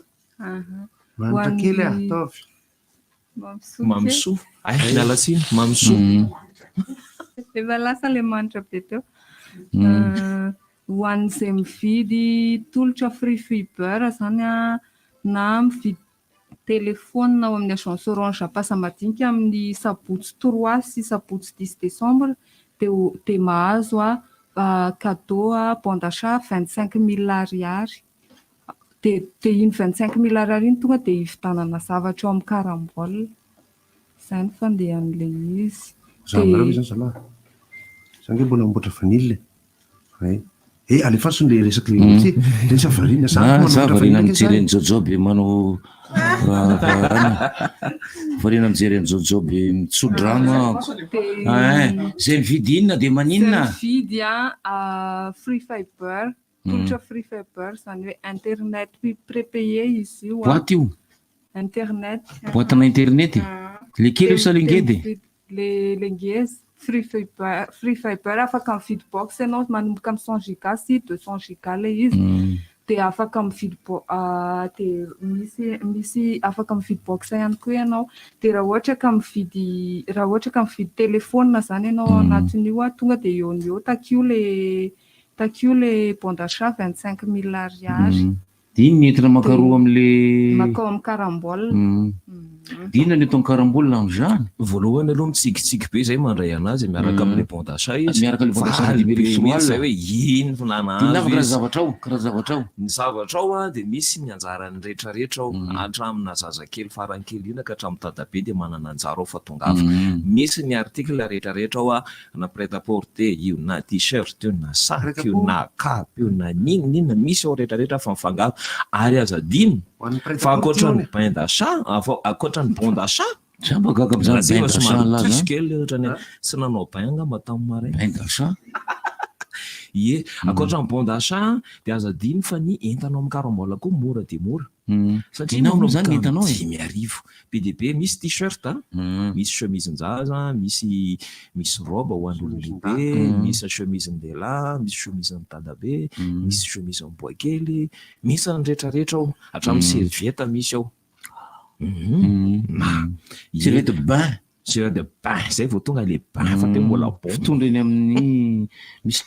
manitra kely ataovy mamso mialatsiny mamso efa lasa le manitra be teo ho an'izay mividy tolotra free fiber zany na mividy telefona ao amin'ny agence orange apasa madinika amin'ny sabotsy 3 sy sabotsy 10 décembre dia mahazo cadeau bon d'achat 25 000 ariary dia iny 25 000 ariary iny tonga dia hivitanana zavatra ao amin'ny karambola. Izay ny fandehan'ilay izy. Zahanareo izany zalahy. Izany hoe mbola mamboatra vanille. Alefaso le resaky resa variana. Variana mijery jojoby manao variana mijery jojoby mitsodrano. Zay mividy inona dia maninona? Mividy free fiber. Tolotra free fiber zany hoe internet prépayé izy io. Boîte io? Internet. Boîte-na internet? Le kely sa le ngedy? Le ngeza. Free fiber afaka mividy box ianao manomboka amin'ny 100 giga sy 200 giga le izy. Dia afaka mividy dia misy afaka mividy box ihany koa ianao. Dia raha ohatra ka mividy telefônina zany ianao anatin'io tonga dia eo ny eo takio le bon d'achat 25 000 ariary. Dia iny entina makaroa amin'le makao amin'ny karambola. Inona ny atao karambola amin'izany? Voalohany aloha mitsikitsiky be zay mandray anazy miaraka amin'le bon d'achat izy. Miaraka le bon d'achat zay hoe ino finana azy. Karaha zavatra ao. Ny zavatra ao dia misy ny anjarany rehetrarehetra ao hatramina zazakely farankely ina ka hatramin'ny dadabe dia manana anjara ao fa tongava. Misy ny article rehetrarehetra ao na prêt-à-porter io na t-shirt io na sac io na cape io na ninona misy ao rehetrarehetra fa mifangaro ary aza dino fa ankoatran'ny bain d'achat ankoatran'ny bon d'achat Samba gaga amin'izany bain d'achat laza. Kely ohatrany tsy nanao bain angamba tamin'ny maraina. Bain d'achat. Ie, ankoatran'ny bon d'achat dia aza dino fa ny entanao amin'ny karambola koa mora dia mora. Satria Dinao zany entanao 5,000 be dia be misy t-shirt, misy chemise-njaza, misy robe ho an'olona lehibe, misy chemise-ndehilahy, misy chemise-ny dadabe, misy chemise-ny boakely, misy ny rehetrarehetra ao, hatramin'ny serviette misy ao. Serviette de bain. Serviette de bain, zay vao tonga le bain fa tena mbola bon. Fitondra eny amin'ny misy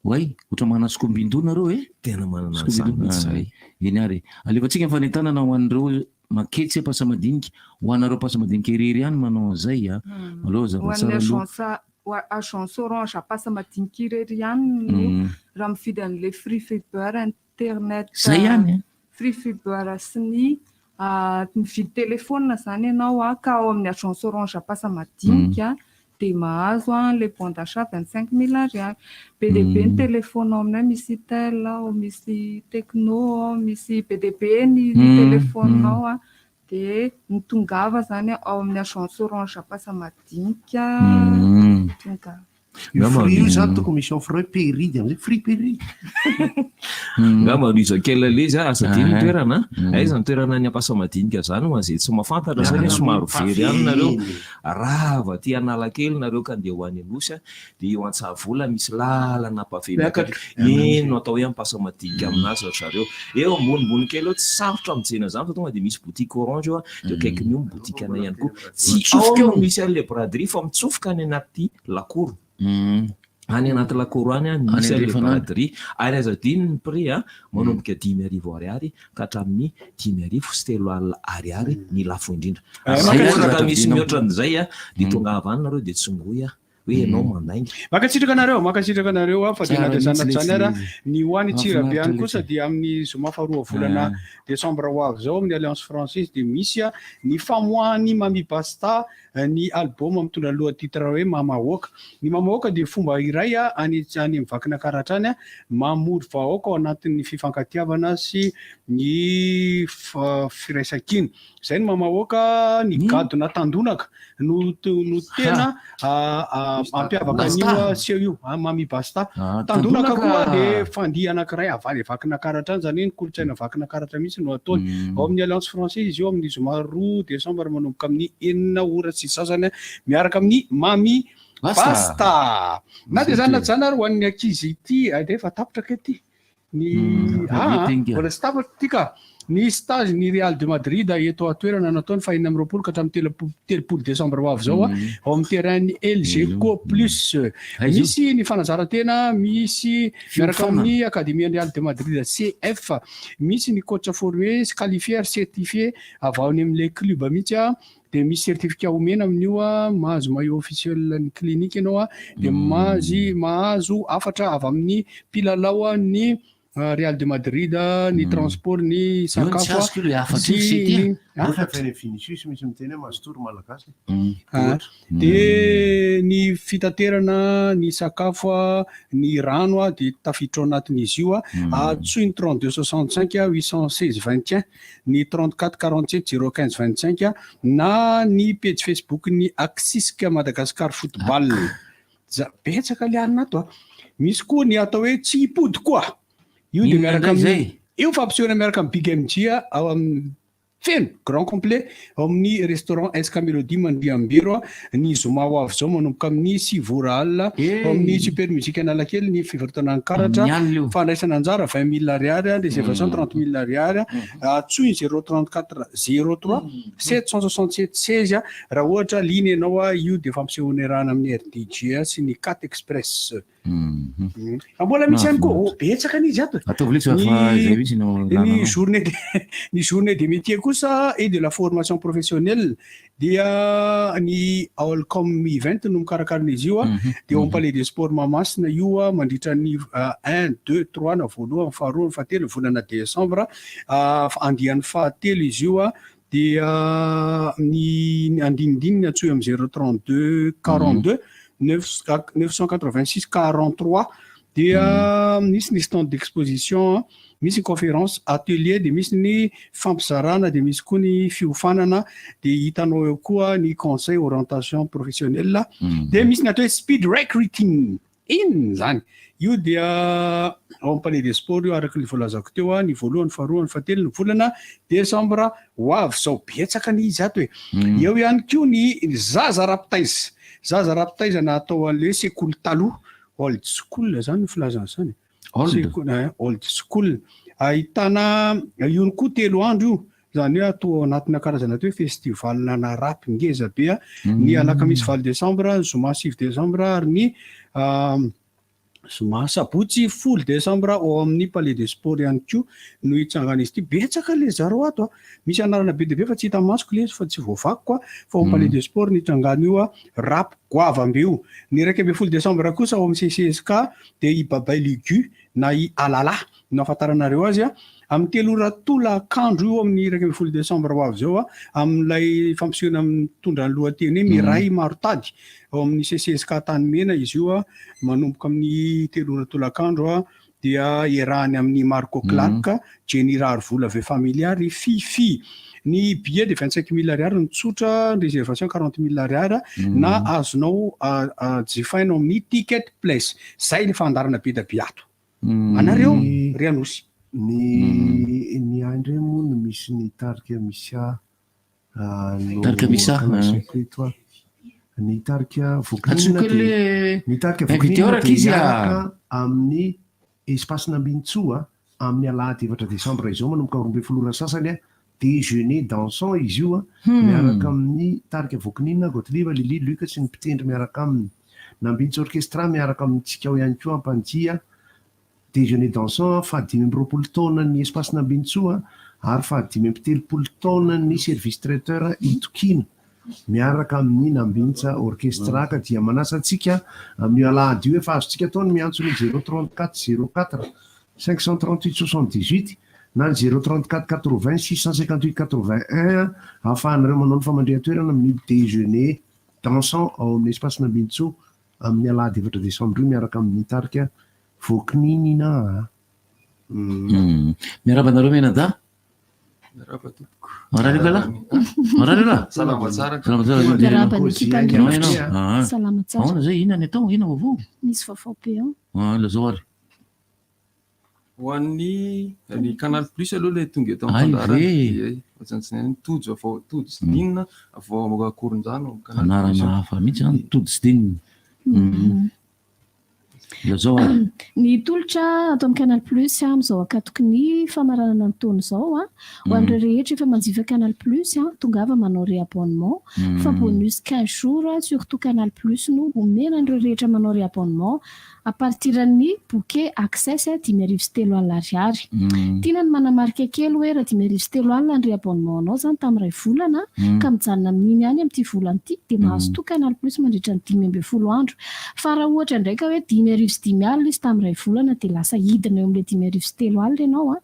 ohatra manana skombindoo nareo tena manana an'izany. Eny ary alefantsika fanentanana ho an'ireo maketsy pasamadinika ho anareo pasamadinika irery ihany manao an'izay aleo zava-tsara aloha. Agence Orange pasamadinika irery ihany raha mifidy an'le free fiber internet zay ihany free fiber sy ny mividy telefônina zany ianao ka ao amin'ny agence Orange pasamadinika dia mahazo le bon d'achat 25 000 ariary. Be dia be ny telefôna ao aminay misy Itel ao, misy Tecno ao, misy be dia be ny telefôna ao dia ny tongava zany ao amin'ny agence Orange pasamadinika. Io zany tokony misy offre période amin'izay free période. Ngamba iza kely le izy asa dino toerana aiza ny toerana ny pasamadinika zany ho azay tsy mahafantatra zany somary very ihany nareo raha vaty Analakely nareo ka andeha ho any Anosy dia eo Antsavola misy lalana pavé ino atao hoe pasamadinika aminazy zareo eo ambonimbony kely eo tsy sarotra mijena zany fa tonga dia misy boutique Orange eo dia akaikiny io boutique ana ihany koa tsy ao misy an'le braderie fa mitsofoka any anaty lakoro. Any anaty lakoro any misy le braderie ary aza dino ny prix manomboka 10,000 ariary ka hatramin'ny 10,000 sy 3,000 ariary ny lafo indrindra. Ka misy mihoatra an'izay dia tonga avy any nareo dia tsongoy hoe ianao mandainga. Makatsitraka anareo fa dia natazanatrazany ara ny hoany Tsirabe any kosa dia amin'ny zoma faharoa volana Desambra ho avy zao amin'ny Alliance Française dia misy ny famoahany Mamy Basta ny album mitondra lohatitra hoe Mamahoaka. Ny Mamahoaka dia fomba iray any mivakina karatrany mamory vahoaka ao anatin'ny fifankatiavana sy ny firaisan-kiny. Izay ny Mamahoaka ny gadona tandonaka no tena ampiavaka an'io seho io Mamy Basta. Tandonaka koa dia fandihy anankiray avy vakina karatra zany ny kolotsaina vakina karatra mihitsy no ataony ao amin'ny Alliance Française izy eo amin'ny zoma 2 Desambra manomboka amin'ny 9 ora sy sasany miaraka amin'ny Mamy Basta. Na dia zany ary ho an'ny ankizy ity efa tapitra kety ny mbola sy tapitra ity ka ny stage ny Real de Madrid eto atoerana nataony 20 ka hatramin'ny 30 Desambra ho avy zao ao amin'ny terrain LG Co Plus. Misy ny fanazaran-tena misy miaraka amin'ny Académie Real de Madrid CF, misy ny coach formé sy qualifié certifié avy ao amin'ilay club mihitsy dia misy certificat omena amin'io mahazo maillot officiel ny clinique ianao dia mahazo afatra avy amin'ny mpilalao ny Real de Madrid, ny transport, ny sakafo Vinicius misy miteny mazotoro malagasy. De ny fitaterana, ny sakafo, ny rano de tafiditra ao anatin'izy io atsoiny 3265 816 21 ny 34 47 015 25 na ny page Facebook ny Axiska Madagascar Football. Betsaka le arina ato misy koa ny atao hoe tsy hipody koa. Io de miaraka amin'ny io fampisehoana miaraka amin'ny Big MG ao amin'ny feno grand complet ao amin'ny restaurant SK Mélodie Mandriambero ny zoma ho avy zao manomboka amin'ny 6 alina ao amin'ny super musique Analakely ny fivarotana ny karatra fandraisana anjara 20 000 ariary réservation 30 000 ariary atsoiny 034 03 767 16 raha ohatra ligne ianao io de fampisehoana rahana amin'ny RDG sy ny 4 Express. Mbola misy ihany koa betsaka n'izy ato ny journée des métiers kosa et de la formation professionnelle dia ny Alcom event no mikarakarana izy io dia ao Palais des Sports Mahamasina io mandritra ny 1 2 3 na voalohany faharoa fahatelo volana Desambra andian'ny fahatelo izy io dia ny andinindininy atsoy amin'ny 032 42 986 43 dia misy ny stand d'exposition, misy ny conférence atelier, de misy ny fampizarana, de misy koa ny fiofanana, de hitanao eo koa ny conseil orientation professionnelle, de misy ny atao hoe speed recruiting. Ino zany? Io dia ao amin'ny Palais des Sports io araka ny voalazako teo ny voalohany faharoa ny fahatelo ny volana Desambra ho avy zao betsaka ny izy ato hoe. Eo ihany koa ny zaza rapitaiza. Zaza rapitaiza na atao an'le sekoly taloha, old school zany filazana zany. Old school. Ahitana io koa 3 andro io. Zany hoe atao anatina karazana hoe festival na rap ngeza be ny alakamisy 20 Desambra, zoma 6 Desambra ary ny zoma sabotsy 10 Desambra ao amin'ny Palais des Sports ihany koa no hitsangana izy ity. Betsaka le zareo ato misy anarana be dia be fa tsy hita masoko le fa tsy voavako koa fa ao Palais des Sports ny hitsangana io rap goavam-beo. Ny 10 Desambra kosa ao amin'ny CCSK dia i Babay Ligu na i Alala no ahafantaranareo azy amin'ny 3 ratolakandro io amin'ny 10 Desambra ho avy zao amin'ilay fampisehoana mitondra ny lohateny hoe Miray Marotady ao amin'ny CCSK Tanimena izy io manomboka amin'ny 3 ratolakandro dia iarahany amin'ny Marco Clark, Jenny Rarvola ve familiary, Fifi. Ny billet de 25 000 ariary ny tsotra, réservation 40 000 ariary na azonao jifainao amin'ny ticket place. Zay le fandarana be da be ato. Anareo Rianosy. Ny andreo moa no misy ny tarika misa tarika misa ny tarika vokinina ny tarika vokinina dia amin'ny espasina Ambintsoa amin'ny alahady 1 Desambra izao manomboka 12 sasany déjeuner dansant izy io miaraka amin'ny tarika vokinina Gottlieb Lili Luka sy ny mpitendry miaraka aminy Nambintso orchestra miaraka amintsika ao ihany koa ampanjia déjeuner dansant fahadimy 20 taona ny espasina Ambintsoa ary fahadimy 30 taona ny service traiteur Itokina miaraka amin'ny Nambintsa orchestra ka dia manasa antsika amin'ny alahady io efa azontsika taona miantso ny 034 04 538 78 na 034 80 658 81 ahafahanareo manao ny famandrea-toerana amin'ny déjeuner dansant ao amin'ny espasina Ambintsoa amin'ny alahady 1 Desambra io miaraka amin'ny tarika vokininina. Miarabanareo Menada? Marary bala? Marary bala? Salama tsara. Salama tsara. Salama tsara. Ahona zay ina ny atao? Ina vaovao? Misy vaovao be ao. Lazao ary. Ho an'ny Canal Plus aloha ilay tonga eto amin'ny fandarana. Tojo avao tojo sy dinina avao Koronjano. Anarana hafa mihitsy zany tojo sy dinina. Ny tolotra ato amin'ny Canal Plus amin'izao akatoky ny famaranana ny taona izao ho an'ireo rehetra efa manjifa Canal Plus tongava manao réabonnement fa bonus 15 jours surtout Canal Plus no omena an'ireo rehetra manao réabonnement à partir ny bouquet access 10,3 ariary. Tiana ny manamarika kely hoe raha 10,3 alina ny réabonnement anao zany tamin'ny 2 volana ka mijanona amin'iny ihany amin'ity volana ity dia mahazo to Canal Plus mandritra ny 10 ambin'ny folo andro. Fa raha ohatra ndraika hoe 10,3 dimy izy tamin'iray volana dia lasa hidina eo amin'ilay 5,3 alina ianao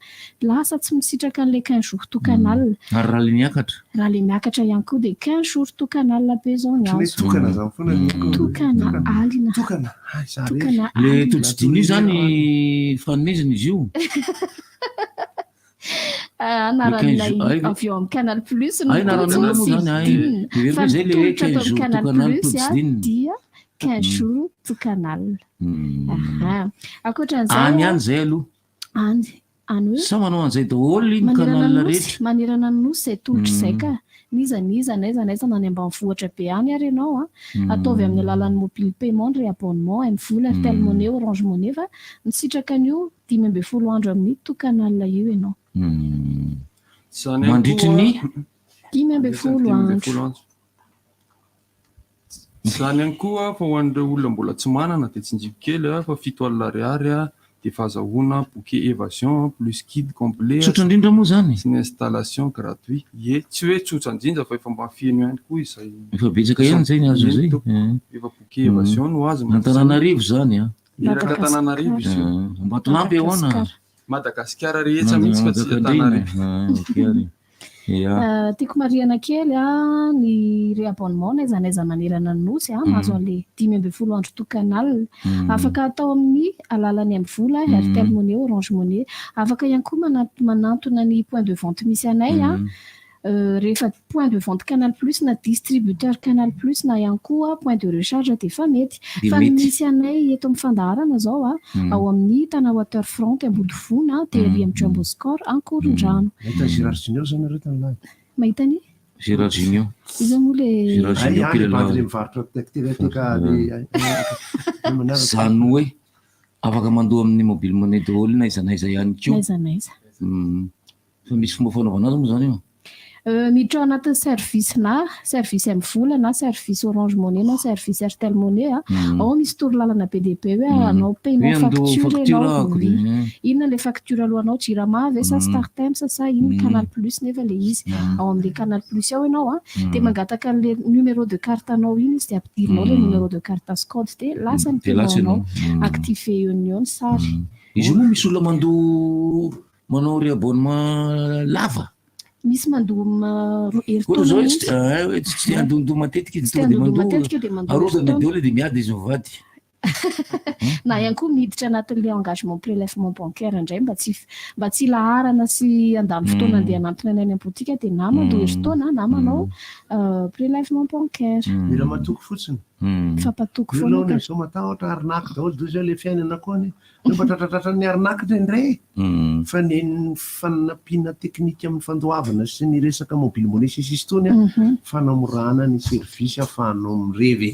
lasa tsy misitraka an'ilay 15 jours tokanal ary raha le miakatra raha le miakatra ihany koa dia 15 jours tokanal be zao ny azo tokana zany foana tokana alina tokana le toditsidiny io zany fanomezana izy io anaran'ilay avy eo amin'ny Canal Plus no zay le hoe 15 jours tokanal toditsidininy dia 15 jours tokanal akoatran'izay any any zay aloha sa manao an'izay daholo iny canal rehetra manerana ny nosy zay tolotra izay ka naiza na any ambanivohitra be any ary ianao ataovy amin'ny alalan'ny mobile paiement ry abonnement M-Vola Airtel Money Orange Money fa nisitraka an'io 12 andro amin'ny tokanal io ianao mandritry ny 12 andro Izany ihany koa fa ho an'ireo olona mbola tsy manana dia tsinjiky kely fa 7 alina ariary dia fahazahoana bouquet évasion plus kit complet tsotra indrindra moa zany sy ny installation gratuit tsy hoe tsotra indrindra fa efa mba feno ihany koa izay efa betsaka ihany zay ny azo zay efa bouquet évasion no azy Antananarivo zany iraka Antananarivo izy io Ambatolampy ahoana Madagasikara rehetra mihitsy fa tsy Antananarivo tiako mariana kely ny réabonnement naiza manerana ny nosy mahazo an'ilay 12 andro tokanal afaka atao amin'ny alalany M-Vola Airtel Money Orange Money afaka ihany koa manantona ny point de vente misy anay rehefa point de vente Canal Plus na distributeur Canal Plus na ihany koa point de recharge dia efa mety fa misy anay eto amin'ny fandaharana zao ao amin'ny tana Waterfront Ambodifona dia ery amin'ny Jumbo Score Ankorondrano mahita ny Gérard Junior izy moa le zany hoe afaka mandoa amin'ny mobile money daholo naiza ihany koa naiza fa misy fomba fanaovana azy moa zany io miditra ao anatin'ny service M-Vola na service Orange Money na service Airtel Money ao misy torolalana be dia be hoe anao paiement facture ianao inona le facture alohanao Jirama ve sa Startimes sa ino Canal Plus nefa le izy ao amin'ilay Canal Plus ao ianao dia mangataka le numéro de carte anao iny izy dia ampidirinao le numéro de carte scode dia lasa ny paiement activé eo sary izy moa misy olona manao réabonnement lava misy mandoa zao tsy andondoa matetika izy tonga dia mandoa arodana daholo dia miady izy mivady na ihany koa miditra anatin'ilay engagement prélèvement bancaire indray mba tsy laharana sy andany fotoana andeha anantona any ampotika dia na mandoa herintaona na manao prélèvement bancaire mila matoko fotsiny fampatoko foana zao matahotra arinaky daholo do zao le fiainana koa ny mba tratratratra ny arinaky indray fa ny fanampiana teknika amin'ny fandoavana sy ny resaka mobile money sisy tony fanamorana ny service ahafahanao mirevy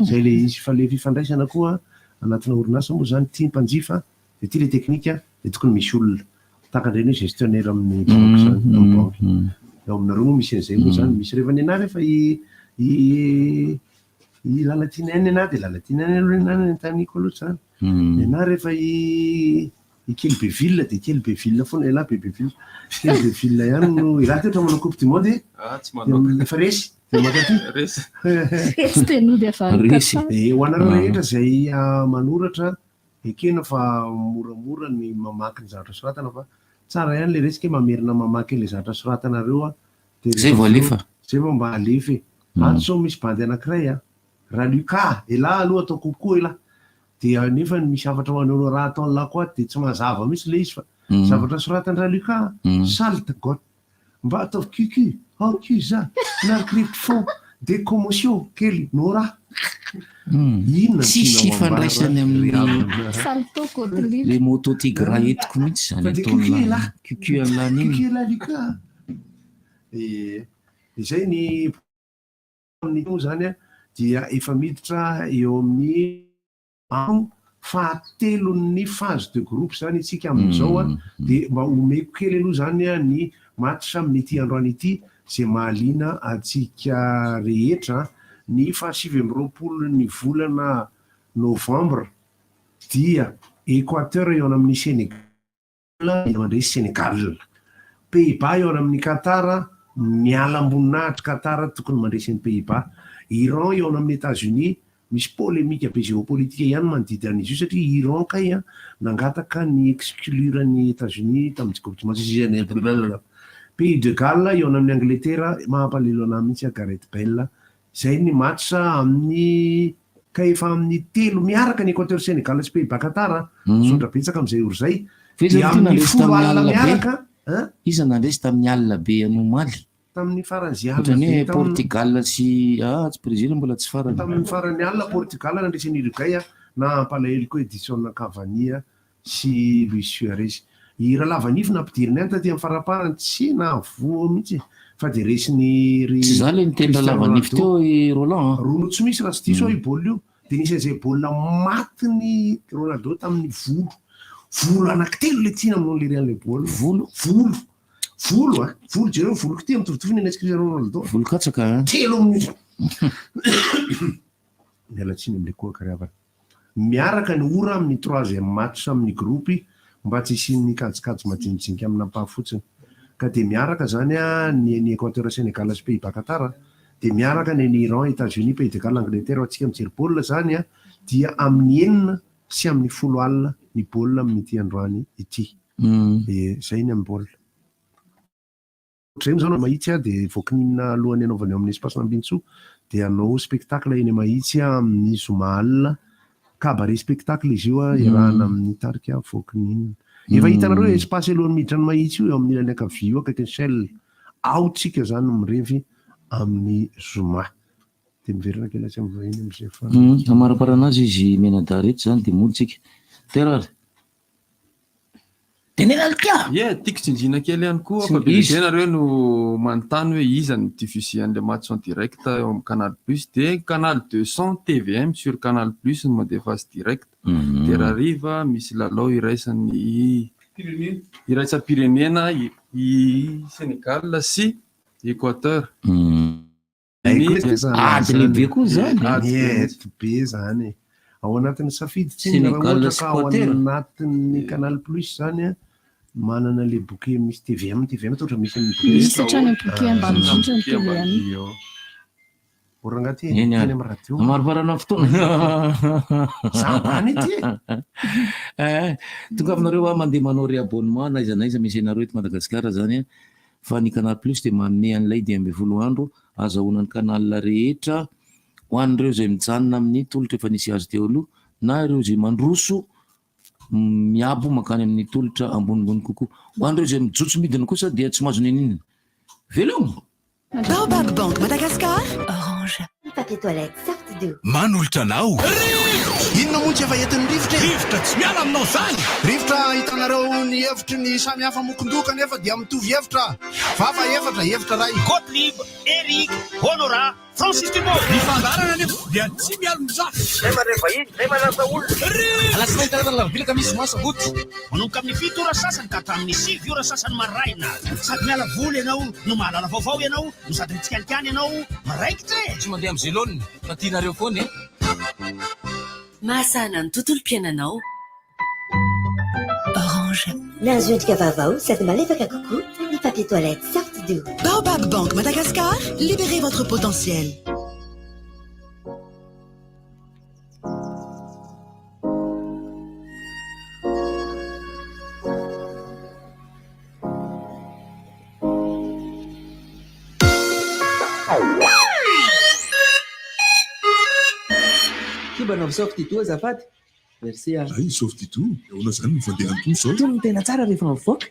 zay le izy fa le fifandraisana koa anatina orinasa moa zany tia mpanjifa dia tia le teknika dia tokony misy olona takandreny hoe gestionnaire amin'ny banque zany amin'ny banque eo aminareo moa misy an'izay moa zany misy rehefa ny ana rehefa i lalatinany ana dia lalatinany aloha enana ny taniko loatra zany ana rehefa i kely be ville dia kely be ville foana elahy be ville kely be ville ihany no iraha ty ohatra manao coupe du monde efa resy ho anareo rehetra zay manoratra ekena fa moramora ny mamaky ny zavatra soratana fa tsara ihany le resika mamerina mamaky le zavatra soratanareo zay vao alefa zay vao mba alefy antso misy bandy anankiray raluka elahy aloha atao kokoa elahy dia nefa misy afatra manao raha atao lahy koa dia tsy mazava misy le izy fa zavatra soratany raluka salte got mba ataovy cucu za na crypto de commotion kely nora tsisy fifandraisany amin'ny le moto tigra etiko mihitsy zany ataon'la cucu an'lany iny izay ny zany dia efa miditra eo amin'ny fahatelon'ny phase de groupe zany itsika amin'izao dia mba omeko kely aloha zany ny matitra amin'ity androany ity zay mahaliana atsika rehetra ny 27 ny volana novembre dia Équateur eo amin'ny Sénégal mandray Sénégal, Pays-Bas eo amin'ny Qatar, miala amboninahitra Qatar tokony mandresy ny Pays-Bas, Iran eo amin'ny États-Unis misy polémika be géopolitika ihany manodidina an'izy io satria Iran kay nangataka ny exclurany États-Unis tamin'ny Commission Pays de Galles eo amin'ny Angleterre mahampalelo anahy mihitsy Gareth Bale zay ny match amin'ny ka efa amin'ny 3 miaraka ny Équateur Sénégal sy Pays Bakatara sondra betsaka amin'izay oro zay dia amin'ny 10 alina miaraka iza nandresy tamin'ny alina be anomaly tamin'ny faran'izay alina Portugal sy tsy Brésil mbola tsy farany tamin'ny farany alina Portugal nandresy Uruguay na ampalahelo koa Edison Cavani sy Luis Suarez ira lavanify nampidiriny any taty amin'ny faraparany tsy nahavoa mihitsy fa de resiny tsy za le nitendra lavanify teo Roland rono tsy misy raha tsy diso io baolina io de nisy an'izay baolina maty ny Ronaldo tamin'ny volo anankitelo le tiana amin'olo le rean'le baolina volo jereo volo kity mitovitovy ny Cristiano Ronaldo volo katsaka telo amin'io mialatsiny am'le koa kariavana miaraka ny ora amin'ny 3e match amin'ny groupe mba tsy isin'ny kajikajy madinidinika amina pahafotsiny ka de miaraka zany ny Équateur Sénégal sy Pays Bakatara de miaraka ny Iran États-Unis Pays de Galles Angleterre atsika mijery baolina zany dia amin'ny 9 sy amin'ny 10 alina ny baolina amin'ity androany ity de zay ny amin'ny baolina ohatr'izay zao mahitsy de voakinina alohany anaovany amin'ny espace Mambintsoa de anao spectacle eny mahitsy amin'ny Zoma alina cabaret spectacle izy io irahana amin'ny tarika voakinina efa hitanareo espace alohan'ny miditra ny mahitsy io eo amin'ny ilany ankavia io akaiky ny Shell aotsika zany mirevy amin'ny Zoma de miverina kely tsy am'vahiny am'izay fa amaraparanazy izy menadareto zany de molitsika terary tiako tsinjina kely ihany koa fa bebenareo no manontany hoe iza ny diffusé an'le match en direct eo amin'ny Canal Plus de Canal 200 TVM sur Canal Plus no mandefa direct de raha riva misy lalao iraisan'ny iraisam-pirenena i Sénégal sy Équateur lehibe koa zany be zany ao anatin'ny safidy tsy raha ao anatin'ny Canal Plus zany manana le bouquet misy TVM totra misy misy hatrany amin'ny bouquet ambany indrindra ny TVM orangety eny amin'ny radio amariparana fotoana zambany ity tonga avinareo mandeha manao réabonnement na iza misy anareo eto Madagasikara zany fa ny Canal Plus de manome an'ilay 10 andro azahoana ny canal rehetra ho an'ireo zay mijanona amin'ny tolotra efa nisy azy teo aloha na ireo zay mandroso miabo makany amin'ny tolotra ambonimbony kokoa ho an'ireo zay mijotso midina kosa dia tsy mahazo ninina veloma Baobab Bank Madagascar Orange papier toilette sorte d'eau manolotra anao inona moa tsy efa entin'ny rivotra tsy miala aminao zany rivotra hitanareo ny hevitry ny samy hafa mokondoka nefa dia mitovy hevitra fafa hevitra ray Côte Libre Eric Honora Francis Thibault nifandarana nefa dia tsy miala mizaha zay maneva iny zay manasa olona alasina hitanarana lavilaka misy masaboty manomboka amin'ny 7 ora sasany ka hatramin'ny 6 ora sasany maraina sady miala voly ianao no mahalala vaovao ianao no sady mitsikanikany ianao maraikitra tsy mandeha amin'ny zelone fa tianareo foana mahasana ny tontolo mpiainanao Orange nahazo endrika vaovao sady malefaka kokoa ny papier toilette sorte d'eau Baobab Bank Madagascar libérez votre potentiel kibanao sorti toa azafady merci ay sorti to eona zany mifandeha antoy zao tony tena tsara rehefa mivoaka